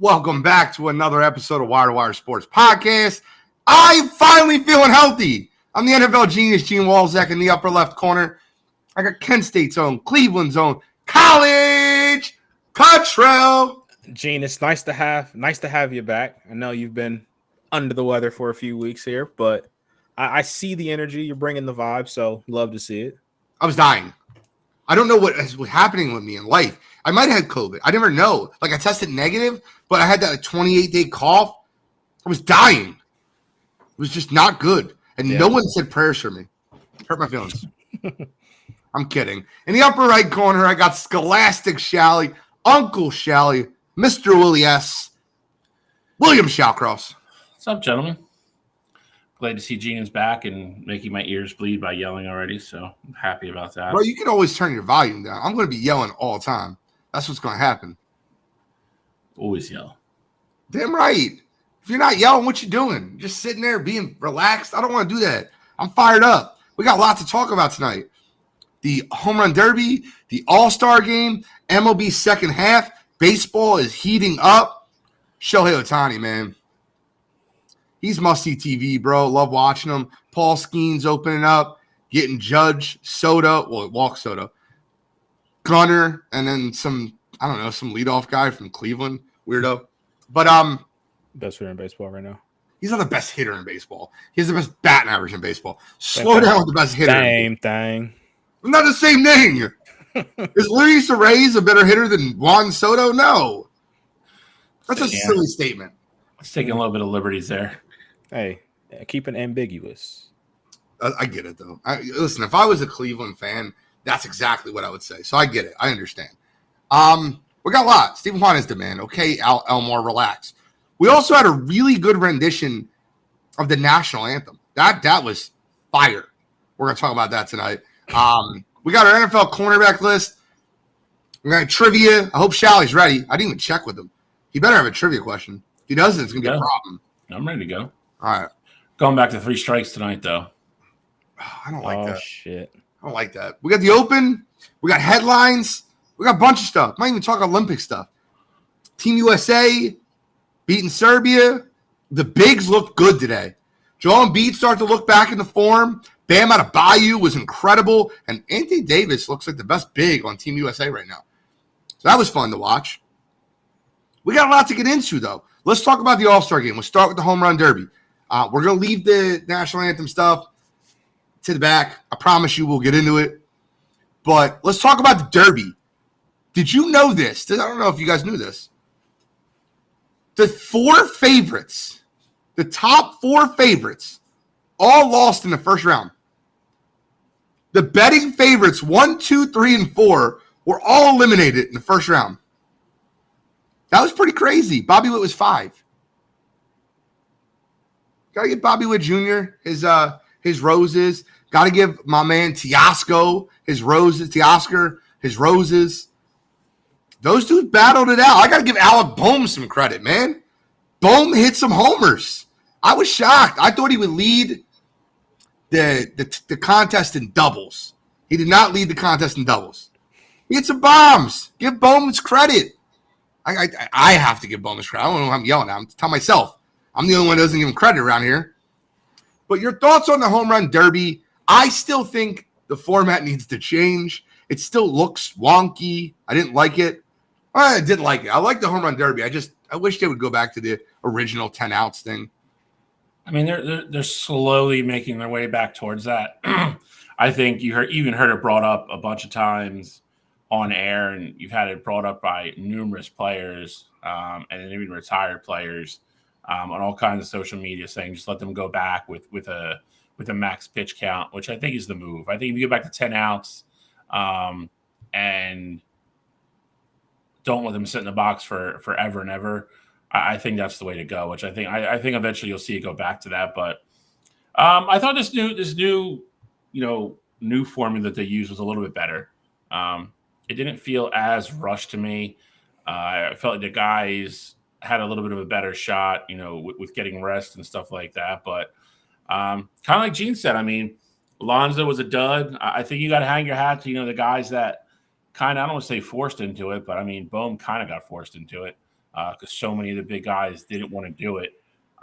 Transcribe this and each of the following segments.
Welcome back to another episode of Wire2Wire Sports Podcast. I'm finally feeling healthy. I'm the NFL genius, Gene Walzak, in the upper left corner. I got Kent State's own, Cleveland's own, College Cottrell. Gene, it's nice to have you back. I know you've been under the weather for a few weeks here, but I see the energy. You're bringing the vibe, so love to see it. I was dying. I don't know what was happening with me in life. I might have had COVID. I never know. Like, I tested negative, but I had that 28-day cough. I was dying. It was just not good. And no one said prayers for me. Hurt my feelings. I'm kidding. In the upper right corner, I got Scholastic Shally, Uncle Shally, Mr. Willie S., William Shawcross. What's up, gentlemen? Glad to see Gina's back and making my ears bleed by yelling already, so I'm happy about that. Bro, you can always turn your volume down. I'm going to be yelling all the time. That's what's going to happen. Always yell. Damn right. If you're not yelling, what you doing? Just sitting there being relaxed? I don't want to do that. I'm fired up. We got a lot to talk about tonight. The Home Run Derby, the All-Star Game, MLB second half. Baseball is heating up. Shohei Ohtani, man. He's must-see TV, bro. Love watching him. Paul Skeens opening up, getting Judge, Soto, Walk Soto, Gunner, and then some leadoff guy from Cleveland. Weirdo. But best hitter in baseball right now. He's not the best hitter in baseball. He has the best batting average in baseball. Slow down with the best hitter. Same thing. Not the same thing. Is Luis Reyes a better hitter than Juan Soto? No. That's a silly statement. It's taking a little bit of liberties there. Hey, keep it ambiguous. I get it, though. Listen, if I was a Cleveland fan, that's exactly what I would say. So I get it. I understand. We got a lot. Stephen Juan demand. Okay, Elmore, relax. We also had a really good rendition of the national anthem. That was fire. We're going to talk about that tonight. We got our NFL cornerback list. We got trivia. I hope Shally's ready. I didn't even check with him. He better have a trivia question. If he doesn't, it's going to be a problem. I'm ready to go. All right. Going back to 3 strikes tonight, though. I don't like that. Oh, shit. I don't like that. We got the Open. We got headlines. We got a bunch of stuff. Might even talk Olympic stuff. Team USA beating Serbia. The bigs looked good today. Joel Embiid started to look back into form. Bam out of Bayou was incredible. And Anthony Davis looks like the best big on Team USA right now. So that was fun to watch. We got a lot to get into, though. Let's talk about the All-Star Game. We'll start with the Home Run Derby. We're going to leave the national anthem stuff to the back. I promise you we'll get into it. But let's talk about the Derby. Did you know this? I don't know if you guys knew this. The 4 favorites, the top 4 favorites, all lost in the first round. The betting favorites 1, 2, 3, and 4 were all eliminated in the first round. That was pretty crazy. Bobby Witt was 5. Got to give Bobby Witt Jr. his roses. Got to give my man Teoscar his roses. Those dudes battled it out. I got to give Alec Bohm some credit, man. Bohm hit some homers. I was shocked. I thought he would lead the contest in doubles. He did not lead the contest in doubles. He hit some bombs. Give Bohm his credit. I have to give Bohm his credit. I don't know who I'm yelling at. I'm telling myself. I'm the only one that doesn't give him credit around here. But your thoughts on the Home Run Derby? I still think the format needs to change. It still looks wonky. I didn't like it. I didn't like it. I like the Home Run Derby. I wish they would go back to the original 10 outs thing. I mean, they're slowly making their way back towards that. I think you even heard it brought up a bunch of times on air, and you've had it brought up by numerous players and even retired players on all kinds of social media saying just let them go back with a max pitch count, which I think is the move. I think if you go back to 10 outs and don't let them sit in the box for forever and ever, I think that's the way to go, which I think eventually you'll see it go back to that. But I thought this new formula that they used was a little bit better. It didn't feel as rushed to me. I felt like the guys had a little bit of a better shot, with getting rest and stuff like that. But kind of like Gene said, I mean, Alonso was a dud. I think you got to hang your hat to, the guys that kind of, I don't want to say forced into it, but I mean, Bohm kind of got forced into it. because so many of the big guys didn't want to do it.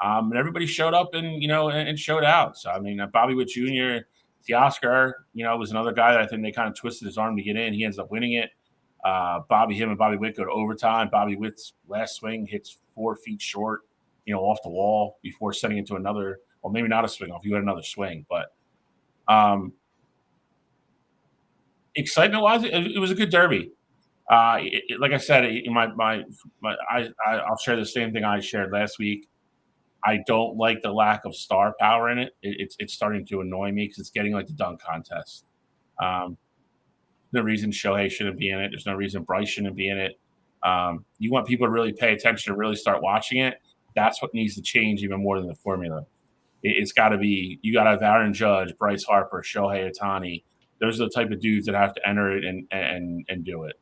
And everybody showed up and showed out. So, I mean, Bobby Witt Jr., Teoscar, was another guy that I think they kind of twisted his arm to get in. He ends up winning it. Him and Bobby Witt go to overtime. Bobby Witt's last swing hits 4 feet short, off the wall before sending it to another, well, maybe not a swing off. He had another swing, but excitement-wise, it was a good derby. Like I said, I'll share the same thing I shared last week. I don't like the lack of star power in it. It's starting to annoy me because it's getting like the dunk contest. No reason Shohei shouldn't be in it. There's no reason Bryce shouldn't be in it. You want people to really pay attention to really start watching it. That's what needs to change even more than the formula. It's got to be, you got to have Aaron Judge, Bryce Harper, Shohei Ohtani. Those are the type of dudes that have to enter it and do it.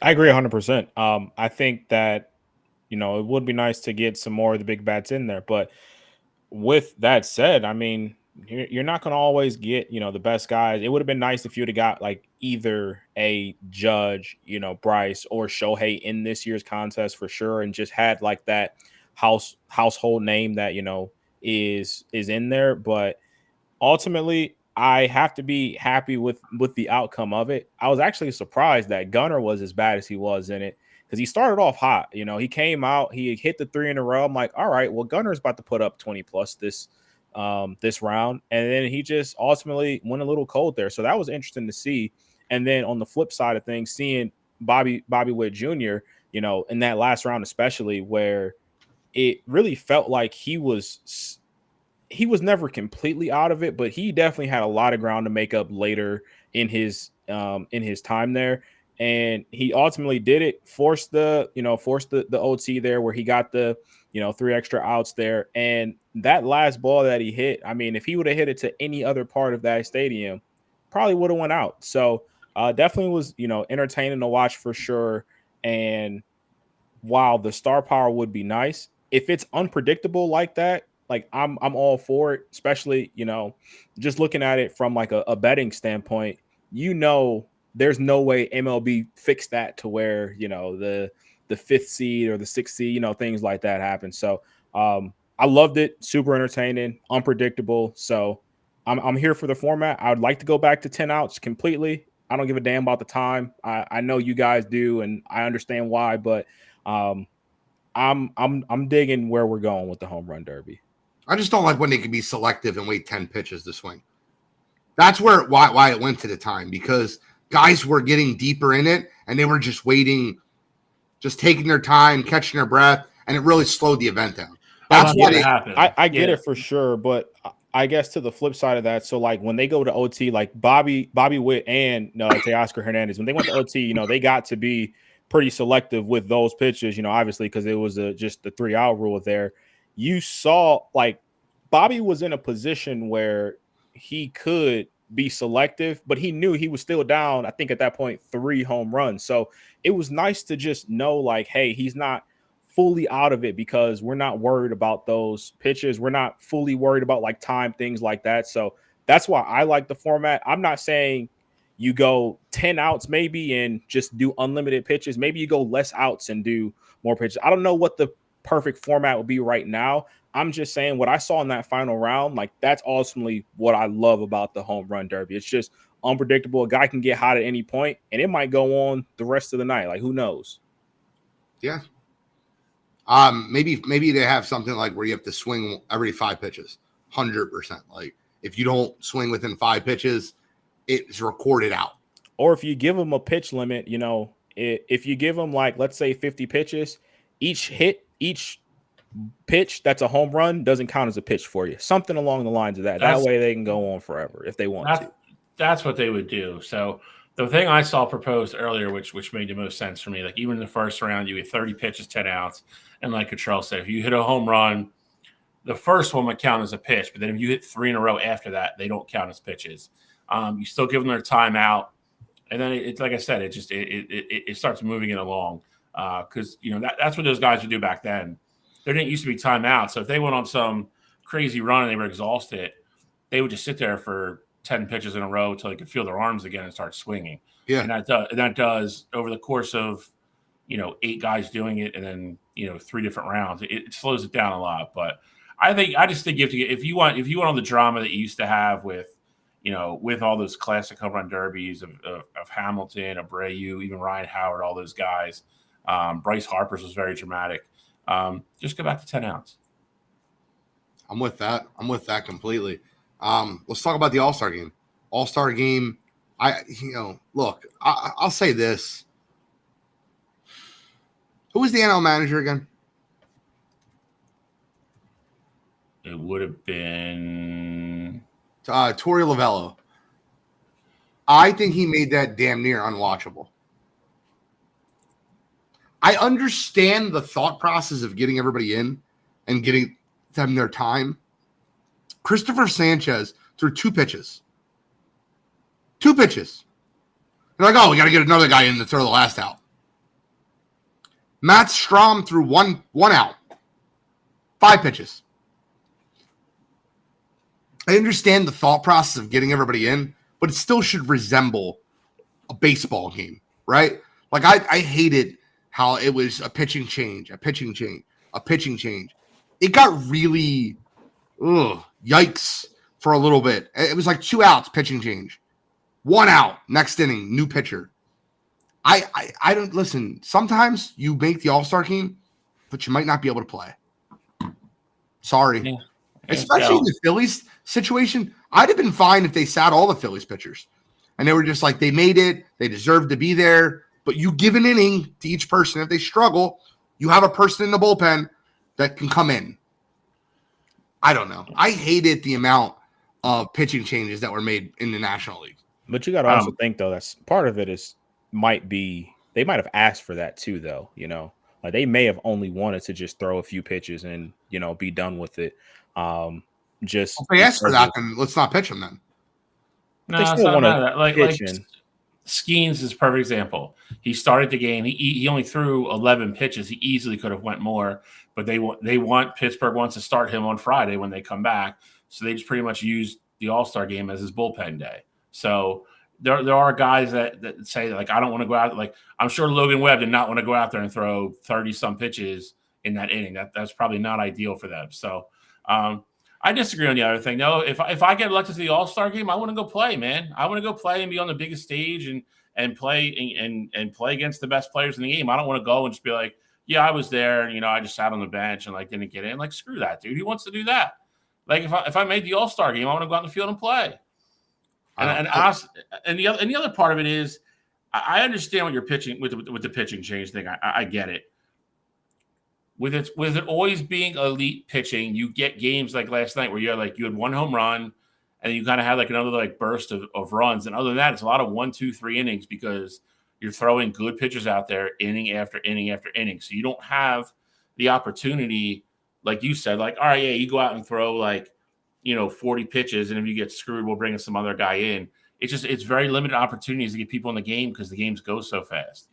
I agree 100%. I think that, it would be nice to get some more of the big bats in there. But with that said, I mean, you're not going to always get, the best guys. It would have been nice if you would have got like either a Judge, Bryce or Shohei in this year's contest for sure, and just had like that household name that, is in there. But ultimately, I have to be happy with the outcome of it. I was actually surprised that Gunnar was as bad as he was in it, because he started off hot. He came out, he hit the 3 in a row. I'm like, all right, well, Gunner's about to put up 20 plus this round, and then he just ultimately went a little cold there. So that was interesting to see. And then on the flip side of things, seeing Bobby Witt Jr., in that last round especially, where it really felt like he was never completely out of it, but he definitely had a lot of ground to make up later in his time there. And he ultimately did it, forced the OT there where he got the, 3 extra outs there. And that last ball that he hit, I mean, if he would have hit it to any other part of that stadium, probably would have went out. So definitely was, entertaining to watch for sure. And while the star power would be nice, if it's unpredictable like that, like I'm all for it, especially, just looking at it from like a betting standpoint, there's no way MLB fixed that to where, the 5th seed or the 6th seed, things like that happen. So I loved it. Super entertaining, unpredictable. So I'm here for the format. I would like to go back to 10 outs completely. I don't give a damn about the time. I know you guys do, and I understand why, but I'm digging where we're going with the home run derby. I just don't like when they can be selective and wait 10 pitches to swing. That's why it went to the time, because guys were getting deeper in it and they were just waiting, just taking their time, catching their breath, and it really slowed the event down. That's what happened. I get it for sure, but I guess to the flip side of that, so like when they go to OT, like Bobby Witt and Teoscar Hernandez, when they went to OT, they got to be pretty selective with those pitches, obviously because it was just the 3-out rule there. You saw like Bobby was in a position where he could be selective, but he knew he was still down, I think at that point, 3 home runs. So it was nice to just know like, hey, he's not fully out of it because we're not worried about those pitches. We're not fully worried about like time, things like that. So that's why I like the format. I'm not saying you go 10 outs maybe and just do unlimited pitches. Maybe you go less outs and do more pitches. I don't know what the perfect format would be right now. I'm just saying what I saw in that final round, like that's ultimately what I love about the home run derby. It's just unpredictable. A guy can get hot at any point, and it might go on the rest of the night. Like, who knows? Yeah. Maybe they have something like where you have to swing every 5 pitches, 100%. Like if you don't swing within 5 pitches, it's recorded out. Or if you give them a pitch limit, if you give them like, let's say 50 pitches, each pitch that's a home run doesn't count as a pitch for you. Something along the lines of that. That way they can go on forever if they want to. That's what they would do. So the thing I saw proposed earlier, which made the most sense for me, like even in the first round, you get 30 pitches, 10 outs. And like Cottrell said, if you hit a home run, the first one would count as a pitch. But then if you hit 3 in a row after that, they don't count as pitches. You still give them their timeout. And then it's like I said, it starts moving it along. Because, that's what those guys would do back then. There didn't used to be timeout. So if they went on some crazy run and they were exhausted, they would just sit there for 10 pitches in a row until they can feel their arms again and start swinging. Yeah. And that does over the course of, 8 guys doing it and then, 3 different rounds, it slows it down a lot. But I just think if you want all the drama that you used to have with, with all those classic home run derbies of Hamilton, Abreu, even Ryan Howard, all those guys, Bryce Harper's was very dramatic. Just go back to 10 outs. I'm with that. I'm with that completely. Let's talk about the All-Star game. All-Star game. Look, I'll say this. Who was the NL manager again? It would have been Torey Lovello. I think he made that damn near unwatchable. I understand the thought process of getting everybody in and getting them their time. Christopher Sanchez threw 2 pitches. 2 pitches. They're like, oh, we got to get another guy in to throw the last out. Matt Strahm threw one out. 5 pitches. I understand the thought process of getting everybody in, but it still should resemble a baseball game, right? Like I hated how it was a pitching change. It got really, yikes for a little bit. It was like 2 outs, pitching change. 1 out, next inning, new pitcher. I don't listen. Sometimes you make the All-Star team, but you might not be able to play. Sorry. Yeah. Especially in the Phillies situation. I'd have been fine if they sat all the Phillies pitchers. And they were just like, they made it. They deserved to be there. But you give an inning to each person. If they struggle, you have a person in the bullpen that can come in. I don't know. I hated the amount of pitching changes that were made in the National League. But you got to also think, though, that's part of it they might have asked for that too, though. Like they may have only wanted to just throw a few pitches and, be done with it. If they asked for that, then let's not pitch them then. No, it's not about that. Like Skeens is a perfect example. He started the game. He only threw 11 pitches. He easily could have went more, but Pittsburgh wants to start him on Friday when they come back. So they just pretty much used the All-Star game as his bullpen day. So there are guys that say, like, I don't want to go out. Like, I'm sure Logan Webb did not want to go out there and throw 30-some pitches in that inning. That's probably not ideal for them. So I disagree on the other thing. No, if I get elected to the All-Star game, I want to go play, man. I want to go play and be on the biggest stage and play and play against the best players in the game. I don't want to go and just be like, yeah, I was there. And, I just sat on the bench and like didn't get in. Like, screw that, dude. Who wants to do that? Like, if I made the All-Star game, I want to go out in the field and play. And the other part of it is, I understand what you're pitching with the pitching change thing. I get it. With it always being elite pitching, you get games like last night where you had 1 home run, and you kind of had like another like burst of runs. And other than that, it's a lot of 1, 2, 3 innings because you're throwing good pitchers out there inning after inning after inning. So you don't have the opportunity, like you said, like, all right, yeah, you go out and throw like 40 pitches, and if you get screwed, we'll bring some other guy in. It's very limited opportunities to get people in the game because the games go so fast.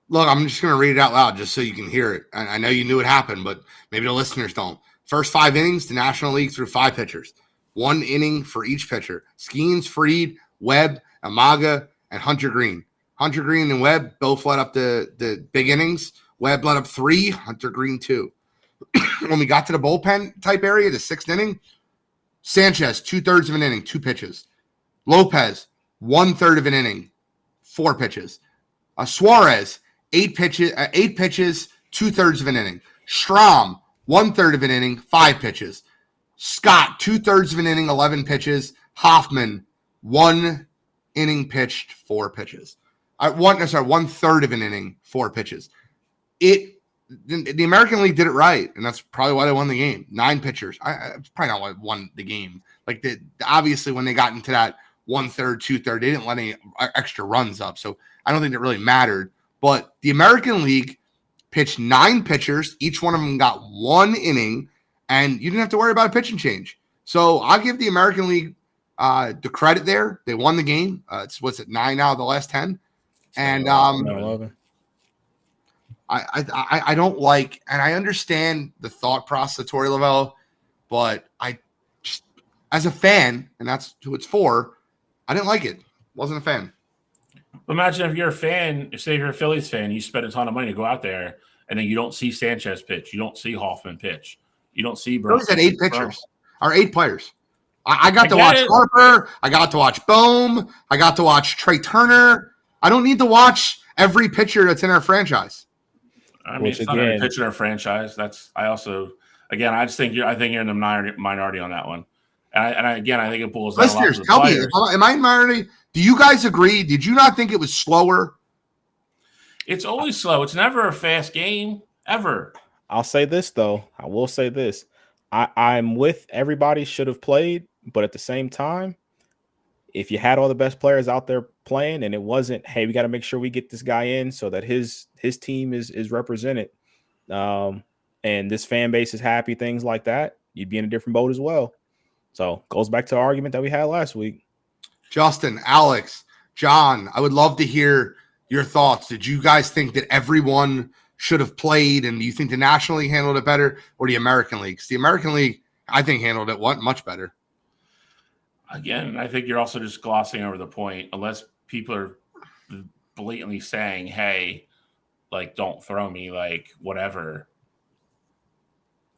Look, I'm just going to read it out loud just so you can hear it. I know you knew it happened, but maybe the listeners don't. First 5 innings, the National League threw 5 pitchers. 1 inning for each pitcher. Skeens, Fried, Webb, Amaga, and Hunter Green. Hunter Green and Webb both led up the big innings. Webb led up 3, Hunter Green 2. When we got to the bullpen type area, the 6th inning, Sanchez, 2/3 of an inning, 2 pitches. Lopez, 1/3 of an inning, 4 pitches. Suarez, 8 pitches, 2/3 of an inning. Strahm, 1/3 of an inning, 5 pitches. Scott, 2/3 of an inning, 11 pitches. Hoffman, 1 inning pitched, 4 pitches. 1/3 of an inning, 4 pitches. The American League did it right, and that's probably why they won the game. 9 pitchers. It's probably not why they won the game. Like obviously, when they got into that 1/3, 2/3, they didn't let any extra runs up. So I don't think it really mattered. But the American League pitched 9 pitchers. Each one of them got 1 inning, and you didn't have to worry about a pitching change. So I'll give the American League the credit there. They won the game. It's 9 out of the last 10, and 11. I don't like, and I understand the thought process of Torey Lovello, but as a fan, and that's who it's for, I didn't like it. Wasn't a fan. Imagine if you're a fan, say you're a Phillies fan, you spend a ton of money to go out there, and then you don't see Sanchez pitch, you don't see Hoffman pitch, you don't see Burns. Phillies had 8 pitchers, or 8 players. I got to watch Harper. I got to watch Bohm. I got to watch Trey Turner. I don't need to watch every pitcher that's in our franchise. I mean, it's not every pitcher in our franchise. I just think you're in the minority on that one. And I think it pulls down a lot of the tell players. Me, am I in minority? Do you guys agree? Did you not think it was slower? It's always slow. It's never a fast game, ever. I'll say this, though. I will say this. I'm with everybody should have played, but at the same time, if you had all the best players out there playing and it wasn't, hey, we got to make sure we get this guy in so that his team is represented, and this fan base is happy, things like that, you'd be in a different boat as well. So goes back to the argument that we had last week. Justin, Alex, John, I would love to hear your thoughts. Did you guys think that everyone should have played, and do you think the National League handled it better or the American League? Because the American League, I think, handled it much better. Again, I think you're also just glossing over the point, unless people are blatantly saying, hey, like, don't throw me, like, whatever.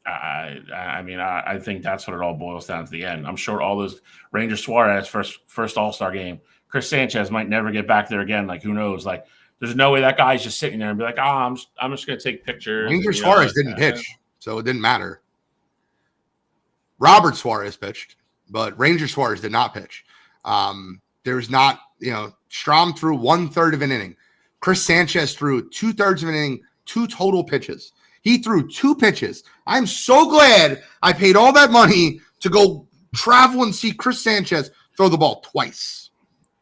I think that's what it all boils down to the end. I'm sure all those Ranger Suarez first All-Star game, Chris Sanchez might never get back there again. Like, who knows? Like, there's no way that guy's just sitting there and be like, I'm just going to take pictures. Ranger Suarez didn't pitch, so it didn't matter. Robert Suarez pitched, but Ranger Suarez did not pitch. There's not, Strom threw 1/3 of an inning. Chris Sanchez threw 2/3 of an inning, 2 total pitches. He threw 2 pitches. I'm so glad I paid all that money to go travel and see Chris Sanchez throw the ball twice.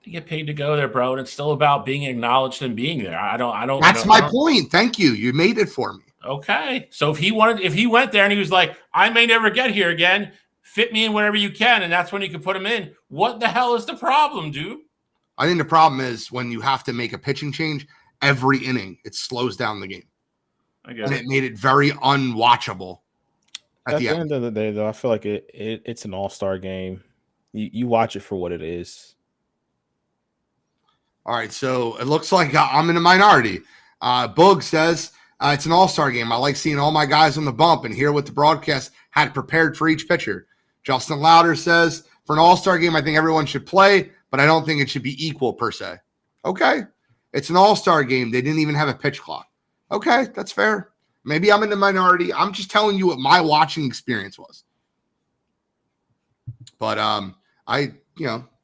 You get paid to go there, bro, and it's still about being acknowledged and being there. I don't. That's my point. Thank you. You made it for me. Okay. So if he went there and he was like, I may never get here again, fit me in wherever you can, and that's when you can put him in. What the hell is the problem, dude? I think the problem is when you have to make a pitching change every inning, it slows down the game. And it made it very unwatchable at the end of the day, though. I feel like it's an all-star game. You watch it for what it is. All right, so it looks like I'm in a minority. Boog says it's an all-star game. I like seeing all my guys on the bump and hear what the broadcast had prepared for each pitcher. Justin Louder says, for an all-star game, I think everyone should play, but I don't think it should be equal per se. Okay, it's an all-star game. They didn't even have a pitch clock. Okay, that's fair. Maybe I'm in the minority. I'm just telling you what my watching experience was. But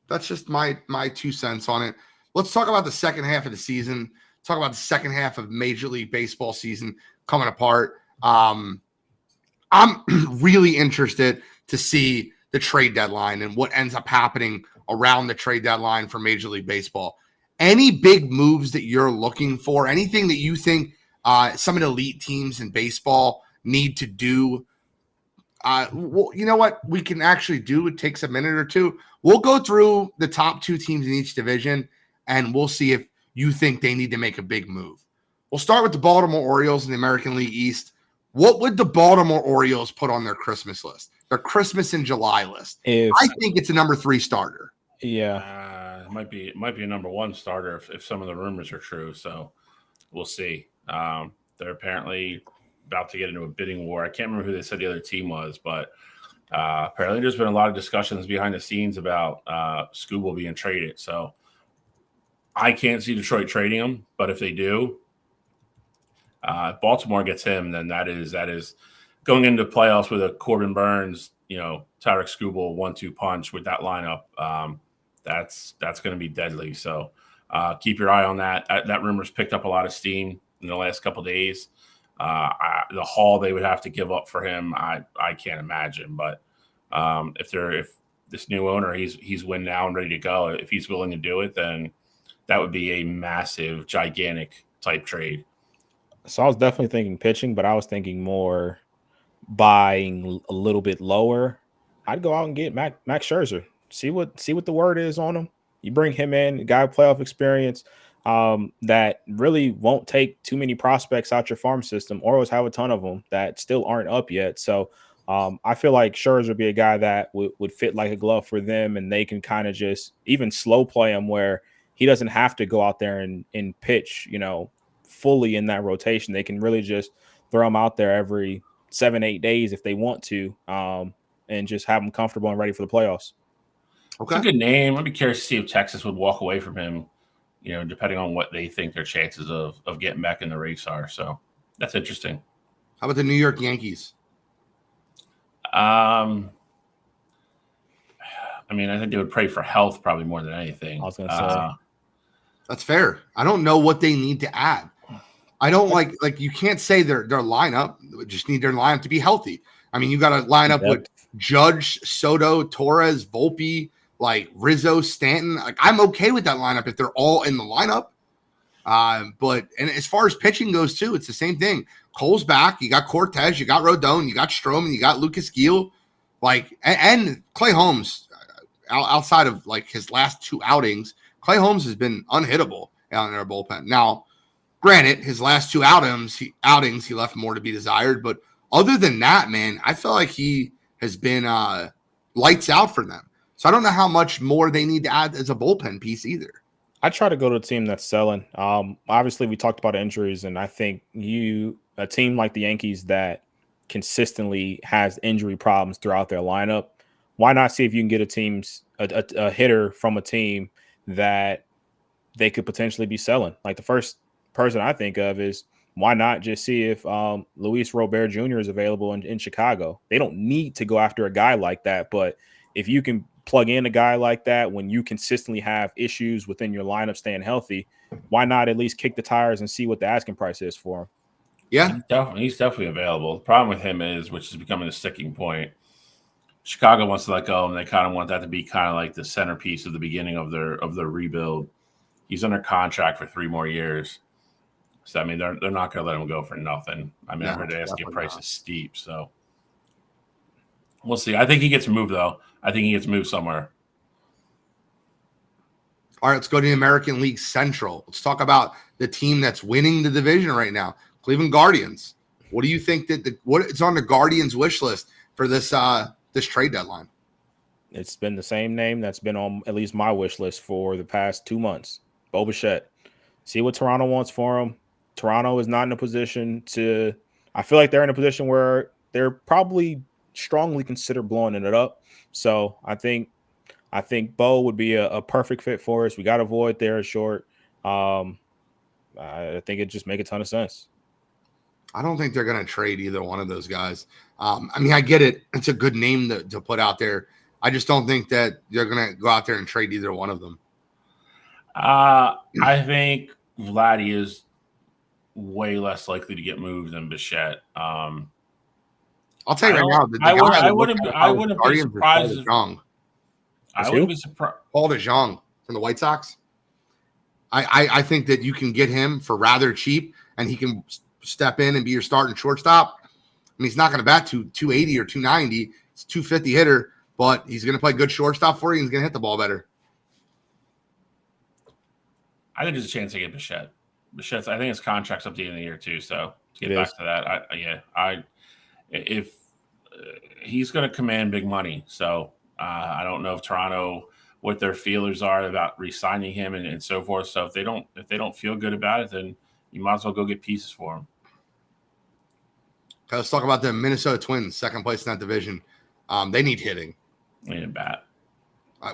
that's just my 2 cents on it. Let's talk about the second half of the season. Talk about the second half of Major League Baseball season coming apart. I'm really interested to see the trade deadline and what ends up happening around the trade deadline for Major League Baseball. Any big moves that you're looking for? Anything that you think some of the elite teams in baseball need to do? Well, you know what we can actually do? It takes a minute or two. We'll go through the top 2 teams in each division, and we'll see if you think they need to make a big move. We'll start with the Baltimore Orioles in the American League East. What would the Baltimore Orioles put on their Christmas list? Their Christmas in July list? I think it's a number 3 starter. Yeah. It might be a number 1 starter if some of the rumors are true. So we'll see. They're apparently about to get into a bidding war. I can't remember who they said the other team was, but apparently there's been a lot of discussions behind the scenes about Skubal being traded. So I can't see Detroit trading him, but if they do, Baltimore gets him, then that is going into playoffs with a Corbin Burns, Tarek Skubal 1-2 punch with that lineup. That's going to be deadly. So keep your eye on that. That rumor's picked up a lot of steam in the last couple of days. The haul they would have to give up for him, I can't imagine. But if this new owner, he's win now and ready to go, if he's willing to do it, then that would be a massive, gigantic type trade. So I was definitely thinking pitching, but I was thinking more buying a little bit lower. I'd go out and get Max Scherzer. See what the word is on him. You bring him in, a guy with playoff experience. That really won't take too many prospects out your farm system. Orioles have a ton of them that still aren't up yet. So I feel like Scherzer would be a guy that would fit like a glove for them, and they can kind of just even slow play him where he doesn't have to go out there and pitch, fully in that rotation. They can really just throw him out there every 7-8 days if they want to, and just have him comfortable and ready for the playoffs. Okay. It's a good name. I'd be curious to see if Texas would walk away from him, depending on what they think their chances of getting back in the race are. So that's interesting. How about the New York Yankees? I think they would pray for health probably more than anything. I was going to say. That's fair. I don't know what they need to add. I don't like you can't say their lineup. Just need their lineup to be healthy. I mean, you got to line up with Judge, Soto, Torres, Volpe, like Rizzo, Stanton. Like, I'm okay with that lineup if they're all in the lineup. But as far as pitching goes too, it's the same thing. Cole's back. You got Cortez, you got Rodon, you got Stroman, you got Lucas Gill, and Clay Holmes. Outside of like his last 2 outings, Clay Holmes has been unhittable out in their bullpen. Now, granted, his last 2 outings he left more to be desired, but other than that, man, I feel like he has been lights out for them. So I don't know how much more they need to add as a bullpen piece either. I try to go to a team that's selling. Obviously, we talked about injuries, and I think a team like the Yankees that consistently has injury problems throughout their lineup, why not see if you can get a hitter from a team that they could potentially be selling? Like the first person I think of is why not just see if Luis Robert Jr. is available in Chicago? They don't need to go after a guy like that, but if you can plug in a guy like that when you consistently have issues within your lineup staying healthy, why not at least kick the tires and see what the asking price is for him? Yeah, he's definitely available. The problem with him is, which is becoming a sticking point, Chicago wants to let go, and they kind of want that to be kind of like the centerpiece of the beginning of their rebuild. He's under contract for 3 more years. So, I mean, they're not going to let him go for nothing. I mean, I heard the asking price is steep, so we'll see. I think he gets moved, though. I think he gets moved somewhere. All right, let's go to the American League Central. Let's talk about the team that's winning the division right now, Cleveland Guardians. What do you think that it's on the Guardians wish list for this trade deadline? It's been the same name that's been on at least my wish list for the past 2 months. Bo Bichette. See what Toronto wants for him. Toronto is not in a position to – I feel like they're in a position where they're probably strongly consider blowing it up. So I think Bo would be a perfect fit for us. We got to avoid there short. I think it just make a ton of sense. I don't think they're going to trade either one of those guys. I mean, I get it. It's a good name to put out there. I just don't think that they're going to go out there and trade either one of them. I think Vladdy is way less likely to get moved than Bichette. I'll tell you right now, I wouldn't be surprised. I wouldn't be surprised. Paul DeJong from the White Sox. I think that you can get him for rather cheap, and he can step in and be your starting shortstop. I mean, he's not going to bat 280 or 290. It's a 250 hitter, but he's going to play good shortstop for you, and he's going to hit the ball better. I think there's a chance to get Bichette. I think his contract's up to the end of the year too. So to get back to that, if he's going to command big money, so I don't know if Toronto, what their feelers are about re-signing him and so forth. So if they don't feel good about it, then you might as well go get pieces for him. Okay, let's talk about the Minnesota Twins, second place in that division. They need hitting. They need a bat.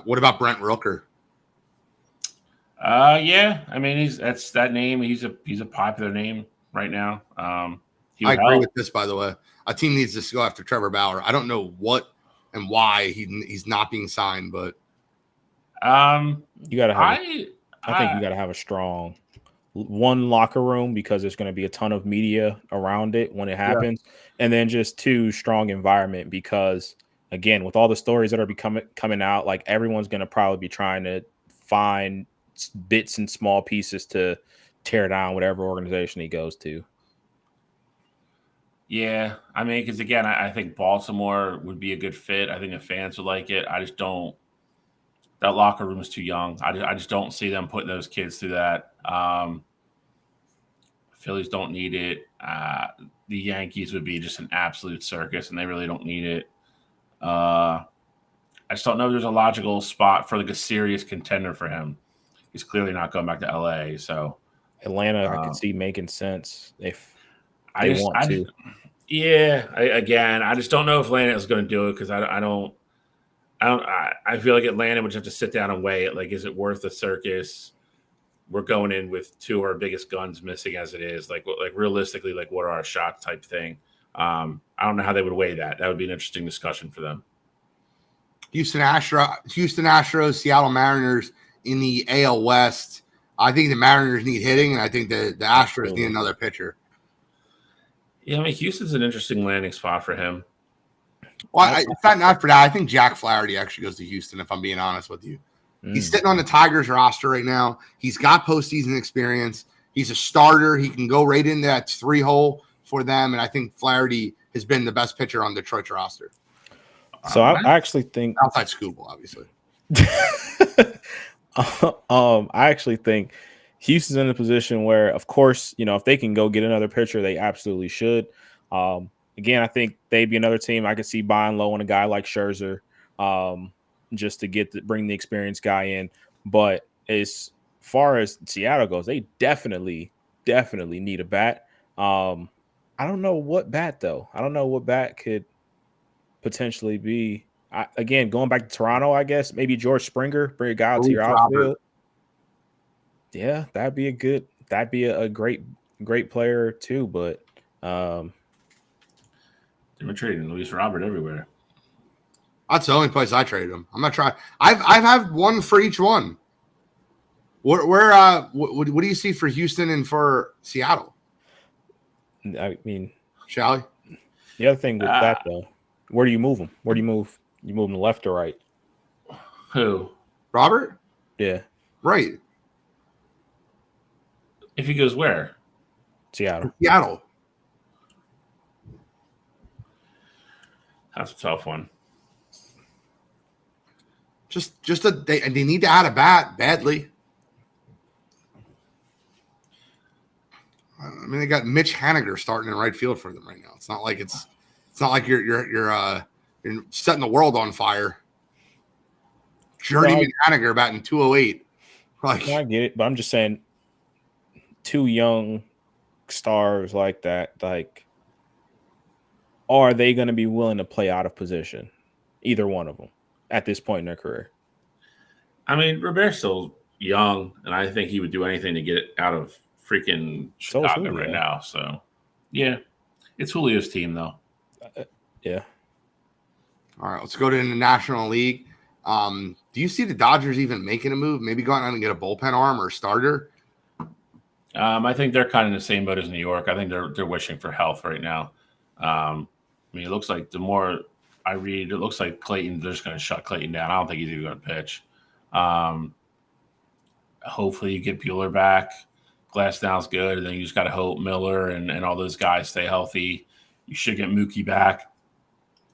What about Brent Rooker? Yeah. I mean, that's that name. He's a popular name right now. I agree with this, by the way. A team needs to go after Trevor Bauer. I don't know what and why he's not being signed, but you gotta have. I think you gotta have a strong one locker room because there's going to be a ton of media around it when it happens, and then just 2 strong environment because again, with all the stories that are coming out, like everyone's going to probably be trying to find bits and small pieces to tear down whatever organization he goes to. Yeah, I mean, because again, I think Baltimore would be a good fit. I think the fans would like it. I just don't. That locker room is too young. I just don't see them putting those kids through that. Phillies don't need it. The Yankees would be just an absolute circus, and they really don't need it. I just don't know if there's a logical spot for like a serious contender for him. He's clearly not going back to LA. So Atlanta, I could see making sense if I they just, want I to. just, yeah. I just don't know if Atlanta is going to do it because I feel like Atlanta would just have to sit down and weigh it. Like, is it worth the circus? We're going in with two of our biggest guns missing as it is. Like realistically, like what are our shots type thing? I don't know how they would weigh that. That would be an interesting discussion for them. Houston Astros, Seattle Mariners in the AL West. I think the Mariners need hitting, and I think the Astros need another pitcher. Yeah, I mean, Houston's an interesting landing spot for him. Well, not for that. I think Jack Flaherty actually goes to Houston, if I'm being honest with you. He's sitting on the Tigers roster right now. He's got postseason experience. He's a starter. He can go right into that 3-hole for them, and I think Flaherty has been the best pitcher on Detroit's roster. So I actually think outside Scooble, obviously. I actually think Houston's in a position where, of course, if they can go get another pitcher, they absolutely should. Again, I think they'd be another team I could see buying low on a guy like Scherzer, just to bring the experienced guy in. But as far as Seattle goes, they definitely need a bat. I don't know what bat though. I don't know what bat could potentially be. Again, going back to Toronto, I guess maybe George Springer, bring a guy out to your outfield. Yeah, that'd be a great player too. But they're trading Luis Robert everywhere. That's the only place I traded him. I'm not trying. I've had one for each one. What do you see for Houston and for Seattle? I mean, shall we? The other thing with that though, where do you move him? Where do you move? You move him left or right? Who? Robert? Yeah. Right. If he goes where? Seattle. That's a tough one. They need to add a bat badly. I mean, they got Mitch Haniger starting in right field for them right now. It's not like you're setting the world on fire. Journeyman Haniger batting 208. Like, I get it, but I'm just saying, two young stars like that, like, are they going to be willing to play out of position? Either one of them at this point in their career. I mean, Robert's still young, and I think he would do anything to get out of freaking Chicago right now. So, yeah, it's Julio's team, though. Yeah. All right, let's go to the National League. Do you see the Dodgers even making a move? Maybe going out and get a bullpen arm or a starter? I think they're kind of in the same boat as New York. I think they're wishing for health right now. I mean, it looks like the more I read, it looks like Clayton, they're just going to shut Clayton down. I don't think he's even going to pitch. Hopefully you get Bueller back. Glasnow's good. And then you just got to hope Miller and all those guys stay healthy. You should get Mookie back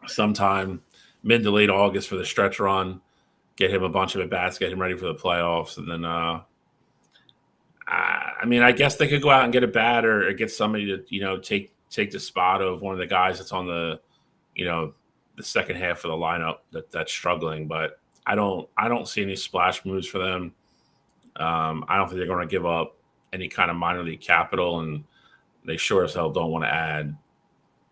sometime mid to late August for the stretch run. Get him a bunch of at-bats, get him ready for the playoffs. And then, I mean, I guess they could go out and get a bat or get somebody to, take the spot of one of the guys that's on the, the second half of the lineup that's struggling. But I don't see any splash moves for them. I don't think they're going to give up any kind of minor league capital, and they sure as hell don't want to add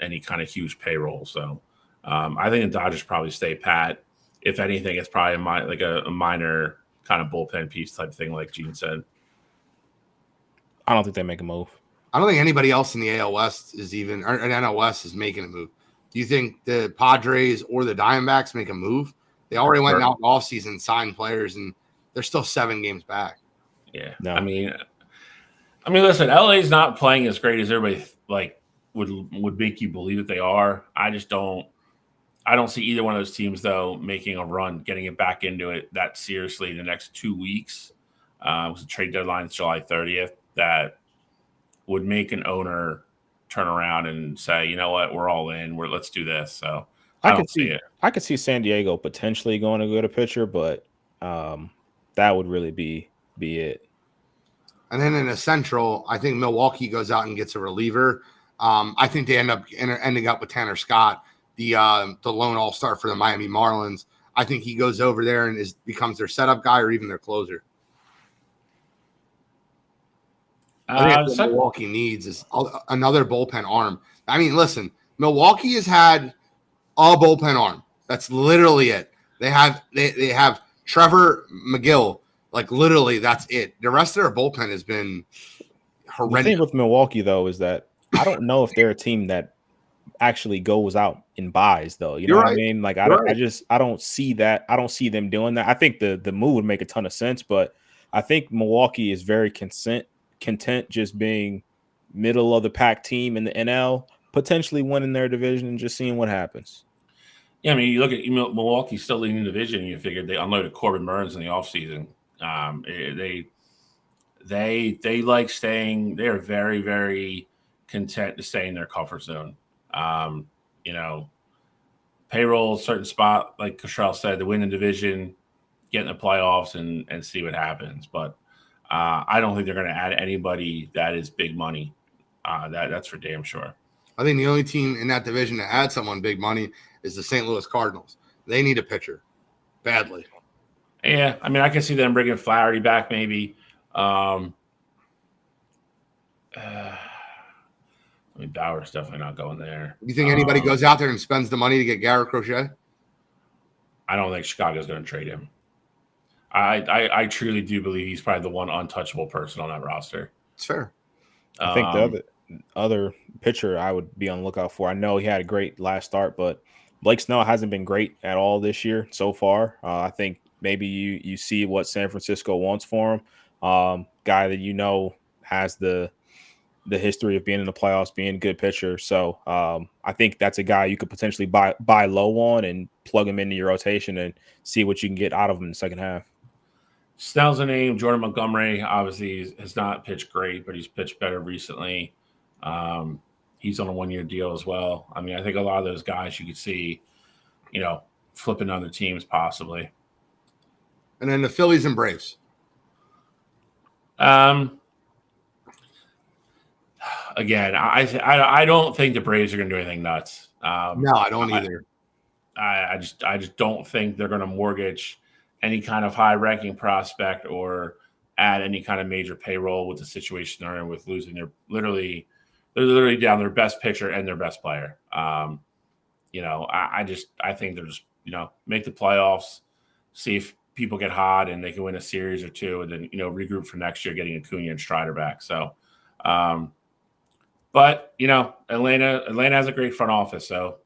any kind of huge payroll. So I think the Dodgers probably stay pat. If anything, it's probably a minor kind of bullpen piece type thing, like Gene said. I don't think they make a move. I don't think anybody else in the AL West is even, or NL West is making a move. Do you think the Padres or the Diamondbacks make a move? They already went out off season, signed players, and they're still 7 games back. Yeah. No. I mean, listen, LA's not playing as great as everybody would make you believe that they are. I don't see either one of those teams though making a run, getting it back into it that seriously in the next 2 weeks. It was a trade deadline July 30th that would make an owner turn around and say, you know what, we're all in. Let's do this. So I don't see it. I could see San Diego potentially going to get a pitcher, but that would really be it. And then in the Central, I think Milwaukee goes out and gets a reliever. I think they end up ending up with Tanner Scott, the lone all-star for the Miami Marlins. I think he goes over there and becomes their setup guy or even their closer. I think what Milwaukee needs is another bullpen arm. I mean, listen, Milwaukee has had a bullpen arm. That's literally it. They have Trevor McGill. Like, literally, that's it. The rest of their bullpen has been horrendous. The thing with Milwaukee, though, is that I don't know if they're a team that actually goes out and buys, though. You know what I mean? Like, I don't see that. I don't see them doing that. I think the move would make a ton of sense, but I think Milwaukee is very content just being middle of the pack team in the NL, potentially winning their division and just seeing what happens. Yeah, I mean, you look at Milwaukee still leading the division, and you figured they unloaded Corbin Burns in the offseason. They like staying. They are very, very content to stay in their comfort zone. You know, payroll, certain spot, like Cottrell said, to win the division, get in the playoffs, and see what happens. But I don't think they're going to add anybody that is big money. That's for damn sure. I think the only team in that division to add someone big money is the St. Louis Cardinals. They need a pitcher badly. Yeah, I mean, I can see them bringing Flaherty back maybe. I mean, Bauer's definitely not going there. You think anybody goes out there and spends the money to get Garrett Crochet? I don't think Chicago's going to trade him. I truly do believe he's probably the one untouchable person on that roster. It's fair. I think the other pitcher I would be on the lookout for. I know he had a great last start, but Blake Snell hasn't been great at all this year so far. I think maybe you see what San Francisco wants for him. Guy that has the history of being in the playoffs, being a good pitcher. So I think that's a guy you could potentially buy low on and plug him into your rotation and see what you can get out of him in the second half. Snell's a name. Jordan Montgomery obviously has not pitched great, but he's pitched better recently. He's on a 1-year deal as well. I mean, I think a lot of those guys you could see, flipping other teams possibly. And then the Phillies and Braves. Again, I don't think the Braves are going to do anything nuts. No, I don't either. I just don't think they're going to mortgage any kind of high-ranking prospect or add any kind of major payroll with the situation they're in with losing they're literally down their best pitcher and their best player. I think they're just make the playoffs, see if people get hot and they can win a series or two, and then regroup for next year, getting Acuna and Strider back. So, but Atlanta has a great front office, so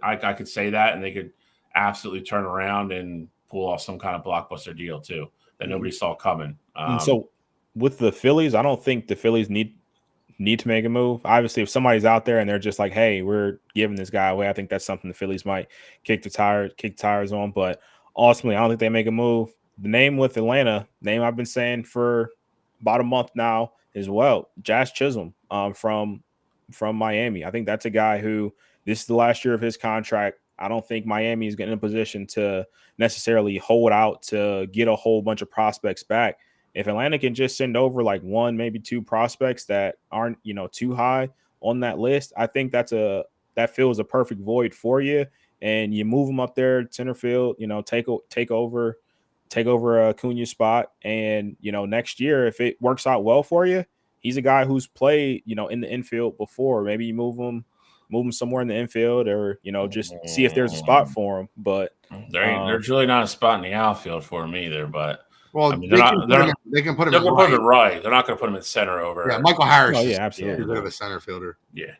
I could say that, and they could absolutely turn around and pull off some kind of blockbuster deal too that nobody saw coming. So with the Phillies, I don't think the Phillies need to make a move. Obviously, if somebody's out there and they're just like, "Hey, we're giving this guy away," I think that's something the Phillies might kick the tires on. But ultimately, I don't think they make a move. The name with Atlanta, name I've been saying for about a month now as well, Jazz Chisholm from Miami. I think that's a guy who this is the last year of his contract. I don't think Miami is getting in a position to necessarily hold out to get a whole bunch of prospects back. If Atlanta can just send over like one, maybe two prospects that aren't, too high on that list, I think that fills a perfect void for you. And you move them up there, center field, take over Acuna's spot. And, next year, if it works out well for you, he's a guy who's played, in the infield before. Maybe you move him somewhere in the infield, or just see if there's a spot for him. But there's really not a spot in the outfield for him either. But well, I mean, they can put him. They're going to put him right. They're not going to put him in center over. Yeah, Michael Harris. Oh, yeah, absolutely. Is a bit of a center fielder. Yeah.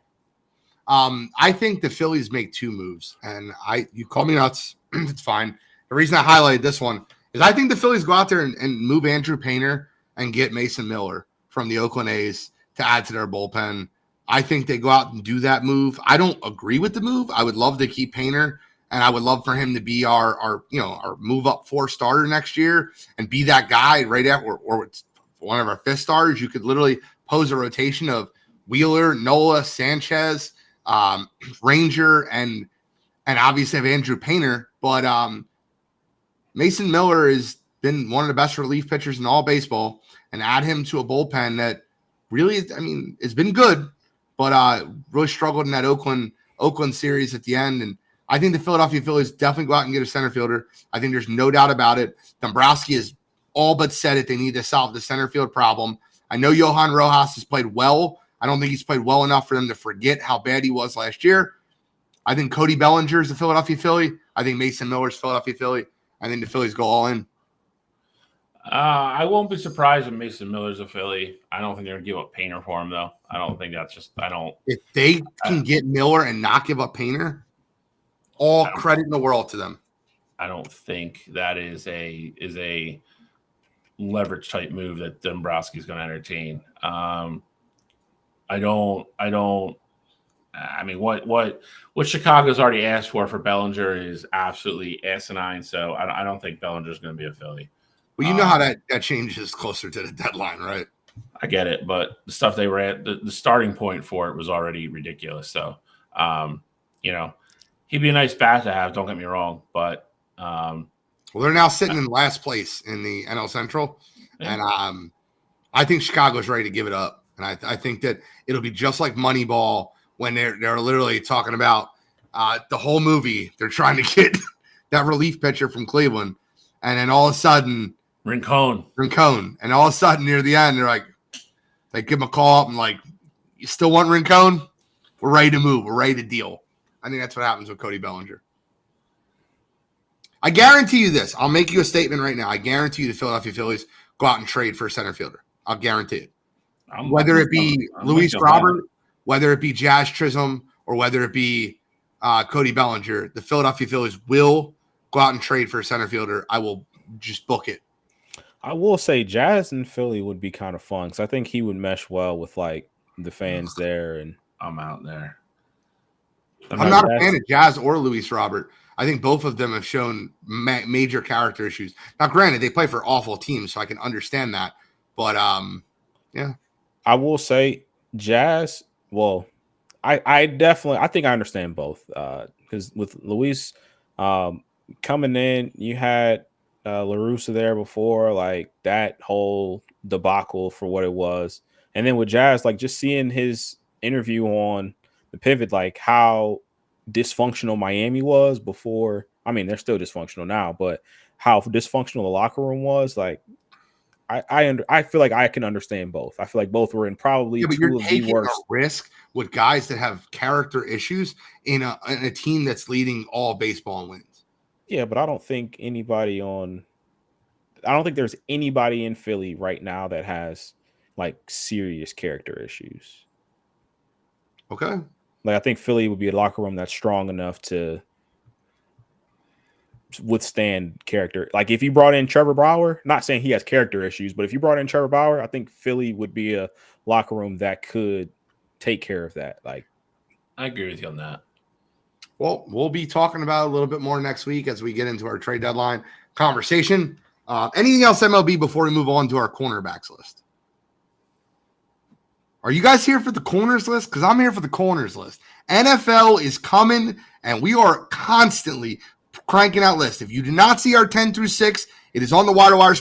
I think the Phillies make two moves, and you call me nuts. It's fine. The reason I highlighted this one is I think the Phillies go out there and move Andrew Painter and get Mason Miller from the Oakland A's to add to their bullpen. I think they go out and do that move. I don't agree with the move. I would love to keep Painter, and I would love for him to be our move up 4 starter next year and be that guy right at or it's one of our 5th starters. You could literally pose a rotation of Wheeler, Nola, Sanchez, Ranger, and obviously have Andrew Painter. But Mason Miller has been one of the best relief pitchers in all baseball. and add him to a bullpen that really, I mean, it's been good, but really struggled in that Oakland series at the end. And I think the Philadelphia Phillies definitely go out and get a center fielder. I think there's no doubt about it. Dombrowski has all but said it. They need to solve the center field problem. I know Johan Rojas has played well. I don't think he's played well enough for them to forget how bad he was last year. I think Cody Bellinger is the Philadelphia Philly. I think Mason Miller's Philadelphia Philly. I think the Phillies go all in. I won't be surprised if Mason Miller's a Philly. I don't think they're going to give up Painter for him, though. I don't think that's just – I don't – If they can get Miller and not give up Painter, all credit in the world to them. I don't think that is a leverage type move that Dombrowski is going to entertain. I mean, what Chicago's already asked for Bellinger is absolutely asinine. So I don't think Bellinger's going to be a Philly. Well, you know how that changes closer to the deadline, right? I get it, but the stuff they were at, the starting point for it was already ridiculous. So, he'd be a nice bat to have. Don't get me wrong, but well, they're now sitting in last place in the NL Central, and I think Chicago's ready to give it up, and I think that it'll be just like Moneyball when they're literally talking about the whole movie. They're trying to get that relief pitcher from Cleveland, and then all of a sudden. Rincon. And all of a sudden, near the end, they give him a call up and like, you still want Rincon? We're ready to move. We're ready to deal. I think that's what happens with Cody Bellinger. I guarantee you this. I'll make you a statement right now. I guarantee you the Philadelphia Phillies go out and trade for a center fielder. I'll guarantee it. Whether it be Luis Robert, whether it be Jazz Chisholm, or whether it be Cody Bellinger, the Philadelphia Phillies will go out and trade for a center fielder. I will just book it. I will say Jazz in Philly would be kind of fun because I think he would mesh well with like the fans there. And I'm out there. I'm not a fan of Jazz or Luis Robert. I think both of them have shown major character issues. Now, granted, they play for awful teams, so I can understand that. But yeah, I will say Jazz. Well, I definitely think I understand both because with Luis coming in, you had LaRussa there before, like that whole debacle for what it was. And then with Jazz, like just seeing his interview on the Pivot, like how dysfunctional Miami was before. I mean, they're still dysfunctional now, but how dysfunctional the locker room was, like I feel like I can understand both. I feel like both were in probably but two you're of the taking worst. a risk with guys that have character issues in a team that's leading all baseball in wins. Yeah, but I don't think there's anybody in Philly right now that has like serious character issues. Okay. Like I think Philly would be a locker room that's strong enough to withstand character. Like if you brought in Trevor Bauer, not saying he has character issues, but if you brought in Trevor Bauer, I think Philly would be a locker room that could take care of that. Like I agree with you on that. Well, we'll be talking about it a little bit more next week as we get into our trade deadline conversation. Anything else MLB before we move on to our cornerbacks list? Are you guys here for the corners list? Because I'm here for the corners list. NFL is coming, and we are constantly cranking out lists. If you do not see our 10 through 6, it is on the Wire2Wire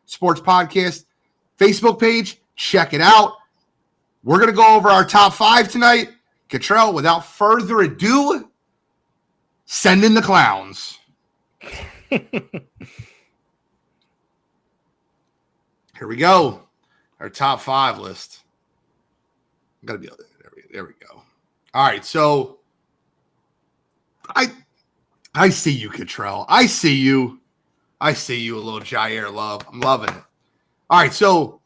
Sports Podcast Facebook page. Check it out. We're going to go over our top 5 tonight. Cottrell, without further ado, send in the clowns. Here we go. Our top 5 list. Gotta be there. We go. All right, so I see you, Cottrell. I see you. A little Jair love. I'm loving it. All right, so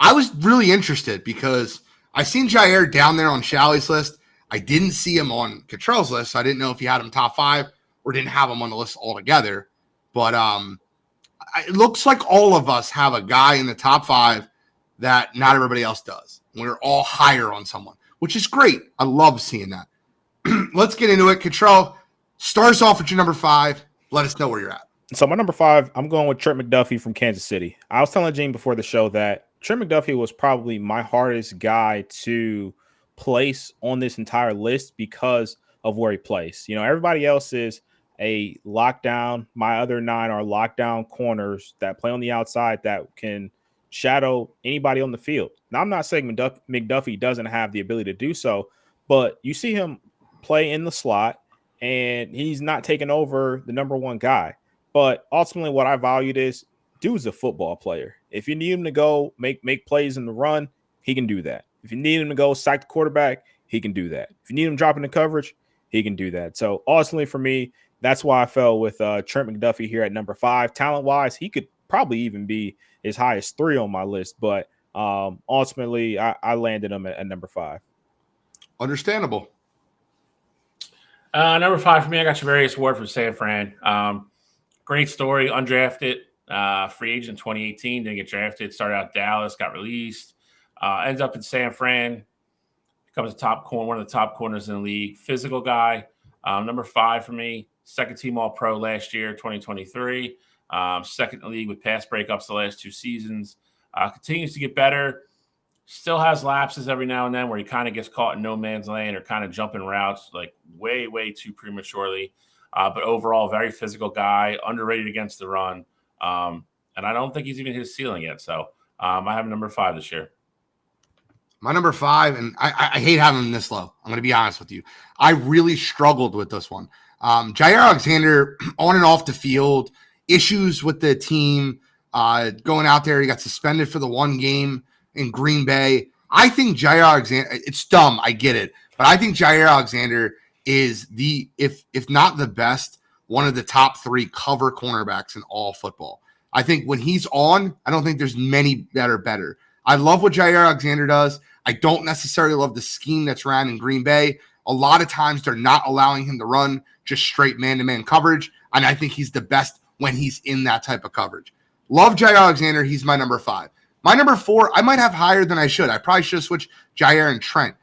I was really interested because I seen Jair down there on Shally's list. I didn't see him on Cottrell's list, so I didn't know if he had him top 5 or didn't have him on the list altogether. But it looks like all of us have a guy in the top 5 that not everybody else does. We're all higher on someone, which is great. I love seeing that. Let's get into it. Cottrell, start us off with your number 5. Let us know where you're at. So my number 5, I'm going with Trent McDuffie from Kansas City. I was telling Gene before the show that Trent McDuffie was probably my hardest guy to place on this entire list because of where he plays. You know, everybody else is a lockdown. My other 9 are lockdown corners that play on the outside that can shadow anybody on the field. Now, I'm not saying McDuffie doesn't have the ability to do so, but you see him play in the slot, and he's not taking over the number one guy. But ultimately, what I valued is dude's a football player. If you need him to go make plays in the run, he can do that. If you need him to go sack the quarterback, he can do that. If you need him dropping the coverage, he can do that. So ultimately for me, that's why I fell with Trent McDuffie here at number 5. Talent-wise, he could probably even be as high as 3 on my list, but ultimately I landed him at number 5. Understandable. Number 5 for me, I got Javarius Ward from San Fran. Great story, undrafted, free agent 2018, didn't get drafted, started out Dallas, got released, ends up in San Fran, becomes one of the top corners in the league, physical guy. Number 5 for me, second team All-Pro last year, 2023, second in the league with pass breakups the last 2 seasons, continues to get better. Still has lapses every now and then where he kind of gets caught in no man's land or kind of jumping routes like way, way too prematurely. But overall, very physical guy, underrated against the run. And I don't think he's even hit his ceiling yet. So I have number 5 this year. My number 5, and I hate having him this low. I'm going to be honest with you. I really struggled with this one. Jair Alexander, on and off the field, issues with the team, going out there. He got suspended for the 1 game in Green Bay. I think Jair Alexander, it's dumb, I get it, but I think Jair Alexander is if not the best, one of the top 3 cover cornerbacks in all football. I think when he's on, I don't think there's many that are better. I love what Jair Alexander does. I don't necessarily love the scheme that's ran in Green Bay. A lot of times they're not allowing him to run just straight man-to-man coverage, and I think he's the best when he's in that type of coverage. Love Jair Alexander. He's my number 5. My number 4, I might have higher than I should. I probably should have switched Jair and Trent.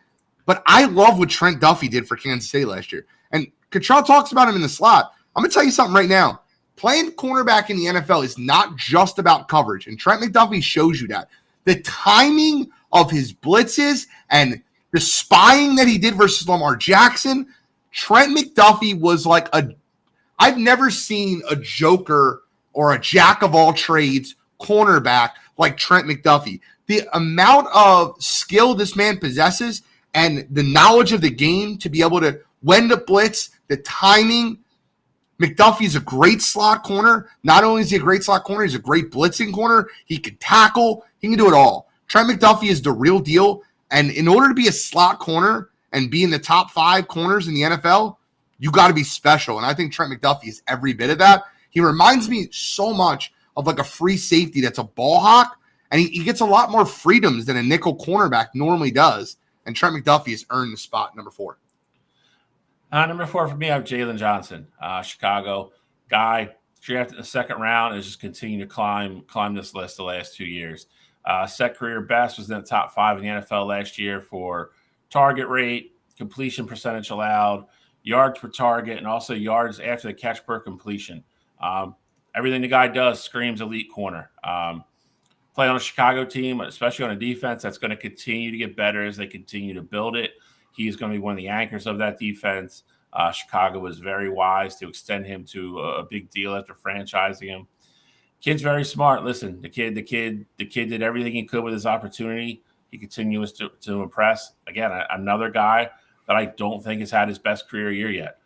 But I love what Trent Duffy did for Kansas City last year. And Cottrell talks about him in the slot. I'm going to tell you something right now. Playing cornerback in the NFL is not just about coverage. And Trent McDuffie shows you that. The timing of his blitzes and the spying that he did versus Lamar Jackson, Trent McDuffie was like I've never seen a joker or a jack of all trades cornerback like Trent McDuffie. The amount of skill this man possesses and the knowledge of the game to be able to, when to blitz, the timing. McDuffie's a great slot corner. Not only is he a great slot corner, he's a great blitzing corner. He can tackle. He can do it all. Trent McDuffie is the real deal. And in order to be a slot corner and be in the top 5 corners in the NFL, you got to be special. And I think Trent McDuffie is every bit of that. He reminds me so much of like a free safety that's a ball hawk, and he gets a lot more freedoms than a nickel cornerback normally does. And Trent McDuffie has earned the spot, number 4. Number 4 for me, I have Jalen Johnson, Chicago guy, drafted in the 2nd round, and has just continued to climb this list the last 2 years. Set career best, was in the top 5 in the NFL last year for target rate, completion percentage allowed, yards per target, and also yards after the catch per completion. Everything the guy does screams elite corner. Play on a Chicago team, especially on a defense that's going to continue to get better as they continue to build it. He's going to be one of the anchors of that defense. Chicago was very wise to extend him to a big deal after franchising him. Kid's very smart. Listen, the kid did everything he could with his opportunity. He continues to impress. Again, another guy that I don't think has had his best career year yet.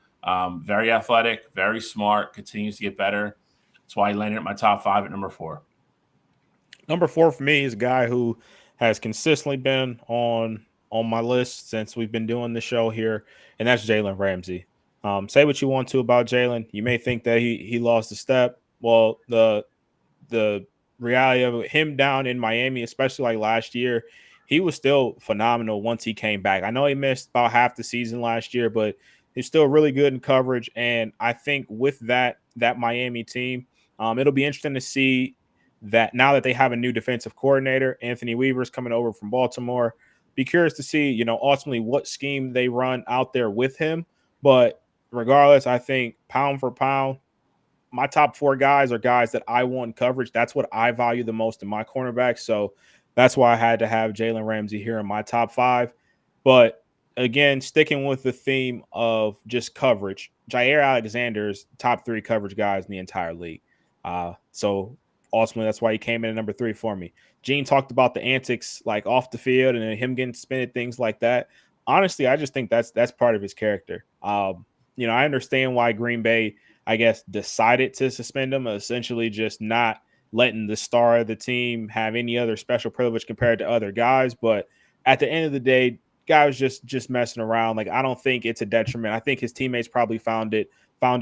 Very athletic, very smart, continues to get better. That's why he landed at my top 5 at number 4. Number 4 for me is a guy who has consistently been on my list since we've been doing the show here, and that's Jalen Ramsey. Say what you want to about Jalen. You may think that he lost a step. Well, the reality of him down in Miami, especially like last year, he was still phenomenal once he came back. I know he missed about half the season last year, but he's still really good in coverage. And I think with that Miami team, it'll be interesting to see that now that they have a new defensive coordinator, Anthony Weaver's coming over from Baltimore. Be curious to see, ultimately what scheme they run out there with him. But regardless, I think pound for pound, my top 4 guys are guys that I want coverage. That's what I value the most in my cornerbacks. So that's why I had to have Jalen Ramsey here in my top 5. But again, sticking with the theme of just coverage, Jair Alexander's top 3 coverage guys in the entire league. So ultimately that's why he came in at number 3 for me. Gene talked about the antics like off the field and then him getting suspended, things like that. Honestly, I just think that's part of his character. I understand why Green Bay, I guess, decided to suspend him, essentially just not letting the star of the team have any other special privilege compared to other guys. But at the end of the day, guy was just messing around. Like, I don't think it's a detriment. I think his teammates probably found it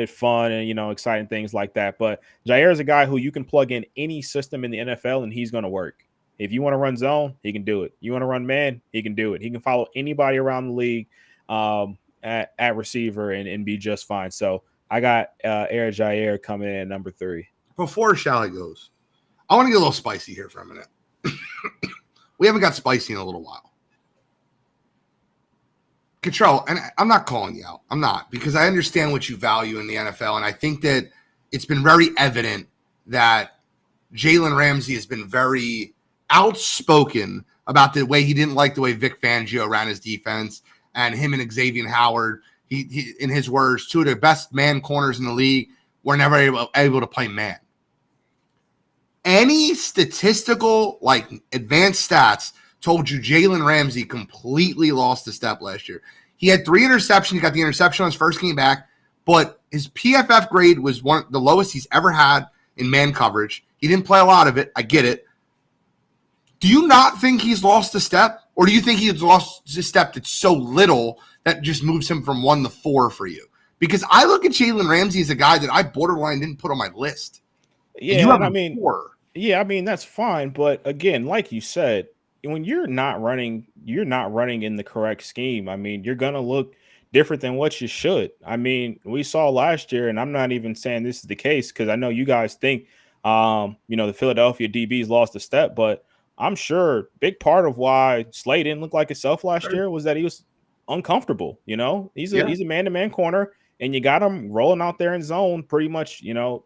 fun and, exciting things like that. But Jair is a guy who you can plug in any system in the NFL and he's going to work. If you want to run zone, he can do it. You want to run man, he can do it. He can follow anybody around the league at receiver and be just fine. So I got Eric Jair coming in at number 3. Before Shally goes, I want to get a little spicy here for a minute. We haven't got spicy in a little while. Control, and I'm not calling you out. I'm not, because I understand what you value in the NFL, and I think that it's been very evident that Jalen Ramsey has been very outspoken about the way he didn't like the way Vic Fangio ran his defense, and him and Xavier Howard, he in his words, 2 of the best man corners in the league, were never able to play man. Any statistical, advanced stats told you Jalen Ramsey completely lost the step last year. He had 3 interceptions. He got the interception on his first game back, but his PFF grade was the lowest he's ever had in man coverage. He didn't play a lot of it. I get it. Do you not think he's lost a step? Or do you think he's lost a step that's so little that just moves him from 1 to 4 for you? Because I look at Jalen Ramsey as a guy that I borderline didn't put on my list. Yeah, that's fine. But again, like you said, when you're not running in the correct scheme, you're going to look different than what you should. We saw last year, and I'm not even saying this is the case because I know you guys think, the Philadelphia DBs lost a step, but I'm sure big part of why Slay didn't look like himself last year was that he was uncomfortable. He's a man-to-man corner, and you got him rolling out there in zone pretty much,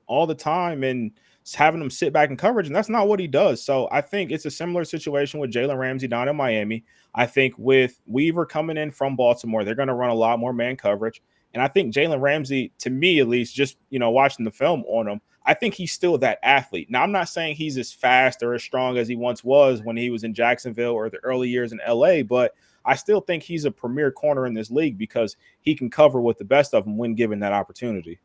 all the time and having him sit back in coverage, and that's not what he does. So I think it's a similar situation with Jalen Ramsey down in Miami. I think with Weaver coming in from Baltimore, they're going to run a lot more man coverage. And I think Jalen Ramsey, to me at least, just watching the film on him, I think he's still that athlete. Now, I'm not saying he's as fast or as strong as he once was when he was in Jacksonville or the early years in LA, but I still think he's a premier corner in this league because he can cover with the best of them when given that opportunity.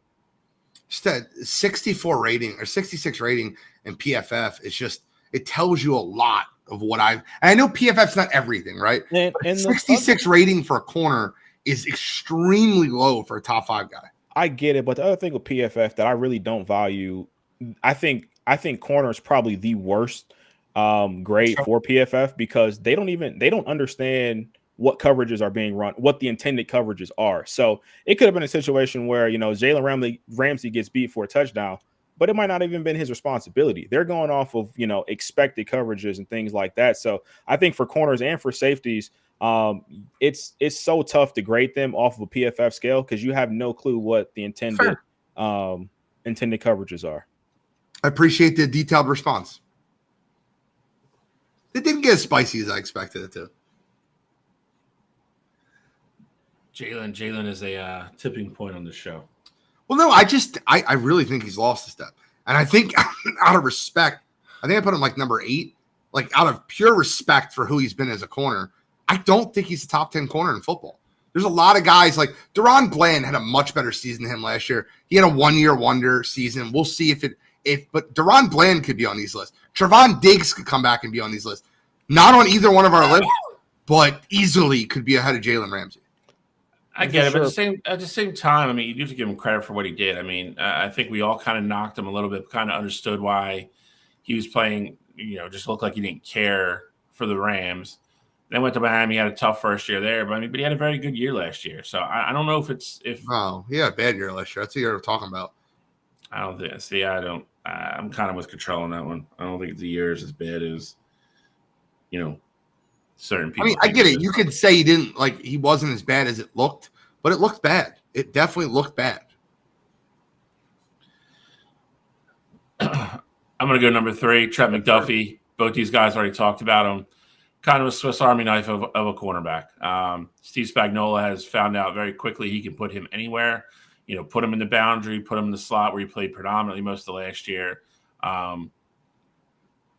Just a 64 rating or 66 rating in PFF is just, it tells you a lot of what I know PFF's not everything, right? And 66 rating for a corner is extremely low for a top 5 guy. I get it, but the other thing with PFF that I really don't value, I think corner is probably the worst grade for PFF because they don't understand what coverages are being run, what the intended coverages are. So it could have been a situation where, Jalen Ramsey gets beat for a touchdown, but it might not even been his responsibility. They're going off of, expected coverages and things like that. So I think for corners and for safeties, it's so tough to grade them off of a PFF scale because you have no clue what the intended coverages are. I appreciate the detailed response. It didn't get as spicy as I expected it to. Jalen is a tipping point on the show. Well, no, I really think he's lost a step. And I think out of respect, I think I put him number 8, out of pure respect for who he's been as a corner. I don't think he's a top 10 corner in football. There's a lot of guys like Deron Bland had a much better season than him last year. He had a 1-year wonder season. We'll see but Deron Bland could be on these lists. Trevon Diggs could come back and be on these lists. Not on either one of our lists, but easily could be ahead of Jalen Ramsey. I get it, but at the same time, you do have to give him credit for what he did. I think we all kind of knocked him a little bit, kind of understood why he was playing, just looked like he didn't care for the Rams. Then went to Miami, had a tough first year there, but he had a very good year last year. So I don't know if oh, he had a bad year last year. That's what you're talking about. I don't think. See, I don't. I'm kind of with control on that one. I don't think the year is as bad as certain people. I get it. You could say he wasn't as bad as it looked, but it looked bad. It definitely looked bad. I'm going to go number 3, Trent McDuffie. Both these guys already talked about him. Kind of a Swiss Army knife of a cornerback. Steve Spagnuolo has found out very quickly he can put him anywhere. Put him in the boundary, put him in the slot where he played predominantly most of the last year.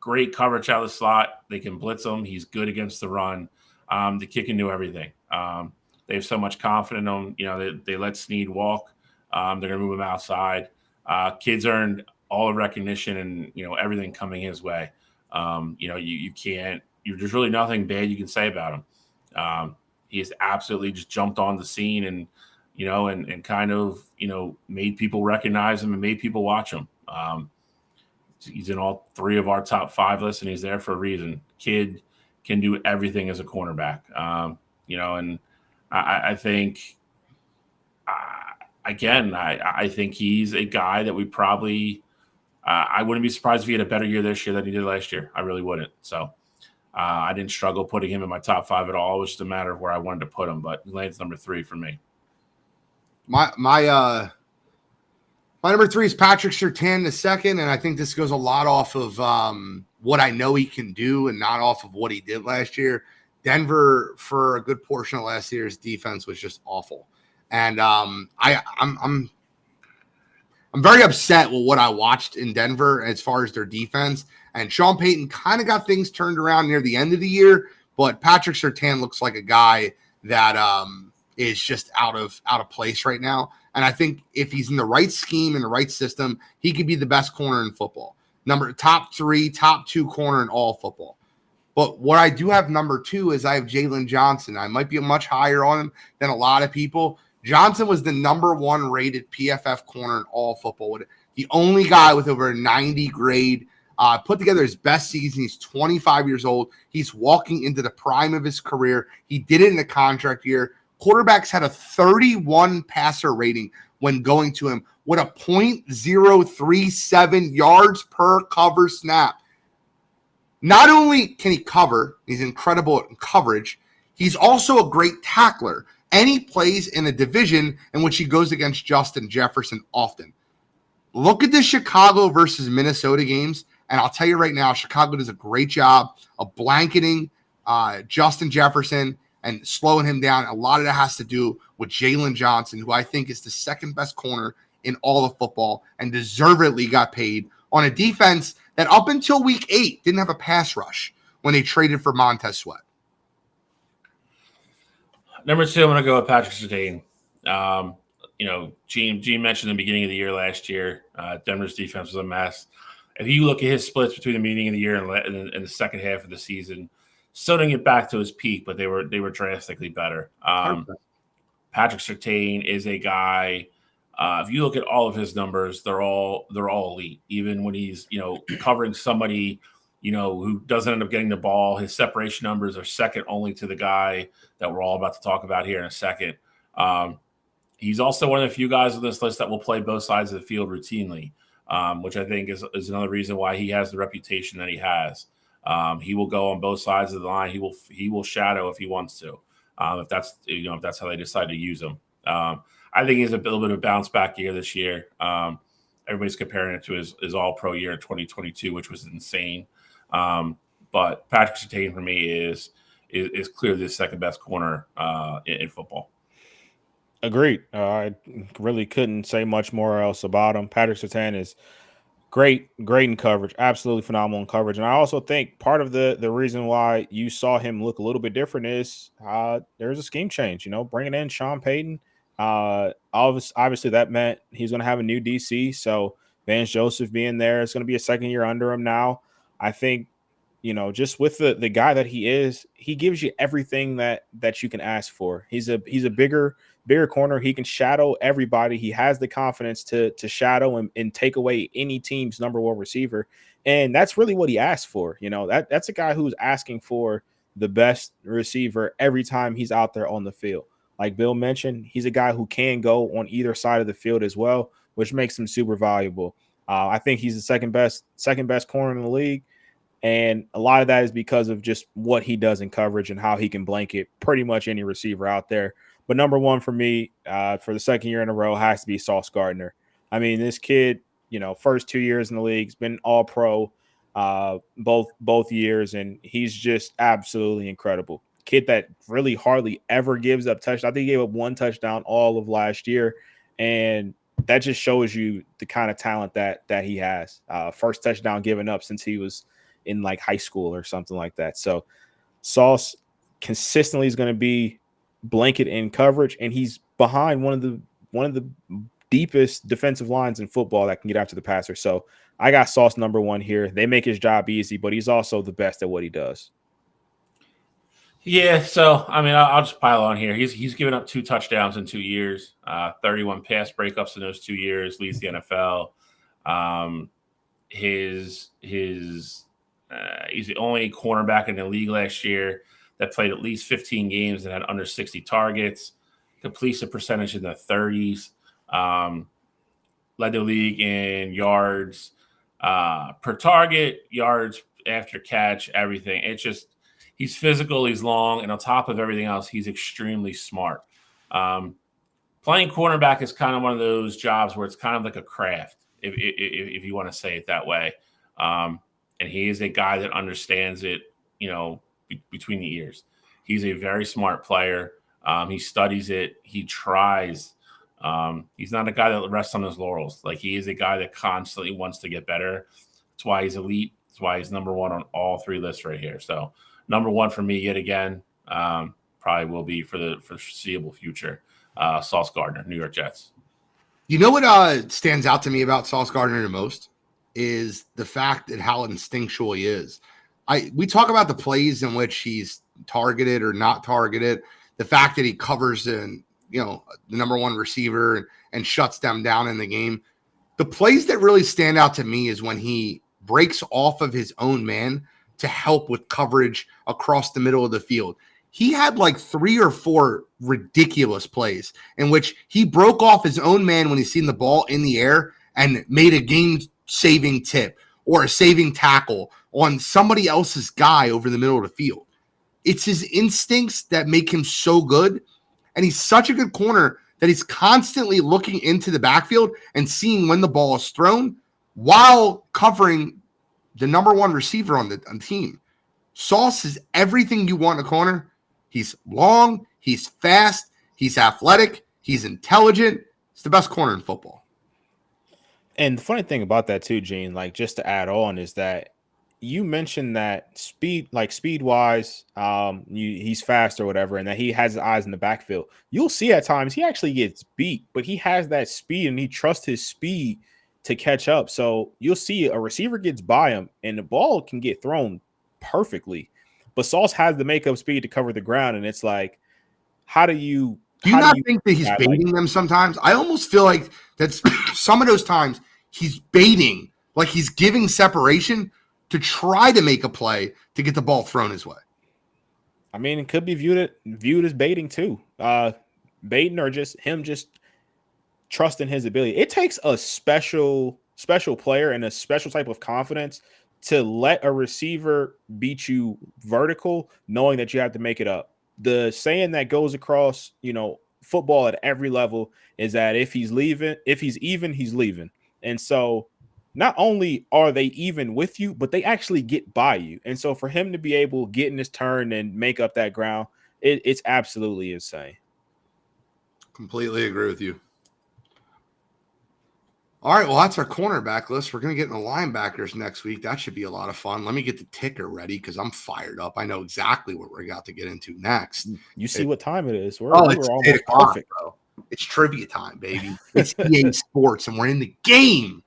great coverage out of the slot. They can blitz him. He's good against the run. The kid can do everything. They have so much confidence in him. You know, they let Snead walk. They're going to move him outside. Kid's earned all the recognition and, you know, everything coming his way. You know, you can't – there's really nothing bad you can say about him. He has absolutely just jumped on the scene and, you know, and kind of, you know, made people recognize him and made people watch him. He's in all 3 of our top 5 lists, and he's there for a reason. Kid can do everything as a cornerback. You know, and I think again, I think he's a guy that we probably I wouldn't be surprised if he had a better year this year than he did last year. I really wouldn't. So I didn't struggle putting him in my top 5 at all. It was just a matter of where I wanted to put him, but he lands number 3 for me. My number 3 is Patrick Surtain II, and I think this goes a lot off of what I know he can do and not off of what he did last year. Denver, for a good portion of last year's defense, was just awful, and I'm very upset with what I watched in Denver as far as their defense. And Sean Payton kind of got things turned around near the end of the year, but Patrick Surtain looks like a guy that is just out of place right now. And I think if he's in the right scheme and the right system, he could be the best corner in football. Top 3, top 2 corner in all football. But what I do have number 2 is I have Jalen Johnson. I might be much higher on him than a lot of people. Johnson was the number 1 rated PFF corner in all football. The only guy with over a 90 grade, put together his best season. He's 25 years old. He's walking into the prime of his career. He did it in a contract year. Quarterbacks had a 31 passer rating when going to him with a .037 yards per cover snap. Not only can he cover, he's incredible at coverage, he's also a great tackler. And he plays in a division in which he goes against Justin Jefferson often. Look at the Chicago versus Minnesota games, and I'll tell you right now, Chicago does a great job of blanketing Justin Jefferson and slowing him down. A lot of that has to do with Jalen Johnson, who I think is the second best corner in all of football and deservedly got paid on a defense that up until week 8 didn't have a pass rush when they traded for Montez Sweat. Number 2, I'm going to go with Patrick Surtain. You know, Gene mentioned in the beginning of the year last year, Denver's defense was a mess. If you look at his splits between the beginning of the year and the second half of the season, still didn't get back to his peak, but they were drastically better. Patrick Surtain is a guy. If you look at all of his numbers, they're all elite. Even when he's, you know, covering somebody, you know, who doesn't end up getting the ball, his separation numbers are second only to the guy that we're all about to talk about here in a second. He's also one of the few guys on this list that will play both sides of the field routinely, which I think is another reason why he has the reputation that he has. He will go on both sides of the line. He will shadow if he wants to, if that's how they decide to use him. I think he's a little bit of a bounce back year this year. Everybody's comparing it to his All-Pro year in 2022, which was insane. But Patrick Surtain for me is clearly the second best corner in football. Agreed. I really couldn't say much more else about him. Patrick Surtain is great in coverage, absolutely phenomenal in coverage. And I also think part of the reason why you saw him look a little bit different is there's a scheme change. You know, bringing in Sean Payton. Obviously that meant he's going to have a new DC. So Vance Joseph being there, it's going to be a second year under him now. I think, you know, just with the guy that he is, he gives you everything that you can ask for. He's a bigger corner. He can shadow everybody. He has the confidence to shadow and take away any team's number 1 receiver. And that's really what he asked for. You know, that's a guy who's asking for the best receiver every time he's out there on the field. Like Bill mentioned, he's a guy who can go on either side of the field as well, which makes him super valuable. I think he's the second best corner in the league. And a lot of that is because of just what he does in coverage and how he can blanket pretty much any receiver out there. But number 1 for me, for the second year in a row, has to be Sauce Gardner. I mean, this kid, you know, first 2 years in the league, has been All-Pro both years, and he's just absolutely incredible. Kid that really hardly ever gives up touchdowns. I think he gave up 1 touchdown all of last year, and that just shows you the kind of talent that he has. First touchdown given up since he was in like high school or something like that. So Sauce consistently is going to be blanket in coverage, and he's behind one of the deepest defensive lines in football that can get after the passer. So I got Sauce number one here. They make his job easy, but he's also the best at what he does. Yeah, so I mean, I'll just pile on here. He's given up 2 touchdowns in 2 years, 31 pass breakups in those 2 years, leads the NFL. He's the only cornerback in the league last year that played at least 15 games and had under 60 targets, completion percentage in the 30s, led the league in yards per target, yards after catch, everything. It's just, he's physical, he's long, and on top of everything else, he's extremely smart. Playing cornerback is kind of one of those jobs where it's kind of like a craft, if you want to say it that way. And he is a guy that understands it, between the ears. He's a very smart player. He studies it. He tries. He's not a guy that rests on his laurels. Like, he is a guy that constantly wants to get better. That's why he's elite. That's why he's number one on all 3 lists right here. So number one for me yet again, probably will be for the foreseeable future, Sauce Gardner, New York Jets. You know what stands out to me about Sauce Gardner the most is the fact that how instinctual he is. We talk about the plays in which he's targeted or not targeted, the fact that he covers the number one receiver and shuts them down in the game. The plays that really stand out to me is when he breaks off of his own man to help with coverage across the middle of the field. He had like 3 or 4 ridiculous plays in which he broke off his own man when he's seen the ball in the air and made a game-saving tip or a saving tackle on somebody else's guy over the middle of the field. It's his instincts that make him so good, and he's such a good corner that he's constantly looking into the backfield and seeing when the ball is thrown while covering the number one receiver on the team. Sauce is everything you want in a corner. He's long, he's fast, he's athletic, he's intelligent. He's the best corner in football. And the funny thing about that too, Gene, like just to add on, is that you mentioned that speed-wise, he's fast or whatever, and that he has his eyes in the backfield. You'll see at times he actually gets beat, but he has that speed and he trusts his speed to catch up. So you'll see a receiver gets by him and the ball can get thrown perfectly, but Sauce has the makeup speed to cover the ground. And it's like, do you think that he's baiting them sometimes? I almost feel like that's some of those times he's baiting, like he's giving separation to try to make a play to get the ball thrown his way. I mean, it could be viewed as baiting too. Baiting or just him just trusting his ability. It takes a special player and a special type of confidence to let a receiver beat you vertical, knowing that you have to make it up. The saying that goes across, football at every level is that if he's even, he's leaving. And so not only are they even with you, but they actually get by you. And so for him to be able to get in his turn and make up that ground, it's absolutely insane. Completely agree with you. All right, well, that's our cornerback list. We're going to get into linebackers next week. That should be a lot of fun. Let me get the ticker ready because I'm fired up. I know exactly what we're about to get into next. You see what time it is. We're almost perfect, bro. It's trivia time, baby. It's EA Sports, and we're in the game.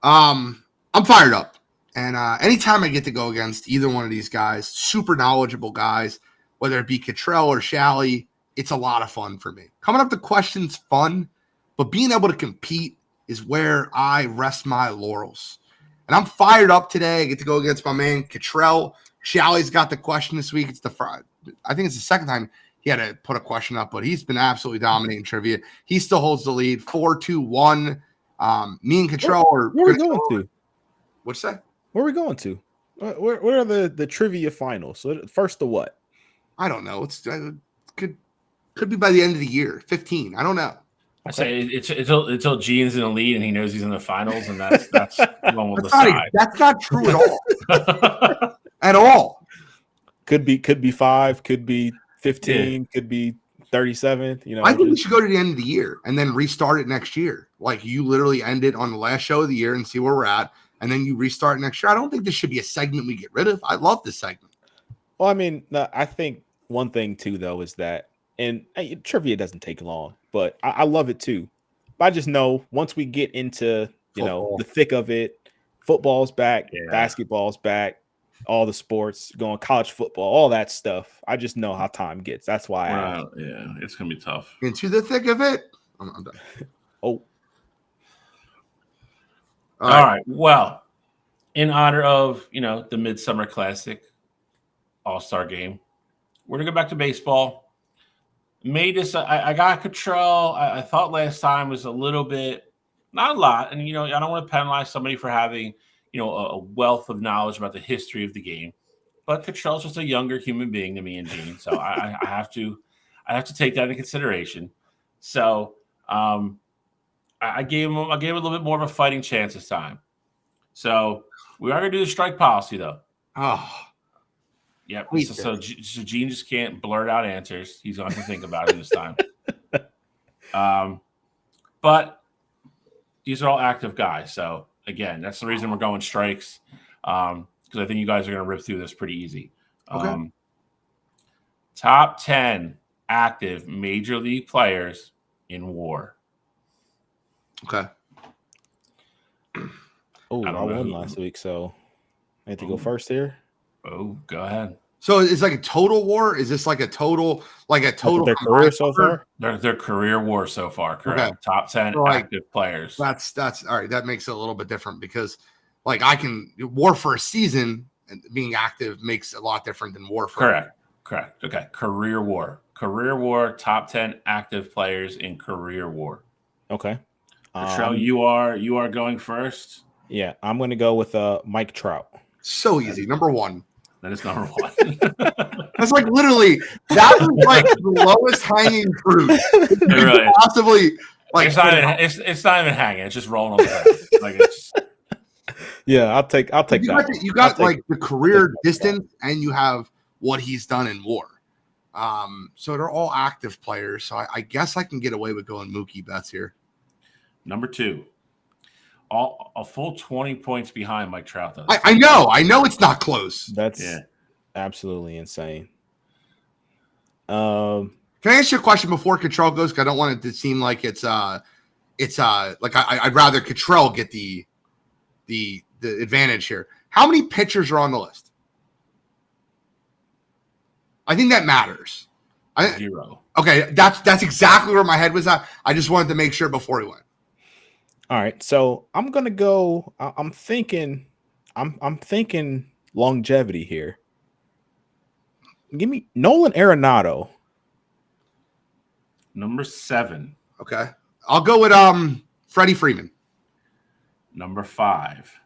I'm fired up. And anytime I get to go against either one of these guys, super knowledgeable guys, whether it be Cottrell or Shally, it's a lot of fun for me. Coming up to questions, fun, but being able to compete is where I rest my laurels. And I'm fired up today. I get to go against my man Cottrell. Shally's got the question this week. I think it's the second time he had to put a question up, but he's been absolutely dominating trivia. He still holds the lead, 4-2-1. Me and Cottrell are. Where are we going to? What's that? Where are we going to? Where are the trivia finals? So first to what? I don't know. It's could be by the end of the year, 15. I don't know. I say it's until Gene's in the lead and he knows he's in the finals, and that's one will decide. That's not true at all. At all. Could be 5, could be 15, could be 37. I think we should go to the end of the year and then restart it next year. Like you literally end it on the last show of the year and see where we're at, and then you restart next year. I don't think this should be a segment we get rid of. I love this segment. Well, I mean, I think one thing too, though, is that, and trivia doesn't take long, but I love it too. But I just know once we get into Football. the thick of it, football's back, Yeah. basketball's back, all the sports going, college football, all that stuff. I just know how time gets. That's why. Yeah, it's gonna be tough. Into the thick of it. I'm done. Oh, All right. Well, in honor of the Midsummer Classic All-Star Game, we're gonna go back to baseball. Made this. I got Cottrell. I thought last time was a little bit, not a lot, and I don't want to penalize somebody for having a wealth of knowledge about the history of the game, but Cottrell's just a younger human being than me and Gene, so I have to take that into consideration. So I gave him a little bit more of a fighting chance this time. So we are going to do the strike policy, though. Oh, yep. So Gene just can't blurt out answers. He's going to have to think about it this time. But these are all active guys. So, again, that's the reason we're going strikes, because I think you guys are going to rip through this pretty easy. Okay. Top 10 active major league players in WAR. okay. I don't know won who- last week, so I have to go first here. Oh, go ahead. So it's like a total war. Is this like a total Their career so far. Their career WAR so far, correct? Okay. Top 10 So, like, active players. That's all right. That makes it a little bit different because, like, I can war for a season and being active makes a lot different than war for Correct. Okay. Career WAR. Top 10 active players in career WAR. Okay. Cottrell, you are going first. Yeah, I'm going to go with Mike Trout. So easy. Number one. That is number one. That's like literally that was like the lowest hanging fruit. It really is. Possibly like it's not even hanging. It's just rolling on the ground. Like it's Yeah, I'll take that. you got I'll take- like the career distance and you have what he's done in war. So they're all active players. So I guess I can get away with going Mookie Betts here. number two. A full 20 points behind Mike Trout, though. I know it's not close. That's absolutely insane. Can I ask you a question before Cottrell goes? Because I don't want it to seem like it's like I'd rather Cottrell get the advantage here. How many pitchers are on the list? I think that matters. 0. Okay, that's exactly where my head was at. I just wanted to make sure before he went. All right, so I'm gonna go. I'm thinking longevity here. Give me Nolan Arenado. Number 7. Okay, I'll go with Freddie Freeman. Number 5.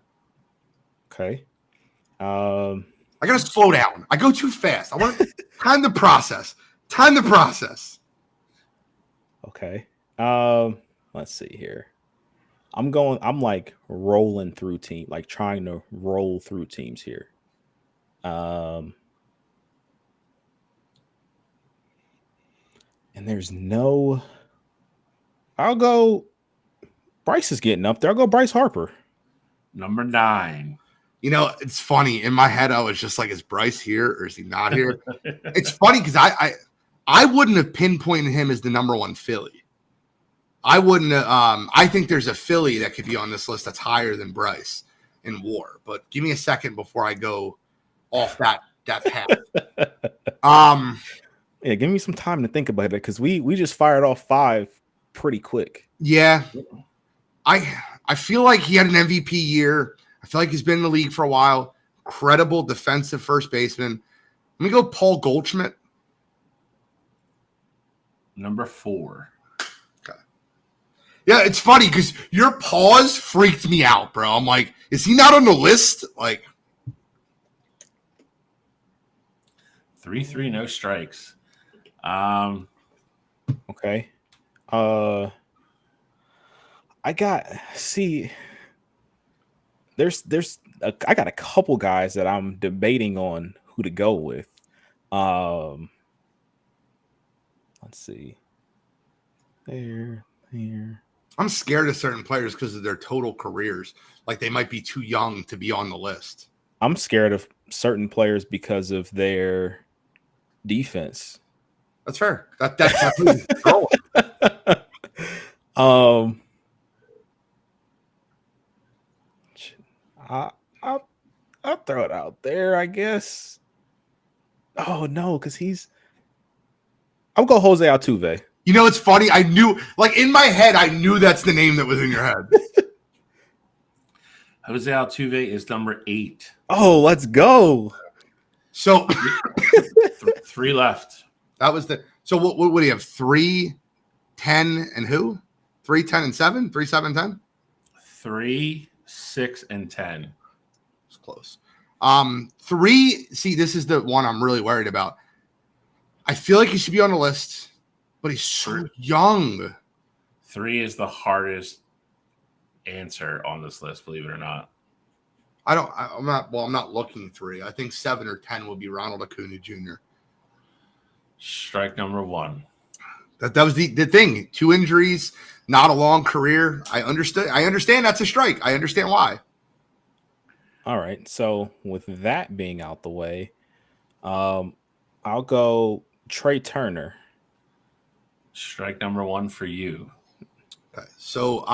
Okay. I gotta slow down. I go too fast. I want time to process. Okay. Let's see here. I'm like rolling through like trying to roll through teams here. And there's no. I'll go. Bryce is getting up there. I'll go Bryce Harper. Number 9. You know, it's funny. In my head, I was just like, is Bryce here or is he not here? It's funny because I wouldn't have pinpointed him as the number one Philly. I wouldn't. I think there's a Philly that could be on this list that's higher than Bryce in WAR. But give me a second before I go off that path. Yeah, give me some time to think about it because we just fired off 5 pretty quick. Yeah, I feel like he had an MVP year. I feel like he's been in the league for a while. Credible defensive first baseman. Let me go Paul Goldschmidt. Number 4. Yeah, it's funny because your pause freaked me out, bro. I'm like, is he not on the list? Like 3-3, no strikes. Okay. I got I got a couple guys that I'm debating on who to go with. Let's see. There. I'm scared of certain players because of their total careers. Like they might be too young to be on the list. I'm scared of certain players because of their defense. That's fair. That's growing. I'll throw it out there, I guess. Oh no, because I'll go Jose Altuve. You know, it's funny. I knew, like in my head, I knew that's the name that was in your head. Jose Altuve is number 8. Oh, let's go. So 3 left. that was the. So what do you have? 3, 10, and who? 3, 10, and 7. 3, 7, 10. 3, 6, and 10. It's close. 3. See, this is the one I'm really worried about. I feel like he should be on the list, but he's so young. 3 is the hardest answer on this list, believe it or not. I'm not looking 3. I think 7 or 10 will be Ronald Acuna Jr. Strike number 1. That was the thing. 2 injuries, not a long career. I understand that's a strike. I understand why. All right. So with that being out the way, I'll go Trey Turner. Strike number 1 for you. Okay. So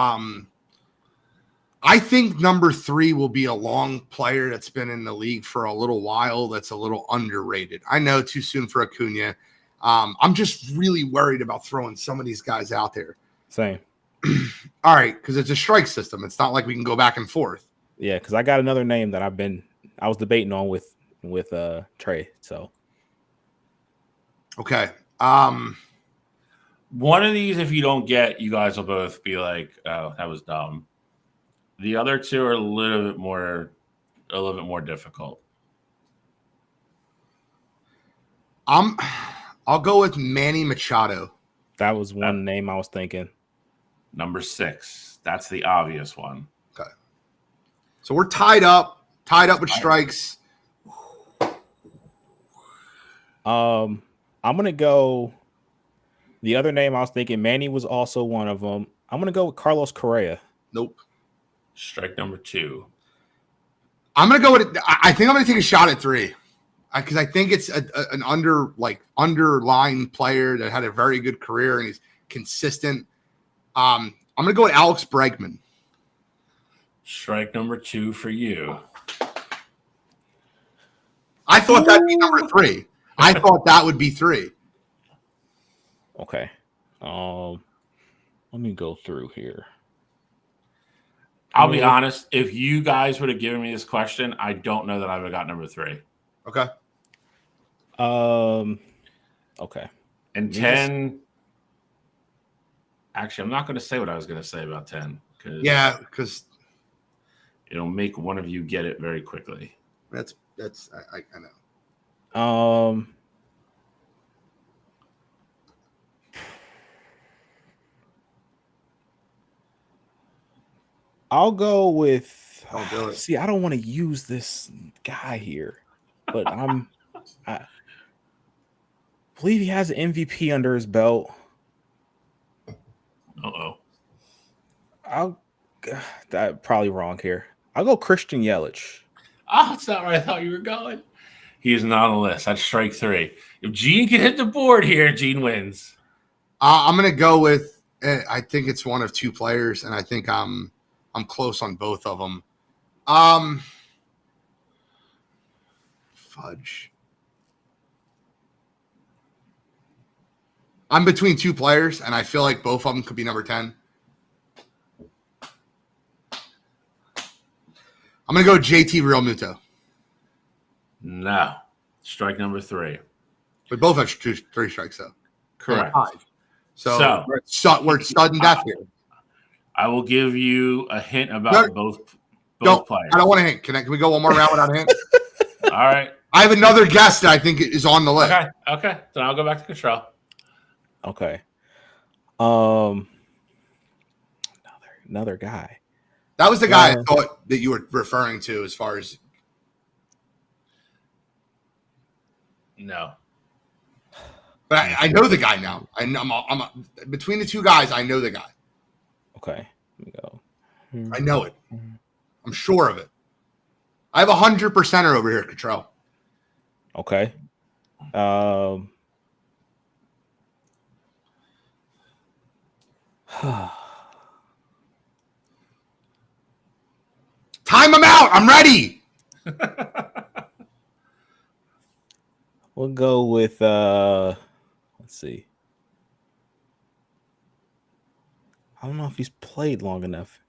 I think number 3 will be a long player that's been in the league for a little while. That's a little underrated. I know too soon for Acuna. I'm just really worried about throwing some of these guys out there. Same. All right, because it's a strike system. It's not like we can go back and forth. Yeah, because I got another name that I was debating on with Trey. So okay. One of these, if you don't get, you guys will both be like, "Oh, that was dumb." The other 2 are a little bit more difficult. I'll go with Manny Machado. that was one name I was thinking. Number 6. That's the obvious one. Okay. So we're tied up with strikes. I'm gonna go. The other name I was thinking, Manny was also one of them. I'm gonna go with Carlos Correa. Nope. Strike number 2. I'm gonna go with. I think I'm gonna take a shot at 3, because I think it's an underlined player that had a very good career and he's consistent. I'm gonna go with Alex Bregman. Strike number 2 for you. I thought that'd be number 3. I thought that would be 3. Okay. Let me go through here. I'll be honest. If you guys would have given me this question, I don't know that I would have got number 3. Okay. Okay. And 10. Actually, I'm not going to say what I was going to say about 10. Because it'll make one of you get it very quickly. that's I know. I'll go with. I'll do it. See, I don't want to use this guy here, but I believe he has an MVP under his belt. That probably wrong here. I'll go Christian Yelich. Oh, that's not where I thought you were going. He is not on the list. That's strike 3. If Gene can hit the board here, Gene wins. I'm gonna go with. I think it's one of 2 players, and I think I'm close on both of them. Fudge. I'm between 2 players, and I feel like both of them could be number 10. I'm going to go JT Realmuto. No. Strike number 3. We both have 3 strikes, though. Correct. So we're sudden death here. I will give you a hint about both players. I don't want a hint. Can we go one more round without a hint? All right. I have another guest that I think is on the list. Okay. Then I'll go back to control. Okay. Another guy. That was the guy I thought that you were referring to as far as. No. But I know the guy now. I'm between the 2 guys. I know the guy. Okay, let me go. I know it. I'm sure of it. I have 100%er over here, Cottrell. Okay. Time him out. I'm ready. We'll go with let's see. I don't know if he's played long enough.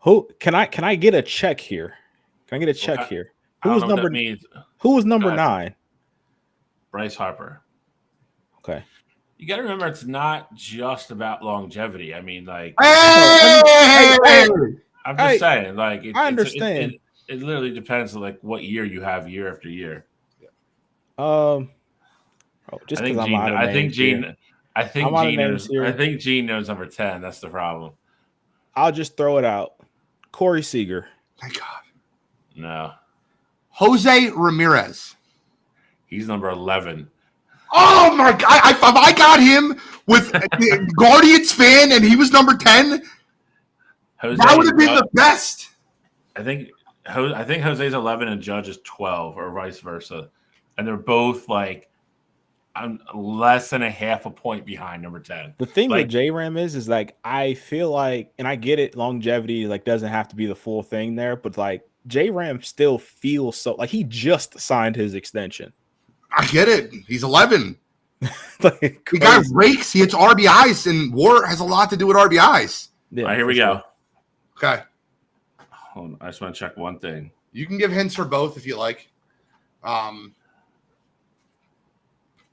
Who can I get a check here? Can I get a check Okay. here? I Who don't was know what number that means. Who was number Go ahead. 9? Bryce Harper. Okay. You got to remember, it's not just about longevity. I mean, like, Hey! I'm just saying, like, I understand. It literally depends on like what year you have year after year. Just I because think I'm Gene. out of I names think Gene. here. I think I'm out of Gene names knows. here. I think Gene knows number 10. That's the problem. I'll just throw it out. Corey Seager. Thank God. No, Jose Ramirez. he's number 11. Oh my God! I got him with the Guardians fan, and he was number 10. Jose, That would have been the best. I think Jose's 11 and Judge is 12, or vice versa, and they're both like I'm less than a half a point behind number 10. The thing Like, with J-Ram is like I feel like, and I get it, longevity like doesn't have to be the full thing there, but like J-Ram still feels so like he just signed his extension. I get it. He's 11. Like, The guy rakes. He hits RBIs, and WAR has a lot to do with RBIs. Yeah, all right, here we sure. go. Okay. Hold on, I just want to check one thing. You can give hints for both if you like.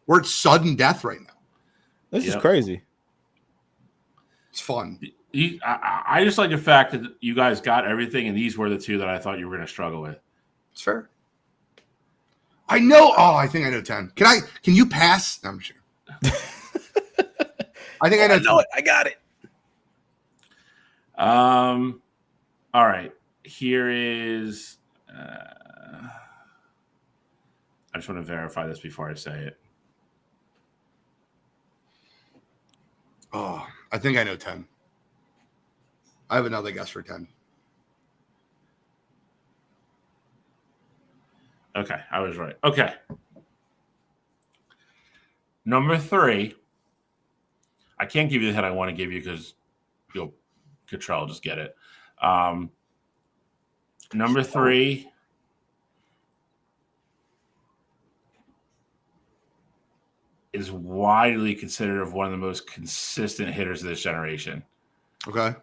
We're at sudden death right now. This is Yep. crazy. It's fun. I just like the fact that you guys got everything, and these were the two that I thought you were going to struggle with. It's fair. I know. Oh, I think I know 10. Can you pass? No, I'm sure. I think I know. I know it. I got it. All right. Here is. I just want to verify this before I say it. Oh, I think I know 10. I have another guess for 10. Okay, I was right. Okay. Number 3. I can't give you the head I want to give you because you'll Cottrell just get it. Number 3 is widely considered of one of the most consistent hitters of this generation. Okay.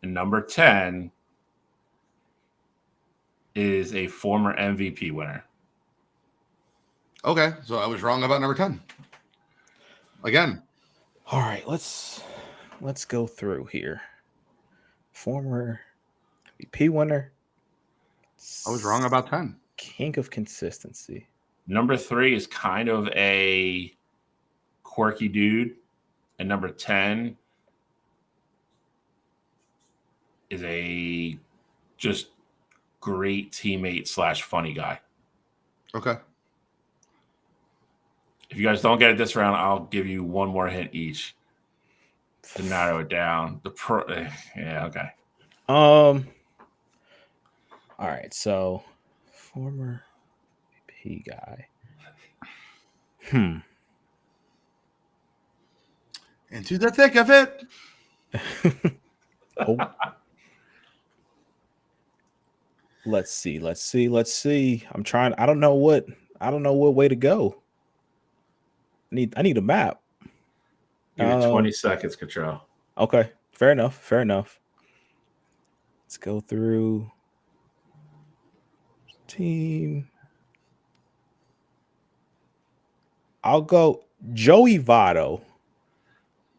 And number 10 is a former MVP winner. Okay. So I was wrong about number 10. Again. All right, let's go through here. Former MVP winner. I was wrong about 10. King of consistency. Number 3 is kind of a quirky dude. And number 10 is a just great teammate / funny guy. Okay. If you guys don't get it this round, I'll give you one more hint each to narrow it down. Yeah, okay. All right, so former MVP guy. Into the thick of it. Oh. Let's see. I'm trying. I don't know what way to go. I need a map. Give you 20 seconds, Cottrell. Okay. Fair enough. Let's go through team. I'll go Joey Votto.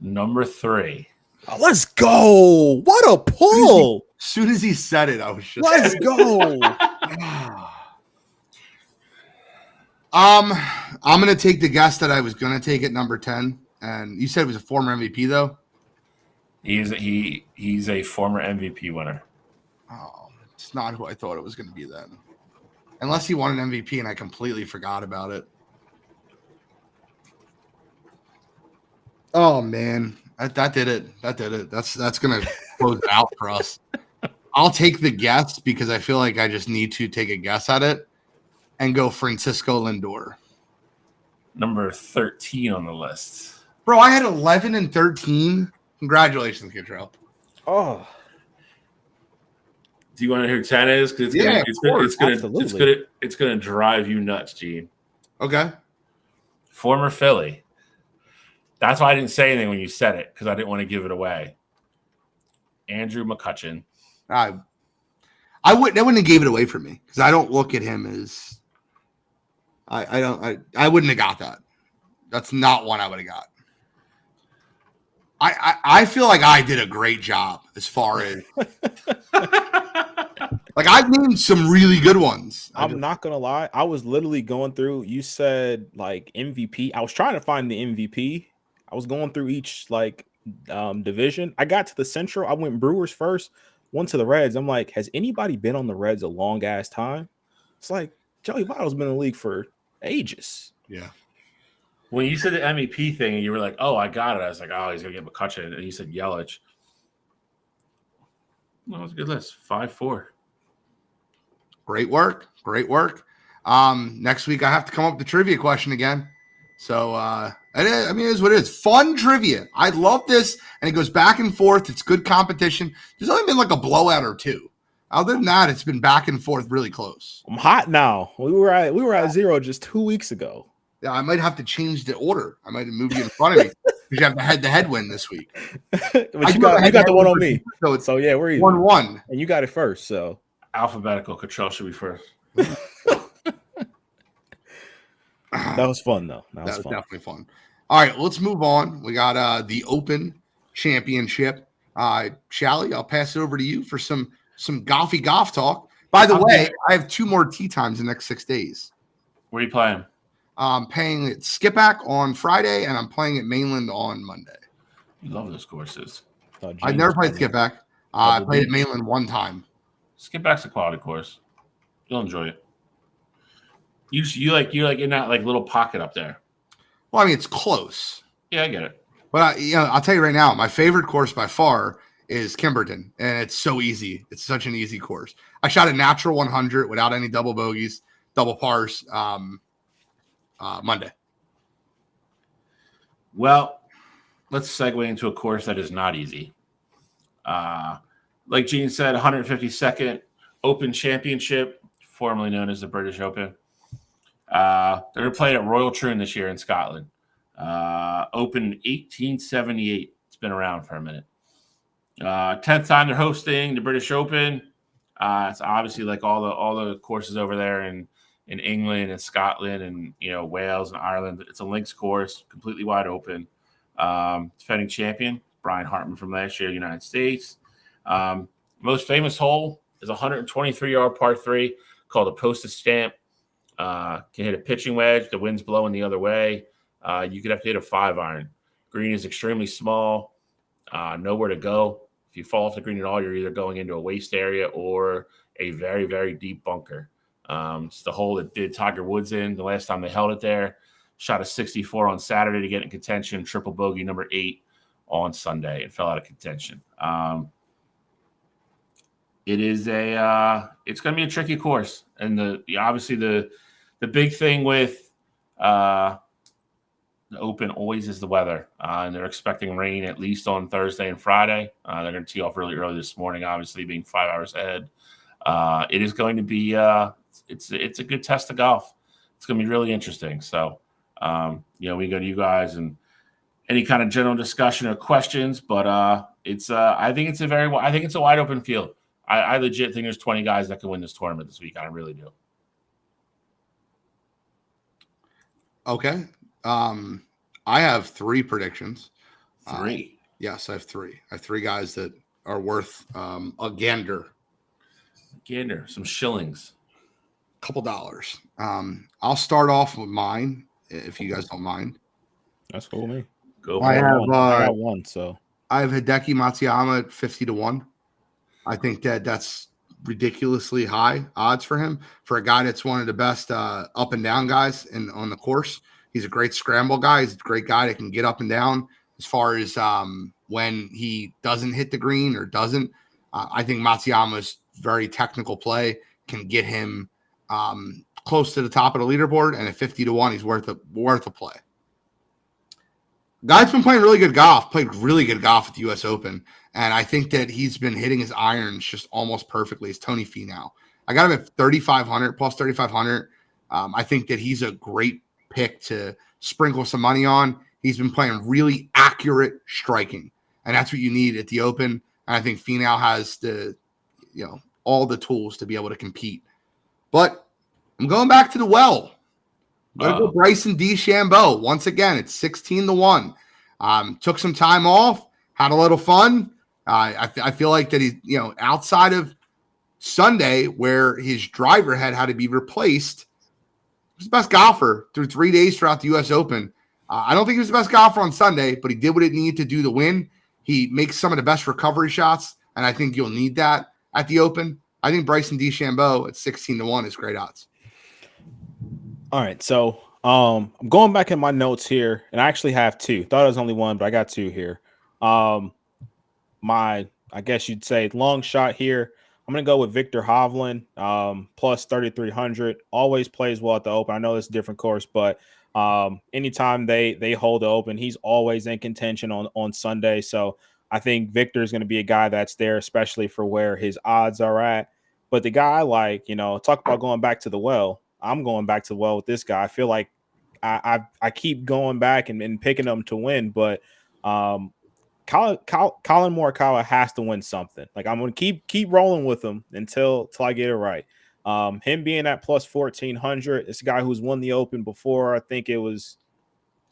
Number 3. Oh, let's go. What a pull. As soon as he said it, I was just Let's go. I'm gonna take the guess that I was gonna take at number 10. And you said it was a former MVP though? He's a former MVP winner. Oh, it's not who I thought it was gonna be then. Unless he won an MVP and I completely forgot about it. Oh man. That did it. That did it. That's gonna close it out for us. I'll take the guess because I feel like I just need to take a guess at it and go Francisco Lindor. Number 13 on the list. Bro, I had 11 and 13. Congratulations, Kittrell. Oh, Do you want to hear who 10 is? Because it's gonna drive you nuts, Gene. Okay. Former Philly. That's why I didn't say anything when you said it, because I didn't want to give it away. Andrew McCutchen. I wouldn't have gave it away for me because I don't look at him as I wouldn't have got that. That's not one I would have got. I feel like I did a great job as far as like I've named some really good ones. I'm not gonna lie. I was literally going through. You said like MVP. I was trying to find the MVP. I was going through each like division. I got to the Central. I went Brewers first. Went to the Reds. I'm like, has anybody been on the Reds a long ass time? It's like Joey Votto's been in the league for ages. Yeah. When you said the MVP thing and you were like, oh, I got it. I was like, oh, he's going to get McCutchen. And you said Yelich. Well, that was a good list. 5-4. Great work. Great work. Next week, I have to come up with the trivia question again. So, it is what it is. Fun trivia. I love this. And it goes back and forth. It's good competition. There's only been like a blowout or two. Other than that, it's been back and forth really close. I'm hot now. We were at 0 just 2 weeks ago. Yeah, I might have to change the order. I might have moved you in front of me because you have the head-to-head win this week. But you got the one on me. So yeah, we're even. 1-1. And you got it first. So Alphabetical. Control should be first. That was fun, though. That was fun. Definitely fun. All right, let's move on. We got the Open Championship. Shally, I'll pass it over to you for some golf talk. By the way, I have 2 more tee times in the next 6 days. Where are you playing? I'm playing at Skipback on Friday, and I'm playing at Mainland on Monday. You love those courses. I've never played Skipback. I played at Mainland one time. Skipback's a quality course. You'll enjoy it. You're like in that like little pocket up there. Well, I mean, it's close. Yeah, I get it. But I'll tell you right now, my favorite course by far is Kimberton, and it's so easy. It's such an easy course. I shot a natural 100 without any double bogeys, double pars. Monday. Well, let's segue into a course that is not easy. Like Gene said, 152nd Open Championship, formerly known as the British Open. They're going to play at Royal Troon this year in Scotland. Open 1878. It's been around for a minute. 10th time they're hosting the British Open. It's obviously like all the courses over there in England and Scotland and Wales and Ireland. It's a links course, completely wide open. Defending champion Brian Hartman from last year, United States. Most famous hole is a 123-yard par 3 called a postage stamp. Can hit a pitching wedge. The wind's blowing the other way. You could have to hit a 5-iron. Green is extremely small. Nowhere to go. If you fall off the green at all, you're either going into a waste area or a very, very deep bunker. It's the hole that did Tiger Woods in the last time they held it there. Shot a 64 on Saturday to get in contention. Triple bogey number 8 on Sunday and fell out of contention. It's going to be a tricky course, and obviously the big thing with the Open always is the weather, and they're expecting rain at least on Thursday and Friday. They're going to tee off really early this morning, obviously being 5 hours ahead. It is going to be it's a good test of golf. It's going to be really interesting. So, we go to you guys and any kind of general discussion or questions, but I think it's a wide open field. I legit think there's 20 guys that can win this tournament this week. I really do. Okay. I have 3 predictions. 3? Yes, I have 3. I have 3 guys that are worth a gander. Some shillings. Couple dollars. I'll start off with mine if you guys don't mind. That's cool, me. Go for I it. have one, so I have Hideki Matsuyama at 50-1. I think that's ridiculously high odds for him, for a guy that's one of the best up and down guys on the course. He's a great scramble guy. He's a great guy that can get up and down as far as when he doesn't hit the green or doesn't. I think Matsuyama's very technical play can get him close to the top of the leaderboard, and at 50-1, he's worth a play. Guy's been playing really good golf, played really good golf at the U.S. Open, and I think that he's been hitting his irons just almost perfectly. It's Tony Finau. I got him at 3,500, plus 3,500. I think that he's a great pick to sprinkle some money on. He's been playing really accurate striking, and that's what you need at the Open. And I think Finau has all the tools to be able to compete. But I'm going back to the well. I'm going to go Bryson DeChambeau. Once again, it's 16-1. Took some time off, had a little fun. I feel like that he's, outside of Sunday where his driver had to be replaced, he's the best golfer through 3 days throughout the U.S. Open. I don't think he was the best golfer on Sunday, but he did what it needed to do to win. He makes some of the best recovery shots, and I think you'll need that at the Open. I think Bryson DeChambeau at 16-1 is great odds. All right, so I'm going back in my notes here, and I actually have two. Thought it was only one, but I got two here. I guess you'd say long shot here. I'm going to go with Victor Hovland, plus 3,300. Always plays well at the Open. I know it's a different course, but anytime they hold the Open, he's always in contention on Sunday. So I think Victor is going to be a guy that's there, especially for where his odds are at. But the guy, talk about going back to the well. I'm going back to the well with this guy. I feel like I keep going back and picking him to win, but Colin Morikawa has to win something. Like, I'm going to keep rolling with him until I get it right. Him being at plus 1,400, it's a guy who's won the Open before. I think it was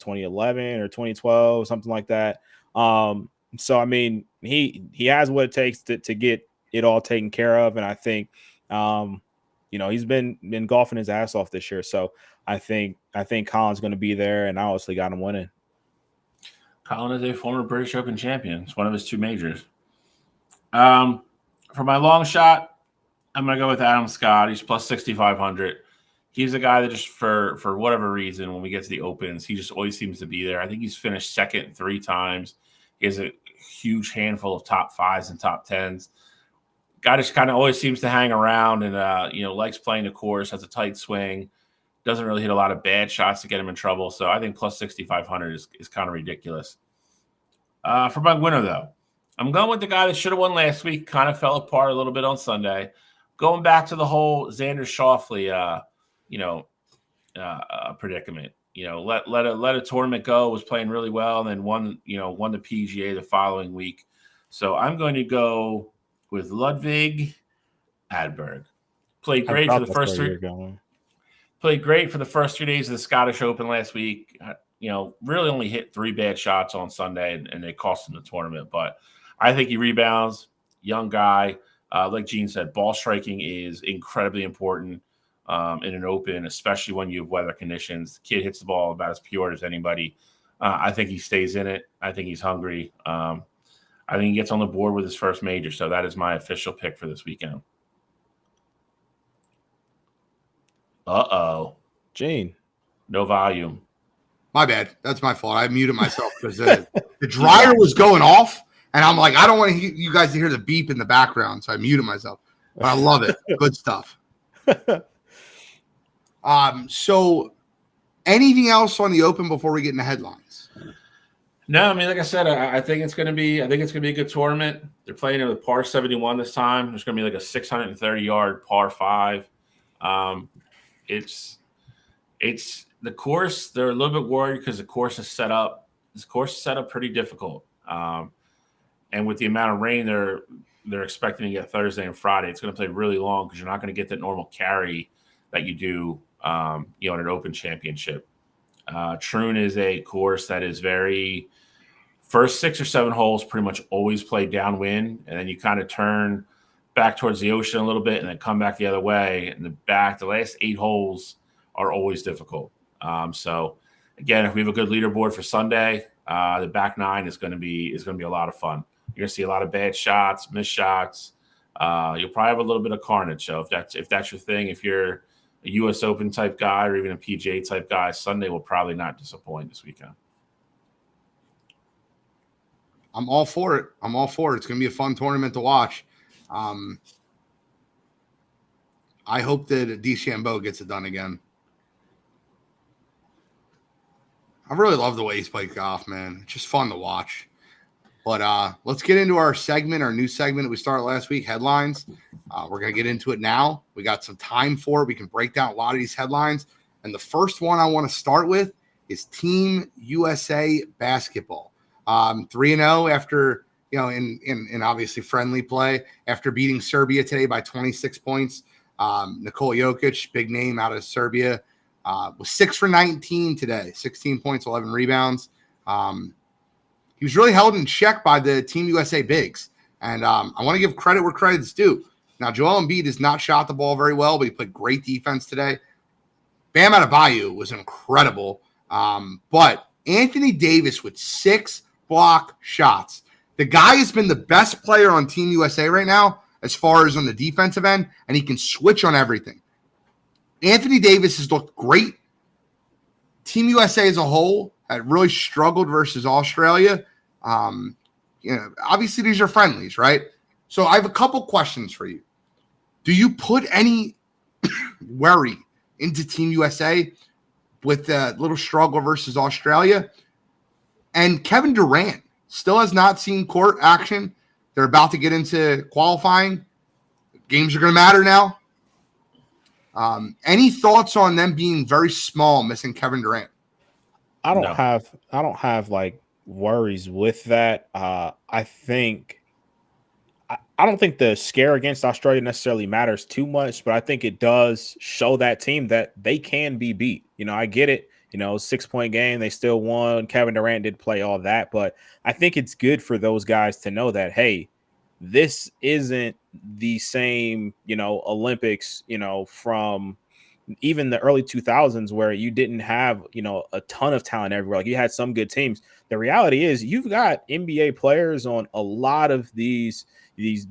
2011 or 2012, something like that. So I mean, he has what it takes to get it all taken care of, and I think he's been golfing his ass off this year. So I think Colin's going to be there, and I obviously got him winning. Colin is a former British Open champion. It's one of his two majors. For my long shot, I'm going to go with Adam Scott. He's plus 6,500. He's a guy that just for whatever reason, when we get to the Opens, he just always seems to be there. I think he's finished second 3 times. He has a huge handful of top 5s and top 10s. Guy just kind of always seems to hang around and, likes playing the course, has a tight swing, doesn't really hit a lot of bad shots to get him in trouble. So I think plus 6,500 is kind of ridiculous. For my winner, though, I'm going with the guy that should have won last week, kind of fell apart a little bit on Sunday. Going back to the whole Xander Schauffele, predicament. Let a tournament go, was playing really well, and then won the PGA the following week. So I'm going to go with Ludwig Adberg. Played great for the first 3. Played great for the first 3 days of the Scottish Open last week. Really only hit 3 bad shots on Sunday, and they cost him the tournament. But I think he rebounds. Young guy. Like Gene said, ball striking is incredibly important in an Open, especially when you have weather conditions. The kid hits the ball about as pure as anybody. I think he stays in it. I think he's hungry. I think he gets on the board with his first major. So that is my official pick for this weekend. Uh-oh. Gene. No volume. My bad. That's my fault. I muted myself because the dryer was going off, and I'm like, I don't want you guys to hear the beep in the background, so I muted myself. But I love it. Good stuff. So anything else on the Open before we get into headlines? No, I mean, like I said, I think it's going to be a good tournament. They're playing it with par 71 this time. There's going to be like a 630-yard par 5. It's the course. They're a little bit worried because the course is set up. This course is set up pretty difficult. And with the amount of rain they're expecting to get Thursday and Friday, it's going to play really long because you're not going to get that normal carry that you do, in an Open championship. Troon is a course that is very first 6 or 7 holes pretty much always play downwind, and then you kind of turn back towards the ocean a little bit and then come back the other way. And the last 8 holes are always difficult. So again, if we have a good leaderboard for Sunday, the back 9 is going to be a lot of fun. You're going to see a lot of bad shots, missed shots. You'll probably have a little bit of carnage. So if that's your thing, if you're a U.S. Open type guy or even a PGA type guy, Sunday will probably not disappoint this weekend. I'm all for it. It's going to be a fun tournament to watch. I hope that DeChambeau gets it done again. I really love the way he's played golf, man. It's just fun to watch. But let's get into our new segment that we started last week, headlines. We're going to get into it now. We got some time for it. We can break down a lot of these headlines. And the first one I want to start with is Team USA basketball. 3-0 after, in obviously friendly play after beating Serbia today by 26 points. Nikola Jokic, big name out of Serbia, was 6 for 19 today, 16 points, 11 rebounds. He was really held in check by the Team USA bigs. And I want to give credit where credit's due. Now, Joel Embiid has not shot the ball very well, but he played great defense today. Bam Adebayo was incredible. But Anthony Davis with 6 block shots. The guy has been the best player on Team USA right now as far as on the defensive end, and he can switch on everything. Anthony Davis has looked great. Team USA as a whole had really struggled versus Australia. Obviously these are friendlies, right? So I have a couple questions for you. Do you put any worry into Team USA with the little struggle versus Australia? And Kevin Durant still has not seen court action. They're about to get into qualifying. Games are going to matter now. Any thoughts on them being very small, missing Kevin Durant? I don't have like worries with that. I don't think the scare against Australia necessarily matters too much, but I think it does show that team that they can be beat. I get it. 6-point game, they still won. Kevin Durant did play all that, but I think it's good for those guys to know that, hey, this isn't the same, Olympics, from even the early 2000s where you didn't have, a ton of talent everywhere. Like you had some good teams. The reality is you've got NBA players on a lot of these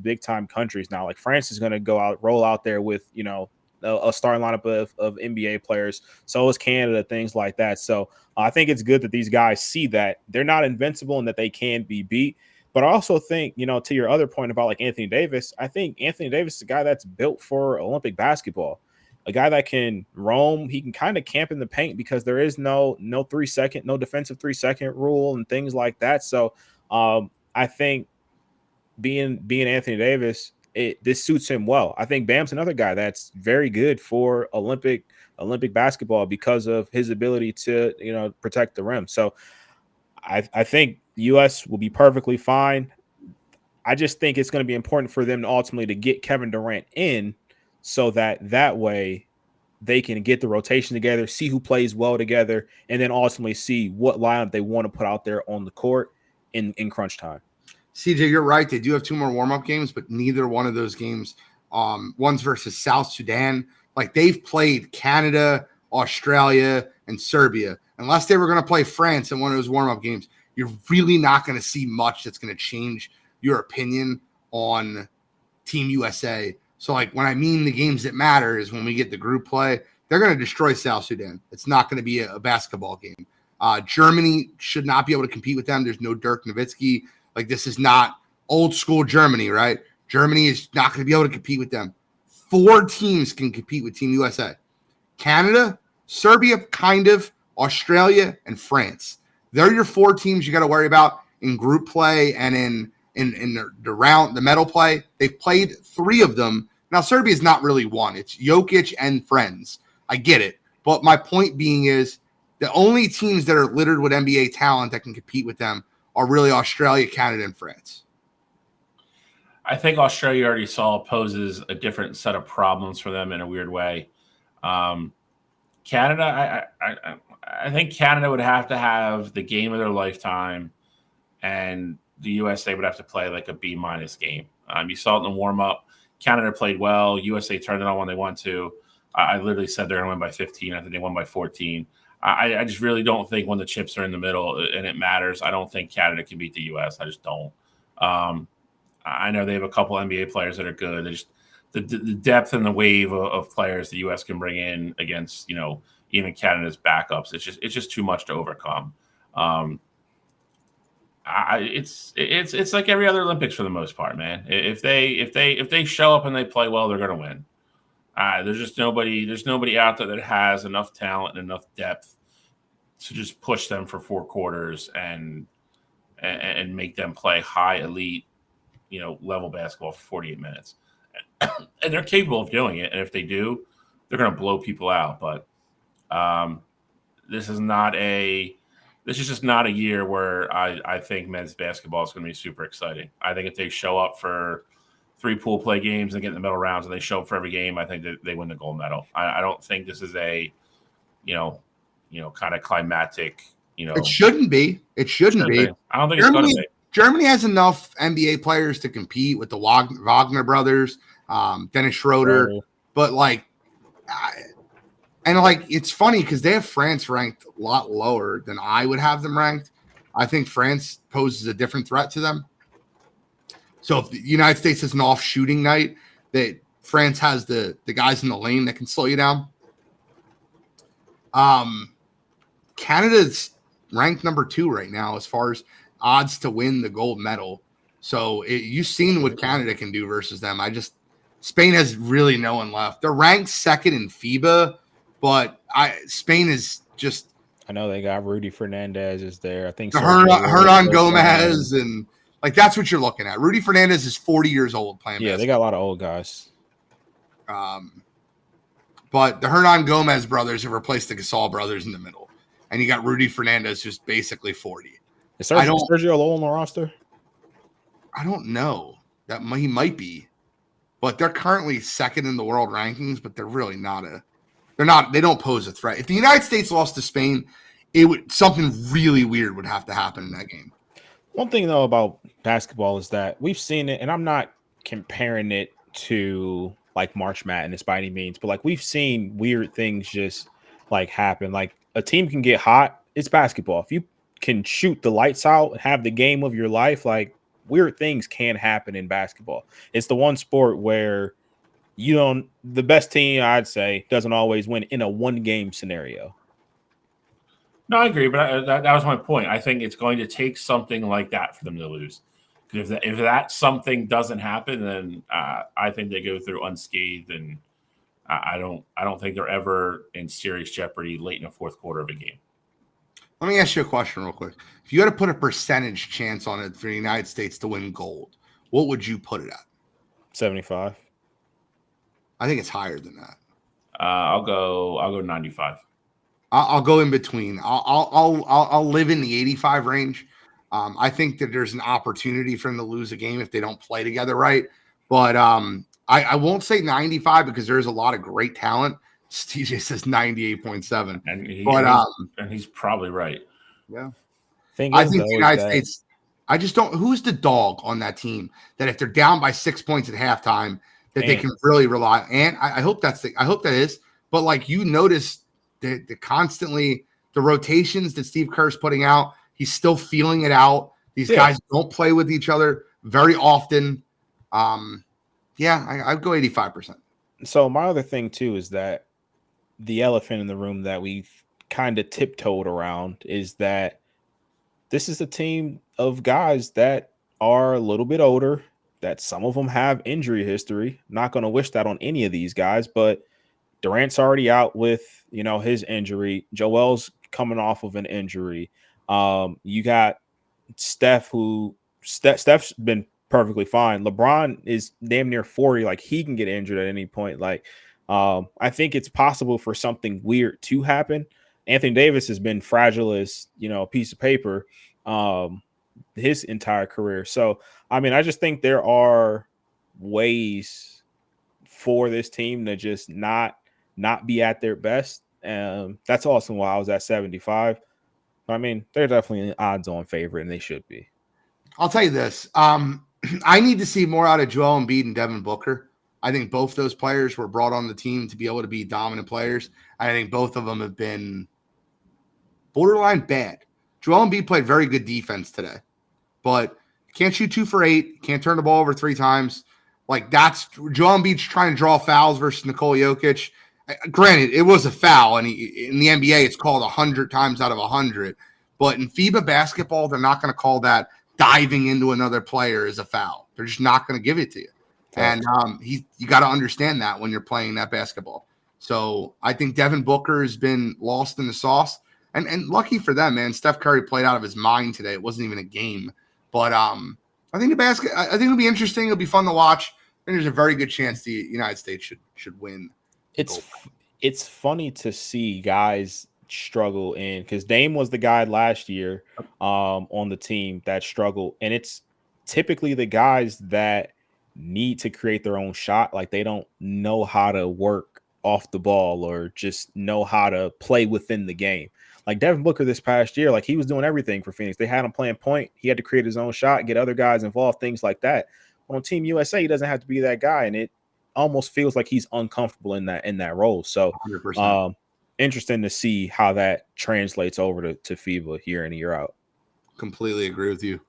big time countries now. Like France is going to roll out there with, a starting lineup of NBA players. So is Canada, things like that. So I think it's good that these guys see that they're not invincible and that they can be beat. But I also think, to your other point about like Anthony Davis, I think Anthony Davis is a guy that's built for Olympic basketball, a guy that can roam. He can kind of camp in the paint because there is no defensive 3-second rule and things like that. So I think being Anthony Davis, this suits him well. I think Bam's another guy that's very good for Olympic basketball because of his ability to, protect the rim. So I think the U.S. will be perfectly fine. I just think it's going to be important for them to ultimately to get Kevin Durant in so that way they can get the rotation together, see who plays well together, and then ultimately see what lineup they want to put out there on the court in crunch time. CJ, you're right. They do have 2 more warm-up games, but neither one of those games, one's versus South Sudan. Like they've played Canada, Australia, and Serbia. Unless they were going to play France in one of those warm-up games, you're really not going to see much that's going to change your opinion on Team USA. So like when I mean the games that matter is when we get the group play, they're going to destroy South Sudan. It's not going to be a basketball game. Germany should not be able to compete with them. There's no Dirk Nowitzki. Like this is not old school Germany, right? Germany is not going to be able to compete with them. 4 teams can compete with Team USA. Canada, Serbia, kind of, Australia, and France. They're your 4 teams you got to worry about in group play and in the medal play. They've played 3 of them. Now, Serbia is not really one. It's Jokic and friends. I get it. But my point being is the only teams that are littered with NBA talent that can compete with them are really Australia, Canada, and France. I think Australia already poses a different set of problems for them in a weird way. Canada, I think Canada would have to have the game of their lifetime, and the USA would have to play like a B- game. You saw it in the warm-up. Canada played well. USA turned it on when they want to. I literally said they're going to win by 15. I think they won by 14. I just really don't think when the chips are in the middle and it matters, I don't think Canada can beat the U.S. I just don't. I know they have a couple NBA players that are good. They just the depth and the wave of players the U.S. can bring in against, even Canada's backups. It's just too much to overcome. It's like every other Olympics for the most part, man. If they show up and they play well, they're going to win. There's nobody out there that has enough talent and enough depth to just push them for 4 quarters and make them play high elite, level basketball for 48 minutes. And they're capable of doing it. And if they do, they're going to blow people out. But this is just not a year where I think men's basketball is going to be super exciting. I think if they show up for 3 pool play games and get in the middle rounds and they show up for every game, I think that they win the gold medal. I don't think this is a, kind of climactic, It shouldn't be. It shouldn't be. I don't think it's going to be. Germany has enough NBA players to compete with the Wagner brothers, Dennis Schroeder, but it's funny because they have France ranked a lot lower than I would have them ranked. I think France poses a different threat to them. So if the United States has an off shooting night, that France has the guys in the lane that can slow you down. Canada's ranked number 2 right now as far as odds to win the gold medal. So you've seen what Canada can do versus them. Spain has really no one left. They're ranked 2nd in FIBA, but Spain is just. I know they got Rudy Fernandez is there. I think Hernan Gomez and that's what you're looking at. Rudy Fernandez is 40 years old playing. Yeah, basketball. They got a lot of old guys. But the Hernan Gomez brothers have replaced the Gasol brothers in the middle, and you got Rudy Fernandez, who's basically 40. Is Sergio Lowell on the roster? I don't know. He might be, but they're currently 2nd in the world rankings. But they're really not They don't pose a threat. If the United States lost to Spain, something really weird would have to happen in that game. One thing though about basketball is that we've seen it, and I'm not comparing it to March Madness by any means, but we've seen weird things just happen. A team can get hot. It's basketball. If you can shoot the lights out and have the game of your life, weird things can happen in basketball. It's the one sport where the best team, I'd say, doesn't always win in a 1-game scenario. No, I agree, but that was my point. I think it's going to take something like that for them to lose. Because if that something doesn't happen, then I think they go through unscathed, and I don't think they're ever in serious jeopardy late in the 4th quarter of a game. Let me ask you a question real quick. If you had to put a percentage chance on it for the United States to win gold, what would you put it at? 75. I think it's higher than that. I'll go 95. I'll go in between. I'll live in the 85 range. I think that there's an opportunity for them to lose a game if they don't play together right. But I won't say 95 because there's a lot of great talent. TJ says 98.7. And he's probably right. Yeah. I think the United States, I just don't. Who's the dog on that team that if they're down by 6 points at halftime, that they can really rely on? And I hope that is. But you notice the constantly the rotations that Steve Kerr's putting out, he's still feeling it out. These guys don't play with each other very often. I'd go 85%. So my other thing too is that the elephant in the room that we've kind of tiptoed around is that this is a team of guys that are a little bit older, that some of them have injury history. Not going to wish that on any of these guys, but Durant's already out with, his injury. Joel's coming off of an injury. You got Steph, Steph's been perfectly fine. LeBron is damn near 40. He can get injured at any point. I think it's possible for something weird to happen. Anthony Davis has been fragile as, a piece of paper his entire career. So, I just think there are ways for this team to just not be at their best. That's also why I was at 75. But they're definitely an odds-on favorite, and they should be. I'll tell you this. I need to see more out of Joel Embiid and Devin Booker. I think both those players were brought on the team to be able to be dominant players. I think both of them have been borderline bad. Joel Embiid played very good defense today, but can't shoot 2 for 8, can't turn the ball over 3 times. That's Joel Embiid's trying to draw fouls versus Nikola Jokic. Granted, it was a foul, and in the NBA, it's called 100 times out of 100. But in FIBA basketball, they're not going to call that diving into another player is a foul. They're just not going to give it to you. And you got to understand that when you're playing that basketball. So I think Devin Booker has been lost in the sauce. And lucky for them, man. Steph Curry played out of his mind today. It wasn't even a game. But I think I think it'll be interesting. It'll be fun to watch. And there's a very good chance the United States should win. It's funny to see guys struggle in, because Dame was the guy last year on the team that struggled, and it's typically the guys that need to create their own shot. Like, they don't know how to work off the ball or just know how to play within the game. Like Devin Booker this past year, like, he was doing everything for Phoenix. They had him playing point. He had to create his own shot, get other guys involved, things like that. But on Team USA, he doesn't have to be that guy, and it almost feels like he's uncomfortable in that role. So 100%. Interesting to see how that translates over to FIBA year in and year out. Completely agree with you.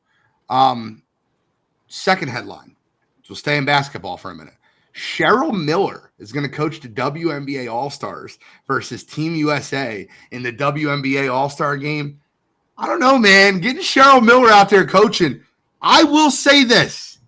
Second headline. So we'll stay in basketball for a minute. Cheryl Miller is going to coach the WNBA All-Stars versus Team USA in the WNBA All-Star game. I don't know, man. Getting Cheryl Miller out there coaching. I will say this.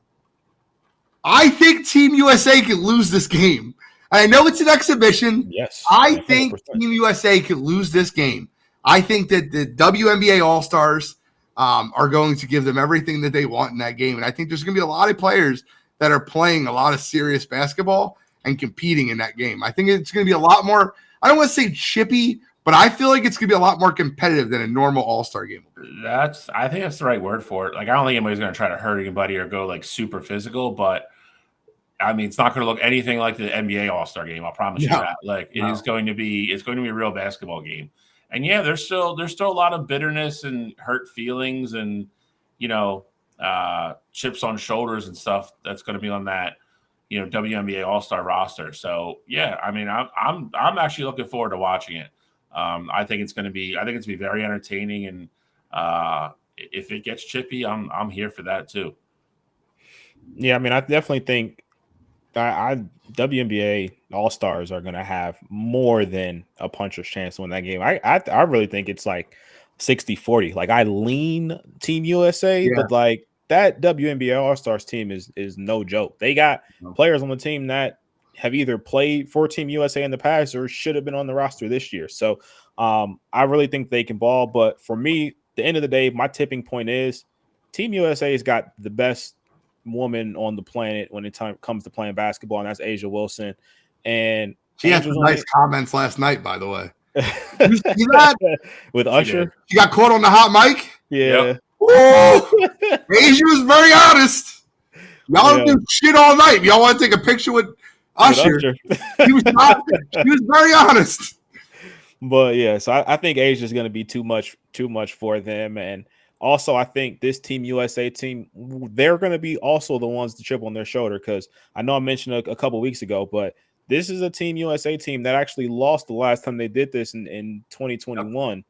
I think Team USA could lose this game. I know it's an exhibition. Yes. I think Team USA could lose this game. I think that the WNBA All-Stars are going to give them everything that they want in that game. And I think there's going to be a lot of players that are playing a lot of serious basketball and competing in that game. I think it's going to be a lot more, I don't want to say chippy, but I feel like it's going to be a lot more competitive than a normal All-Star game. I think that's the right word for it. Like, I don't think anybody's going to try to hurt anybody or go like super physical, but I mean, it's not going to look anything like the NBA All-Star game. I'll promise you that. Like, it's going to be a real basketball game. And yeah, there's still a lot of bitterness and hurt feelings and, chips on shoulders and stuff that's going to be on that, WNBA All-Star roster. So yeah, I mean, I'm actually looking forward to watching it. I think it's going to be very entertaining, and if it gets chippy, I'm here for that too. Yeah, I mean, I definitely think WNBA All-Stars are going to have more than a puncher's chance to win that game. I really think it's like 60-40. Like, I lean Team USA, but like that WNBA All-Stars team is no joke. They got players on the team that have either played for Team USA in the past or should have been on the roster this year. So I really think they can ball. But for me, at the end of the day, my tipping point is Team USA has got the best woman on the planet when it comes to playing basketball, and that's A'ja Wilson. And she had some nice comments last night, by the way. You see that? With Usher? She got caught on the hot mic? Yeah. Yep. Oh, A'ja was very honest. Y'all don't do shit all night. Y'all want to take a picture with Usher? She was very honest. But yeah, so I think Asia is going to be too much for them. And also, I think this Team USA team, they're going to be also the ones to chip on their shoulder, because I know I mentioned a couple weeks ago, but this is a Team USA team that actually lost the last time they did this in 2021.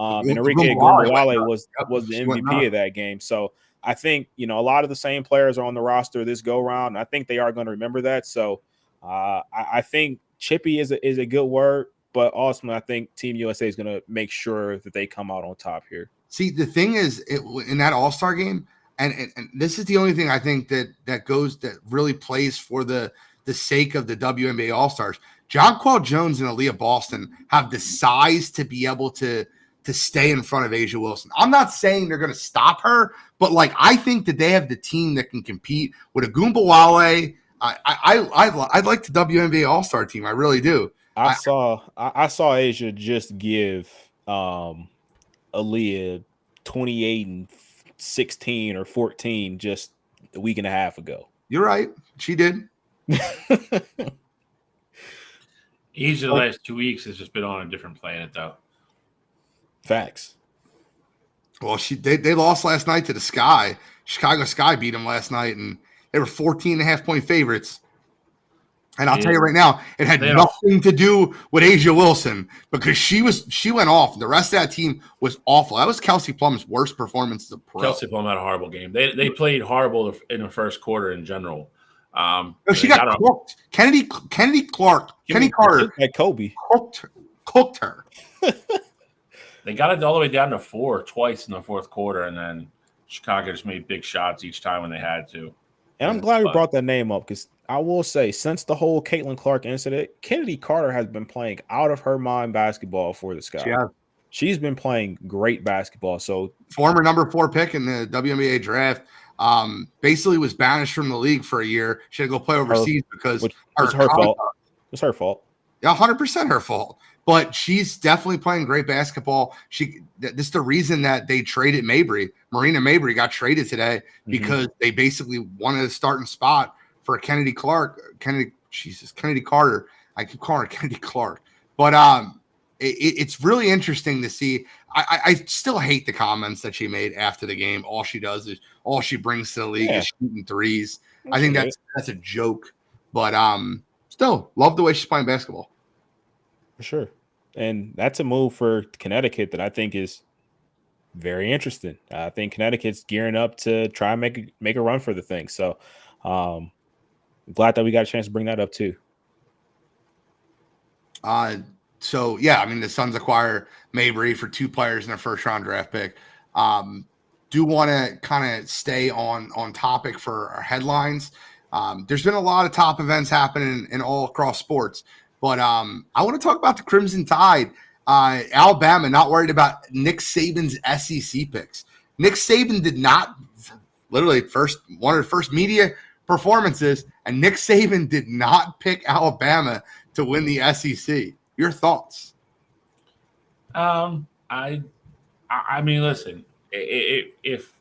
And Enrique Iguodala was the MVP of that game. So I think, a lot of the same players are on the roster this go round. I think they are going to remember that. So I think chippy is a good word, but ultimately I think Team USA is going to make sure that they come out on top here. See, the thing is, in that All-Star game, and this is the only thing I think that really plays for the sake of the WNBA All-Stars. Jonquel Jones and Aaliyah Boston have the size to be able to stay in front of A'ja Wilson. I'm not saying they're going to stop her, but like, I think that they have the team that can compete with Agumbawale. I like the WNBA All-Star team. I really do. I saw A'ja just give Aaliyah 28 and 16 or 14 just a week and a half ago. You're right. She did. A'ja the last 2 weeks has just been on a different planet, though. Facts. Well, they lost last night to the Sky. Chicago Sky beat them last night, and they were 14.5-point favorites. And I'll tell you right now, it had nothing to do with A'ja Wilson, because she went off. The rest of that team was awful. That was Kelsey Plum's worst performance as a pro. Kelsey Plum had a horrible game. They played horrible in the first quarter in general. She got cooked. Kenny Carter, like Kobe, cooked her. They got it all the way down to 4 twice in the fourth quarter, and then Chicago just made big shots each time when they had to. And I'm glad we brought that name up because I will say, since the whole Caitlin Clark incident, Kennedy Carter has been playing out of her mind basketball for the Sky. Yeah. She's been playing great basketball. So former number 4 pick in the WNBA draft, basically was banished from the league for a year. She had to go play overseas because it was her fault. It's her fault. Yeah, 100% her fault. But she's definitely playing great basketball. This is the reason that they traded Mabry. Marina Mabry got traded today because they basically wanted a starting spot for Kennedy Carter. I keep calling her Kennedy Clark. But it's really interesting to see. I still hate the comments that she made after the game. All she brings to the league is shooting threes. I think that's a joke. But still love the way she's playing basketball. For sure. And that's a move for Connecticut that I think is very interesting. I think Connecticut's gearing up to try and make a run for the thing. So glad that we got a chance to bring that up too. So yeah, I mean the Suns acquire Mabry for 2 players in their first round draft pick. Do want to kind of stay on topic for our headlines. There's been a lot of top events happening in all across sports, but I want to talk about the Crimson Tide. Alabama not worried about Nick Saban's SEC picks. Nick Saban did not, literally one of the first media performances, and Nick Saban did not pick Alabama to win the SEC. Your thoughts? I mean, listen, if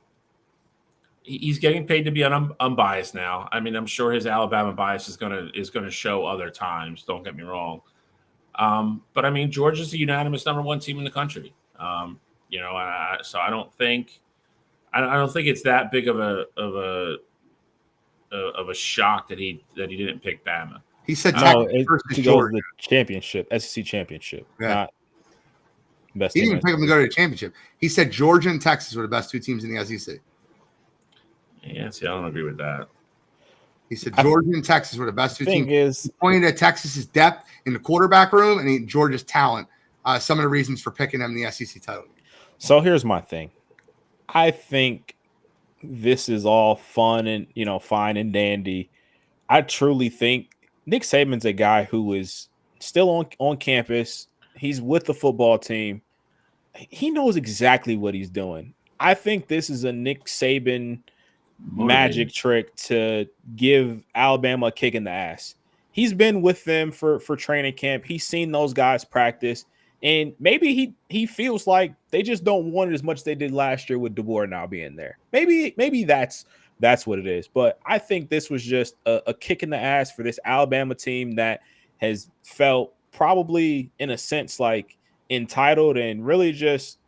he's getting paid to be unbiased now, I mean, I'm sure his Alabama bias is gonna show other times. Don't get me wrong. But I mean, Georgia's the unanimous number 1 team in the country. So I don't think it's that big of a shock that he didn't pick Bama. He said to go to the championship, SEC championship. Yeah. Not best. He didn't even pick them to go to the championship. He said Georgia and Texas were the best 2 teams in the SEC. Yeah, see, I don't agree with that. He said Georgia and Texas were the best 2 teams. He pointed at Texas's depth in the quarterback room and Georgia's talent. Some of the reasons for picking them in the SEC title. So here's my thing. I think this is all fun and fine and dandy. I truly think Nick Saban's a guy who is still on campus. He's with the football team. He knows exactly what he's doing. I think this is a Nick Saban magic trick to give Alabama a kick in the ass. He's been with them for training camp. He's seen those guys practice, and maybe he feels like they just don't want it as much as they did last year with DeBoer now being there. Maybe that's what it is. But I think this was just a kick in the ass for this Alabama team that has felt probably in a sense like entitled and really just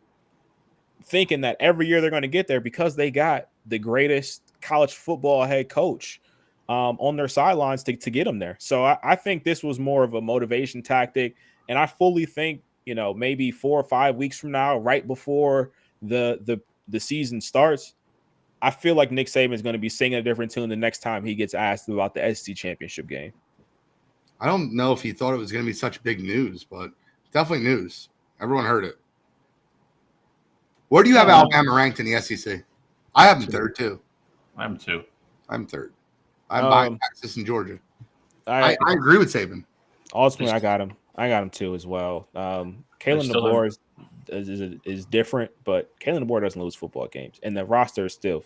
thinking that every year they're going to get there because they got the greatest college football head coach on their sidelines to get them there. So I think this was more of a motivation tactic. And I fully think, maybe 4 or 5 weeks from now, right before the season starts, I feel like Nick Saban is going to be singing a different tune the next time he gets asked about the SEC championship game. I don't know if he thought it was going to be such big news, but definitely news. Everyone heard it. Where do you have Alabama ranked in the SEC? I have them 3rd too. I'm 2. I'm 3rd. I'm behind Texas and Georgia. I agree with Saban. Ultimately, I got him 2 as well. Kalen DeBoer is different, but Kalen DeBoer doesn't lose football games, and the roster is still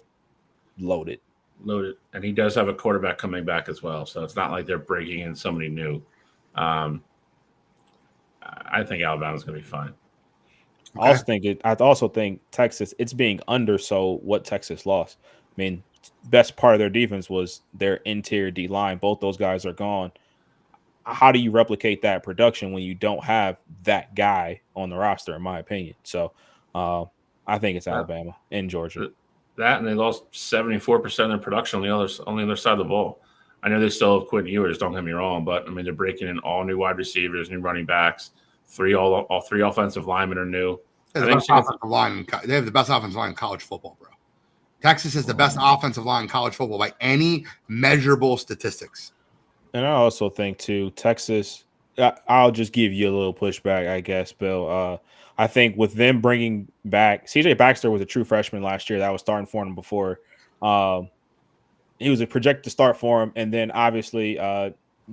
loaded. And he does have a quarterback coming back as well, so it's not like they're breaking in somebody new. I think Alabama's going to be fine. Okay. I also think Texas, it's being undersold what Texas lost. I mean, best part of their defense was their interior D line. Both those guys are gone. How do you replicate that production when you don't have that guy on the roster, in my opinion? So I think it's Alabama and Georgia. That, and they lost 74% of their production on the other side of the ball. I know they still have Quinn Ewers, don't get me wrong, but I mean, they're breaking in all new wide receivers, new running backs. All 3 offensive linemen are new. They have the best offensive line in college football, bro. Texas has the best offensive line in college football by any measurable statistics. And I also think, too, Texas, I'll just give you a little pushback, I guess, Bill. I think with them bringing back CJ Baxter was a true freshman last year that was starting for him before. Um, he was a projected to start for him, and then obviously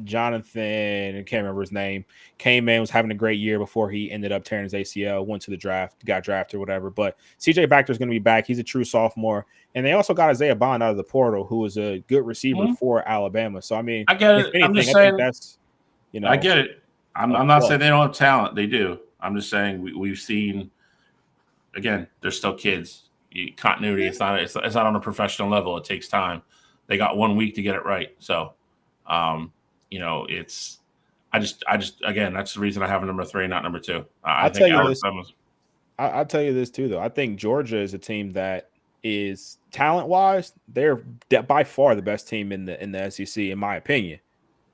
Jonathan, I can't remember his name, came in, was having a great year before he ended up tearing his ACL, went to the draft, got drafted or whatever. But CJ Baxter is going to be back. He's a true sophomore. And they also got Isaiah Bond out of the portal, who was a good receiver for Alabama. So, I mean, I get if it. I'm anything, just I saying. think that's, I get it. I'm not well, saying they don't have talent. They do. I'm just saying we've seen. Again, they're still kids. Continuity. It's not on a professional level. It takes time. They got 1 week to get it right. So, it's. I just again, that's the reason I have a number 3, not number 2. I think Alabama's. I'll tell you this too, though. I think Georgia is a team that is talent-wise, they're by far the best team in the SEC, in my opinion.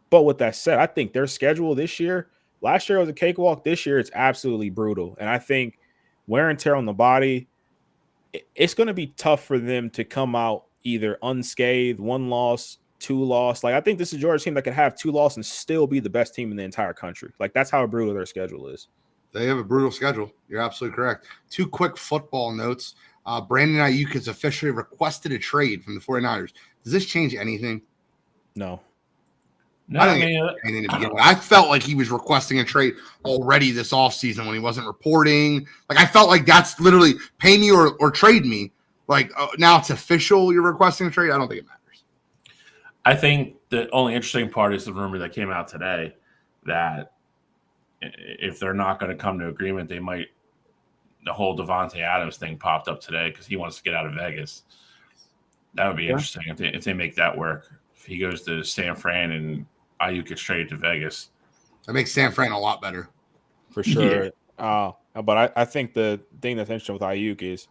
But with that said, I think their schedule this year, last year was a cakewalk. This year, it's absolutely brutal. And I think wear and tear on the body, it's going to be tough for them to come out either unscathed, 1 loss, 2 loss. Like, I think this is a Georgia team that could have 2 losses and still be the best team in the entire country. Like, that's how brutal their schedule is. They have a brutal schedule. You're absolutely correct. 2 quick football notes. Brandon Ayuk has officially requested a trade from the 49ers. Does this change anything? No. No, I felt like he was requesting a trade already this offseason when he wasn't reporting. Like, I felt like that's literally pay me or trade me. Like, now it's official you're requesting a trade. I don't think it matters. I think the only interesting part is the rumor that came out today that if they're not going to come to agreement, they might. The whole Devontae Adams thing popped up today because he wants to get out of Vegas. That would be interesting if they make that work. If he goes to San Fran and Ayuk gets traded to Vegas. That makes San Fran a lot better. For sure. Yeah. But I think the thing that's interesting with Ayuk is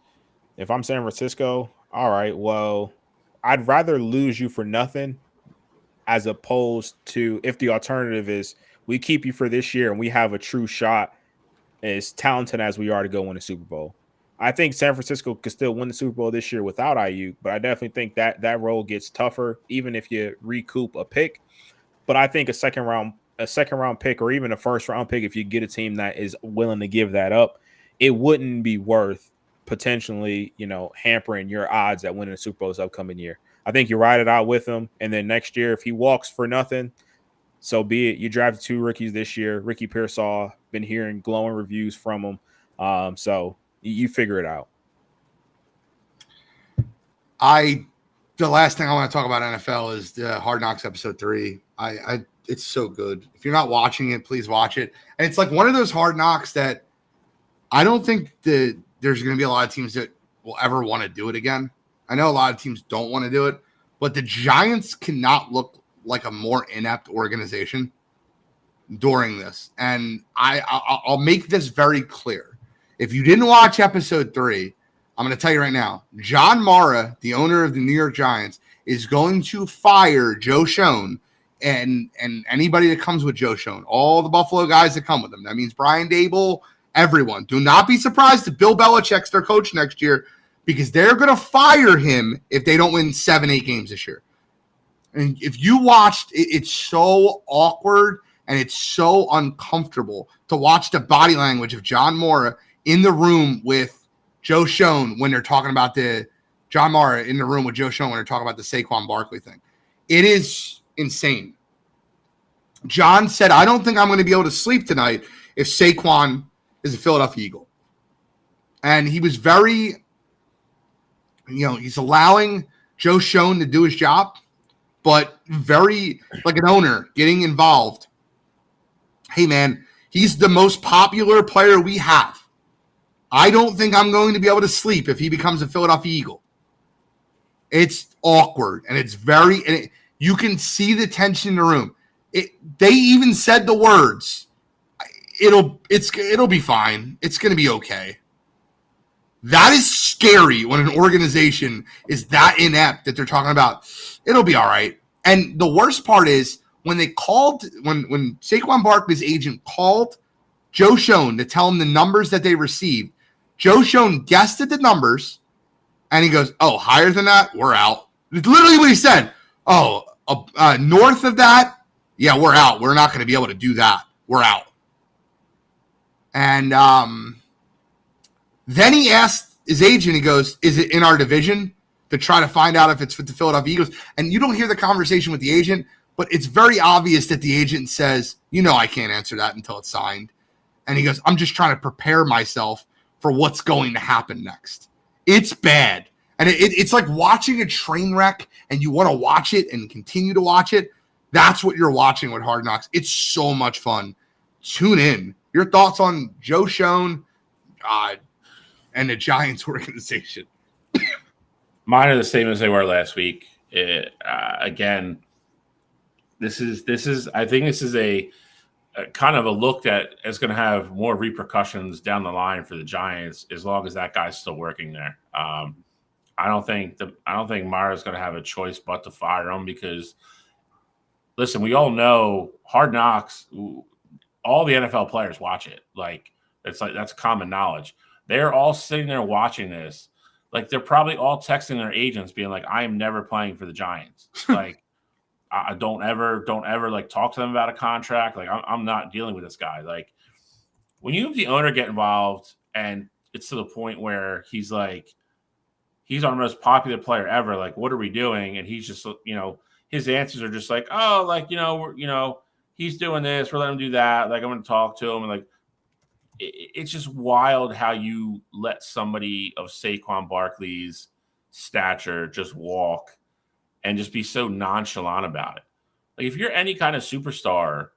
if I'm San Francisco, all right, well, I'd rather lose you for nothing as opposed to if the alternative is we keep you for this year and we have a true shot as talented as we are to go win a Super Bowl. I think San Francisco could still win the Super Bowl this year without Ayuk, but I definitely think that role gets tougher even if you recoup a pick. But I think a second round pick or even a first round pick, if you get a team that is willing to give that up, it wouldn't be worth potentially, hampering your odds at winning the Super Bowl this upcoming year. I think you ride it out with him, and then next year, if he walks for nothing, so be it. You drafted 2 rookies this year. Ricky Pearsall, been hearing glowing reviews from him. So you figure it out. The last thing I want to talk about NFL is the Hard Knocks episode 3. It's so good. If you're not watching it, please watch it. And it's like one of those Hard Knocks that I don't think that there's going to be a lot of teams that will ever want to do it again. I know a lot of teams don't want to do it, but the Giants cannot look like a more inept organization during this. And I'll make this very clear. If you didn't watch episode 3, I'm going to tell you right now, John Mara, the owner of the New York Giants, is going to fire Joe Schoen and anybody that comes with Joe Schoen, all the Buffalo guys that come with him. That means Brian Dable, everyone. Do not be surprised if Bill Belichick's their coach next year because they're going to fire him if they don't win 7-8 games this year. And if you watched, it's so awkward and it's so uncomfortable to watch the body language of John Mara in the room with Joe Schoen when they're talking about John Mara in the room with Joe Schoen when they're talking about the Saquon Barkley thing. It is insane. John said, I don't think I'm going to be able to sleep tonight if Saquon is a Philadelphia Eagle. And he was very, he's allowing Joe Schoen to do his job, but very like an owner getting involved. Hey, man, he's the most popular player we have. I don't think I'm going to be able to sleep if he becomes a Philadelphia Eagle. It's awkward, and it's you can see the tension in the room. They even said the words, it'll be fine. It's going to be okay. That is scary when an organization is that inept that they're talking about, it'll be all right. And the worst part is when when Saquon Barkley's agent called Joe Schoen to tell him the numbers that they received, Joe Schoen guessed at the numbers, and he goes, oh, higher than that? We're out. It's literally what he said. Oh, north of that? Yeah, we're out. We're not going to be able to do that. we're out. And then he asked his agent, he goes, is it in our division, to try to find out if it's with the Philadelphia Eagles. And you don't hear the conversation with the agent, but it's very obvious that the agent says, I can't answer that until it's signed. And he goes, I'm just trying to prepare myself for what's going to happen next. It's bad. And it's like watching a train wreck, and you want to watch it and continue to watch it. That's what you're watching with Hard Knocks. It's so much fun. Tune in. Your thoughts on Joe Schoen and the Giants organization? Mine are the same as they were last week. Again, this is. I think this is a kind of a look that is going to have more repercussions down the line for the Giants as long as that guy's still working there. I don't think Meyer's going to have a choice but to fire him because, listen, we all know Hard Knocks. All the NFL players watch it. That's common knowledge. They're all sitting there watching this. Like, they're probably all texting their agents being like, I am never playing for the Giants. Like, I don't ever talk to them about a contract. Like, I'm not dealing with this guy. Like, when you have the owner get involved and it's to the point where he's like, he's our most popular player ever. Like, what are we doing? And he's just, his answers are just like, oh, like, he's doing this. We're letting him do that. Like, I'm going to talk to him. And like, it's just wild how you let somebody of Saquon Barkley's stature just walk and just be so nonchalant about it. Like, if you're any kind of superstar,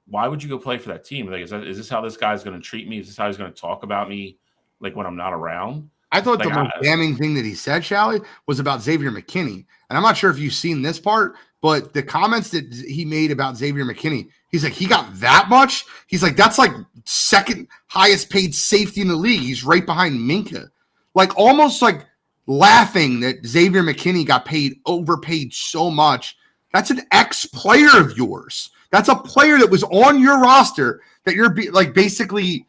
why would you go play for that team? Like, is this how this guy's going to treat me? Is this how he's going to talk about me, like, when I'm not around? I thought the most damning thing that he said, Shally, was about Xavier McKinney. And I'm not sure if you've seen this part, but the comments that he made about Xavier McKinney, he's like, he got that much? He's like, that's like second highest paid safety in the league. He's right behind Minka. Like, almost like laughing that Xavier McKinney got overpaid so much. That's an ex-player of yours. That's a player that was on your roster that you're basically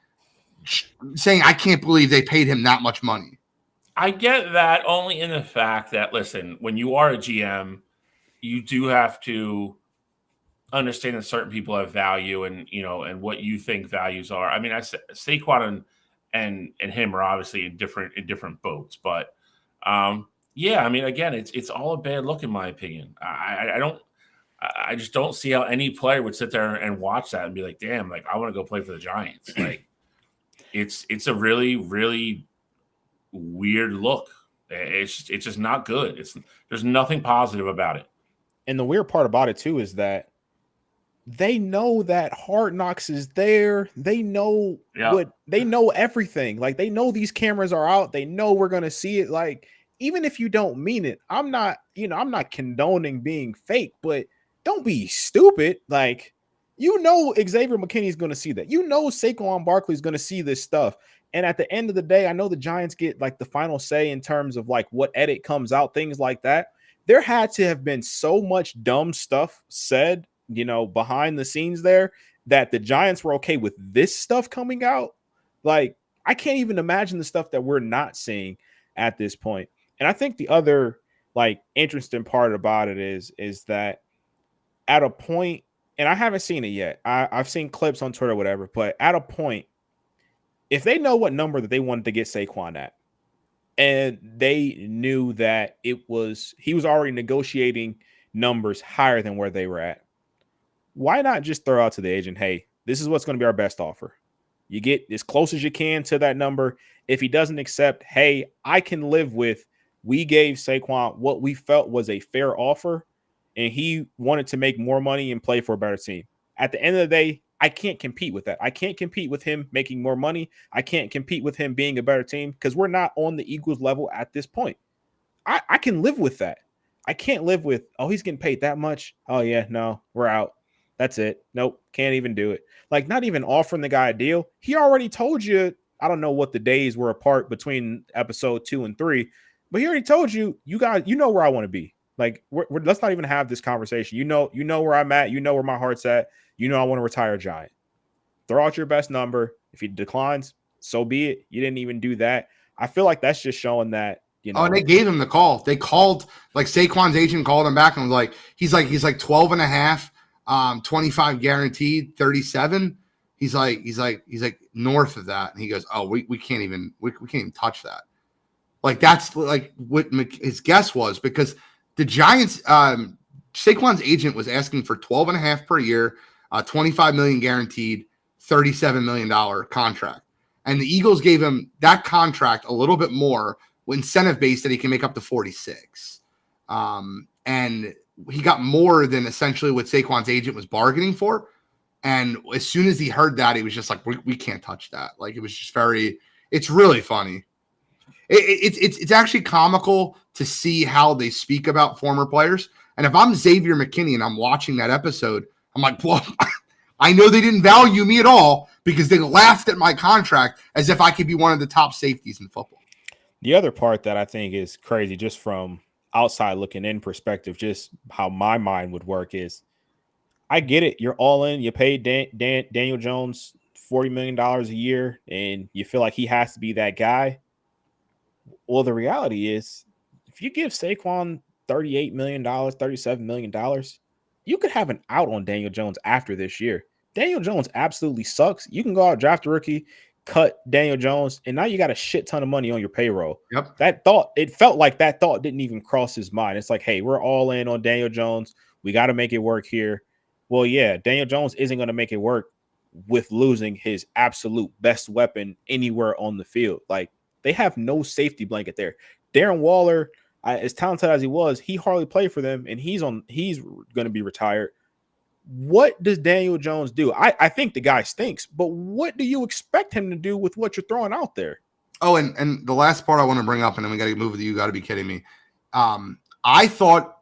saying, I can't believe they paid him that much money. I get that only in the fact that, listen, when you are a GM, you do have to understand that certain people have value and, and what you think values are. I mean, Saquon and him are obviously in different boats, but yeah, I mean, again, it's all a bad look in my opinion. I just don't see how any player would sit there and watch that and be like, damn, like, I want to go play for the Giants. Like, it's a really, really weird look. It's just not good. There's nothing positive about it. And the weird part about it too is that they know that Hard Knocks is there. They know they know everything. Like, they know these cameras are out. They know we're gonna see it. Like, even if you don't mean it, I'm not condoning being fake, but don't be stupid. Like, Xavier McKinney is going to see that. Saquon Barkley is going to see this stuff. And at the end of the day, I know the Giants get like the final say in terms of like what edit comes out, things like that. There had to have been so much dumb stuff said, behind the scenes there, that the Giants were okay with this stuff coming out. Like, I can't even imagine the stuff that we're not seeing at this point. And I think the other like interesting part about it is that at a point, and I haven't seen it yet, I've seen clips on Twitter or whatever, but at a point, if they know what number that they wanted to get Saquon at, and they knew that he was already negotiating numbers higher than where they were at, why not just throw out to the agent, hey, this is what's going to be our best offer. You get as close as you can to that number. If he doesn't accept, hey, I can live with, we gave Saquon what we felt was a fair offer, and he wanted to make more money and play for a better team. At the end of the day, I can't compete with that. I can't compete with him making more money. I can't compete with him being a better team because we're not on the Eagles level at this point. I can live with that. I can't live with, oh, he's getting paid that much. Oh, yeah, no, we're out. That's it. Nope, can't even do it. Like, not even offering the guy a deal. He already told you, I don't know what the days were apart between episode 2 and 3, but he already told you, you guys, where I want to be. Like, let's not even have this conversation. You know where I'm at. You know where my heart's at. I want to retire a Giant. Throw out your best number. If he declines, so be it. You didn't even do that. I feel like that's just showing that, Oh, and they gave him the call. They called, like, Saquon's agent called him back and was like, he's like 12 and a half. 25 guaranteed, 37. He's like north of that. And he goes, oh, we can't even touch that. Like, that's like what his guess was, because the Giants, Saquon's agent was asking for 12.5 per year, 25 million guaranteed, $37 million contract. And the Eagles gave him that contract a little bit more incentive based that he can make up to 46. And he got more than essentially what Saquon's agent was bargaining for. And as soon as he heard that, he was just like, we can't touch that. Like, it was just it's really funny. It's actually comical to see how they speak about former players. And if I'm Xavier McKinney and I'm watching that episode, I'm like, well, I know they didn't value me at all because they laughed at my contract as if I could be one of the top safeties in football. The other part that I think is crazy, just from outside looking in perspective, just how my mind would work is, I get it. You're all in. You paid Daniel Jones $40 million a year, and you feel like he has to be that guy. Well, the reality is, if you give Saquon $38 million, $37 million, you could have an out on Daniel Jones after this year. Daniel Jones absolutely sucks. You can go out, draft a rookie, cut Daniel Jones, and now you got a shit ton of money on your payroll. Yep. It felt like that thought didn't even cross his mind. It's like, hey, we're all in on Daniel Jones. We got to make it work here. Well, yeah, Daniel Jones isn't going to make it work with losing his absolute best weapon anywhere on the field. Like, they have no safety blanket there. Darren Waller, as talented as he was, he hardly played for them, and he's going to be retired. What does Daniel Jones do? I think the guy stinks, but what do you expect him to do with what you're throwing out there? Oh, and the last part I want to bring up, and then we got to move with you. Got to be kidding me. I thought,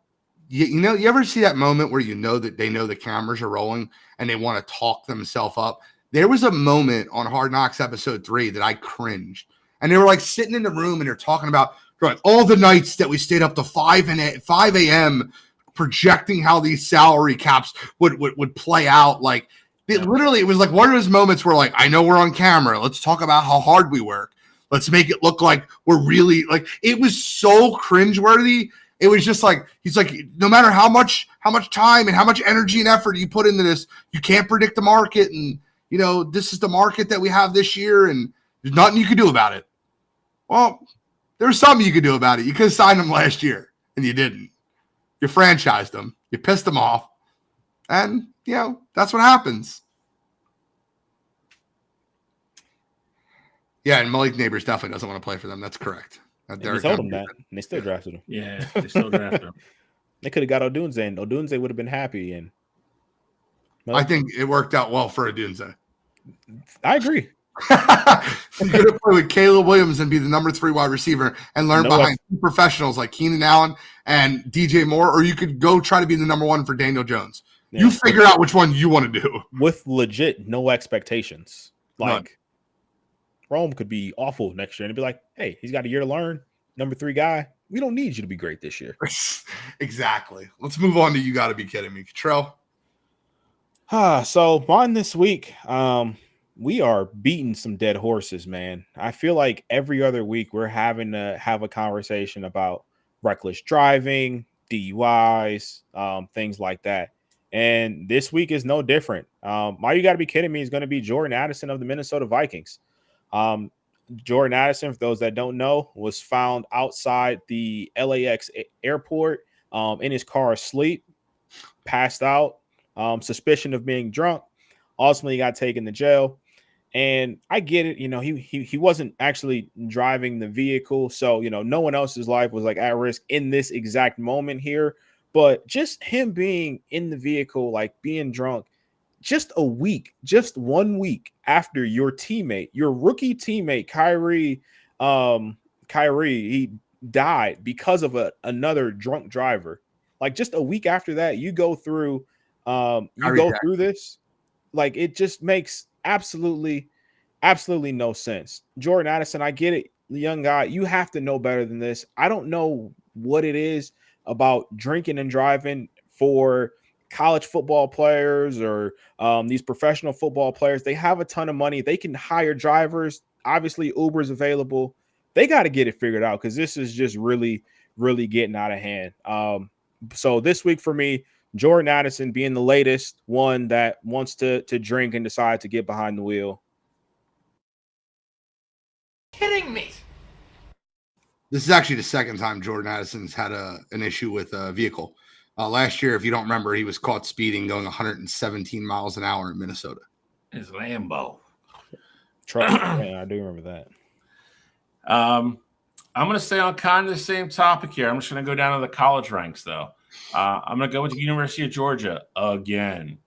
you ever see that moment where that they know the cameras are rolling and they want to talk themselves up? There was a moment on Hard Knocks episode 3 that I cringed. And they were like sitting in the room and they're talking about all the nights that we stayed up to 5 a.m. projecting how these salary caps would play out. Like, it was like one of those moments where, like, I know we're on camera. Let's talk about how hard we work. Let's make it look like we're really, like, it was so cringeworthy. It was just like, he's like, no matter how much time and how much energy and effort you put into this, you can't predict the market. And, this is the market that we have this year, and there's nothing you can do about it. Well, there's something you could do about it. You could have signed him last year, and you didn't. You franchised him. You pissed him off. And, that's what happens. Yeah, and Malik Neighbors definitely doesn't want to play for them. That's correct. They told him that, and they still drafted him. Yeah, they still drafted him. They could have got Odunze, and Odunze would have been happy. And I think it worked out well for Odunze. I agree. You could have played with Caleb Williams and be the number 3 wide receiver and learn behind professionals like Keenan Allen and DJ Moore, or you could go try to be the number 1 for Daniel Jones. Yeah. You figure out which one you want to do. With legit no expectations. Like, Rome could be awful next year and it'd be like, hey, he's got a year to learn. Number 3 guy. We don't need you to be great this year. Exactly. Let's move on to You Gotta Be Kidding Me. Trell. So mine this week, we are beating some dead horses, man. I feel like every other week we're having to have a conversation about reckless driving, DUIs, things like that. And this week is no different. My You Gotta Be Kidding Me is going to be Jordan Addison of the Minnesota Vikings. Jordan Addison, for those that don't know, was found outside the LAX airport in his car asleep, passed out, suspicion of being drunk. Ultimately got taken to jail. And I get it, he wasn't actually driving the vehicle, so no one else's life was like at risk in this exact moment here. But just him being in the vehicle, like being drunk, just 1 week after your rookie teammate Kyrie, he died because of another drunk driver. Like, just a week after that, you go through this. Like, it just makes absolutely no sense. Jordan Addison, I get it, the young guy, you have to know better than this. I don't know what it is about drinking and driving for college football players or these professional football players. They have a ton of money. They can hire drivers. Obviously, Uber's available. They got to get it figured out because this is just really, really getting out of hand. So this week for me, Jordan Addison being the latest one that wants to drink and decide to get behind the wheel. Kidding me. This is actually the second time Jordan Addison's had an issue with a vehicle. Last year, if you don't remember, he was caught speeding going 117 miles an hour in Minnesota. His Lambo. Yeah, I do remember that. I'm going to stay on kind of the same topic here. I'm just going to go down to the college ranks, though. I'm going to go with the University of Georgia again.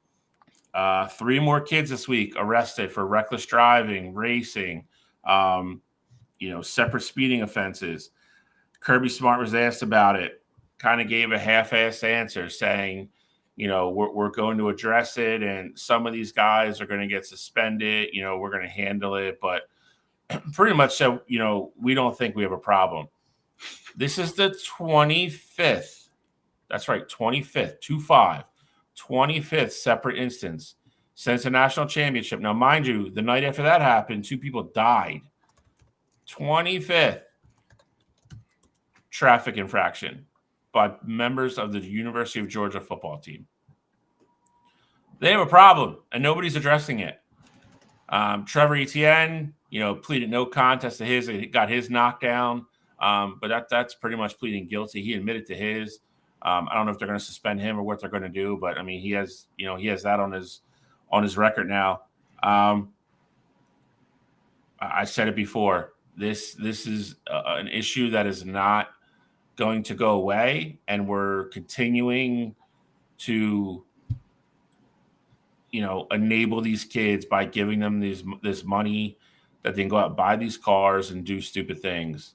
3 more kids this week arrested for reckless driving, racing, separate speeding offenses. Kirby Smart was asked about it, kind of gave a half-assed answer saying, we're going to address it, and some of these guys are going to get suspended. We're going to handle it, but pretty much said, we don't think we have a problem. This is the 25th. That's right, 25th, 25th separate instance since the national championship. Now, mind you, the night after that happened, 2 people died. 25th traffic infraction by members of the University of Georgia football team. They have a problem, and nobody's addressing it. Trevor Etienne, pleaded no contest to his. He got his knockdown, but that's pretty much pleading guilty. He admitted to his. I don't know if they're going to suspend him or what they're going to do, but I mean, he has that on his record now. I said it before. This is an issue that is not going to go away, and we're continuing to, enable these kids by giving them this money that they can go out and buy these cars and do stupid things.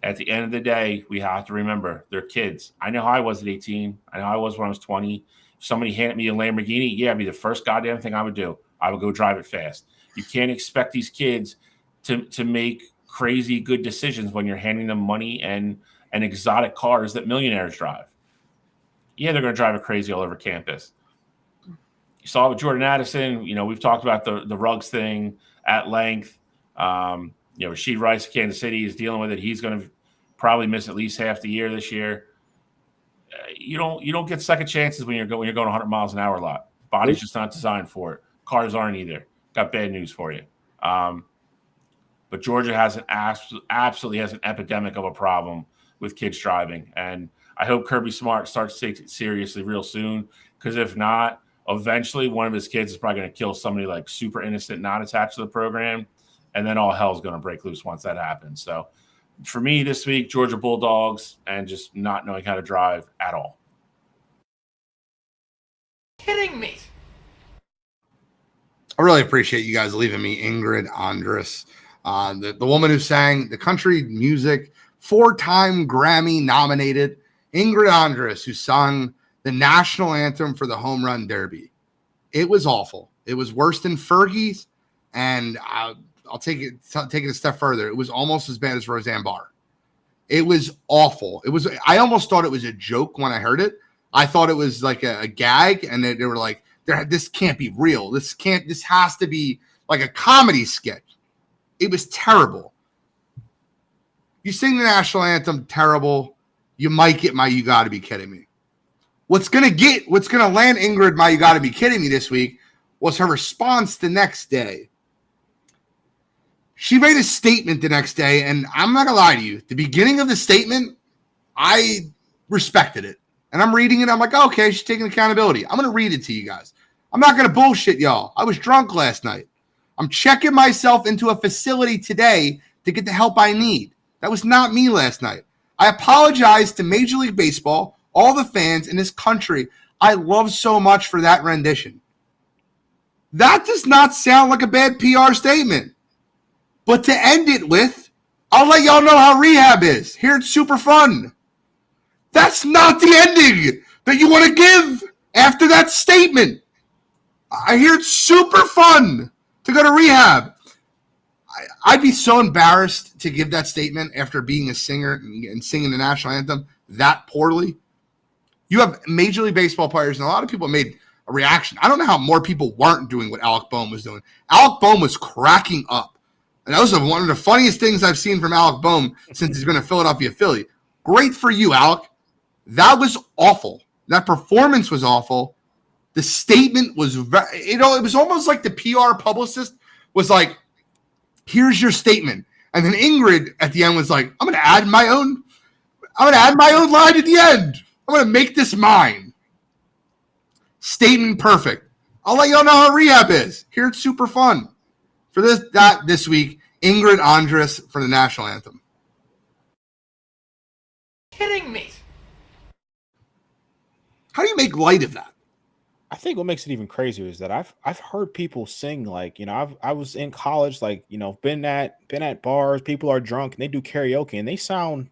At the end of the day, we have to remember they're kids. I know how I was at 18. I know how I was when I was 20. If somebody handed me a Lamborghini, it'd be the first goddamn thing I would do. I would go drive it fast. You can't expect these kids to make crazy good decisions when you're handing them money and exotic cars that millionaires drive. Yeah, they're going to drive it crazy all over campus. You saw it with Jordan Addison. We've talked about the Ruggs thing at length. Rasheed Rice of Kansas City is dealing with it. He's going to probably miss at least half the year this year. You don't get second chances when you're going 100 miles an hour a lot. Body's just not designed for it. Cars aren't either. Got bad news for you. But Georgia absolutely has an epidemic of a problem with kids driving, and I hope Kirby Smart starts to take it seriously real soon. Because if not, eventually one of his kids is probably going to kill somebody like super innocent, not attached to the program. And then all hell's going to break loose once that happens. So for me this week, Georgia Bulldogs and just not knowing how to drive at all. Kidding me. I really appreciate you guys leaving me Ingrid Andress, the woman who sang the country music, 4-time Grammy nominated Ingrid Andress, who sung the national anthem for the Home Run Derby. It was awful. It was worse than Fergie's, and I'll take it a step further. It was almost as bad as Roseanne Barr. It was awful. I almost thought it was a joke when I heard it. I thought it was like a gag, and they were like, this can't be real. This has to be like a comedy sketch. It was terrible. You sing the national anthem, terrible. You might get my "You Gotta Be Kidding Me." What's gonna land Ingrid my "You Gotta Be Kidding Me" this week was her response the next day. She made a statement the next day, and I'm not gonna lie to you. The beginning of the statement, I respected it. And I'm reading it. I'm like, okay, she's taking accountability. I'm going to read it to you guys. I'm not going to bullshit y'all. I was drunk last night. I'm checking myself into a facility today to get the help I need. That was not me last night. I apologize to Major League Baseball, all the fans in this country I love so much for that rendition. That does not sound like a bad PR statement. But to end it with, I'll let y'all know how rehab is. Here it's super fun. That's not the ending that you want to give after that statement. I hear it's super fun to go to rehab. I'd be so embarrassed to give that statement after being a singer and singing the national anthem that poorly. You have Major League Baseball players, and a lot of people made a reaction. I don't know how more people weren't doing what Alec Boehm was doing. Alec Boehm was cracking up. And that was one of the funniest things I've seen from Alec Boehm since he's been a Philadelphia Philly. Great for you, Alec. That was awful. That performance was awful. The statement was, it was almost like the PR publicist was like, here's your statement. And then Ingrid at the end was like, I'm going to add my own line at the end. I'm going to make this mine. Statement perfect. I'll let y'all know how rehab is. Here it's super fun. For this week, Ingrid Andress for the national anthem. Kidding me. How do you make light of that? I think what makes it even crazier is that I've heard people sing like, I was in college, like, been at bars, people are drunk and they do karaoke and they sound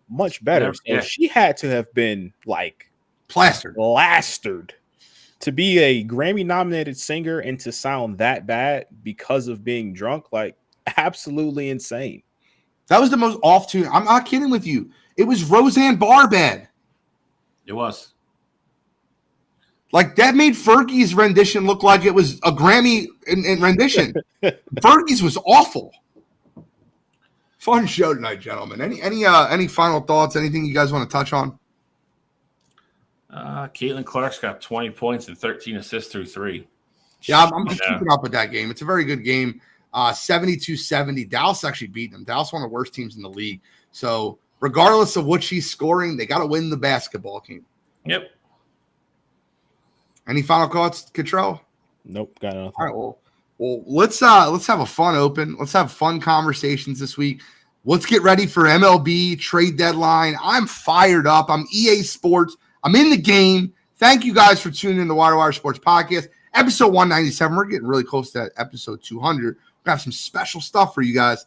much better. Yeah. So she had to have been like Plastered to be a Grammy nominated singer and to sound that bad because of being drunk, like absolutely insane. That was the most off tune. I'm not kidding with you. It was Roseanne Barr bad. It was. Like, that made Fergie's rendition look like it was a Grammy in rendition. Fergie's was awful. Fun show tonight, gentlemen. Any final thoughts? Anything you guys want to touch on? Caitlin Clark's got 20 points and 13 assists through 3. Yeah, I'm keeping up with that game. It's a very good game. 72-70. Dallas actually beat them. Dallas one of the worst teams in the league. So regardless of what she's scoring, they got to win the basketball game. Yep. Any final thoughts, Cottrell? Nope, got nothing. All right, well, let's have a fun open. Let's have fun conversations this week. Let's get ready for MLB trade deadline. I'm fired up. I'm EA Sports. I'm in the game. Thank you guys for tuning in to the Wire2Wire Sports Podcast, episode 197. We're getting really close to episode 200. We're gonna have some special stuff for you guys.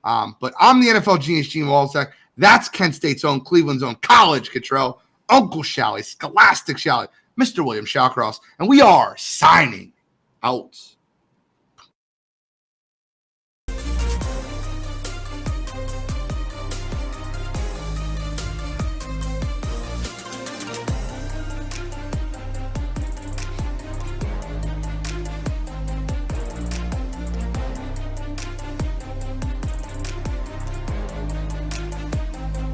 But I'm the NFL genius, Gene Walzak. That's Kent State's own, Cleveland's own, College Cottrell, Uncle Shally, Scholastic Shally, Mr. William Shawcross, and we are signing out.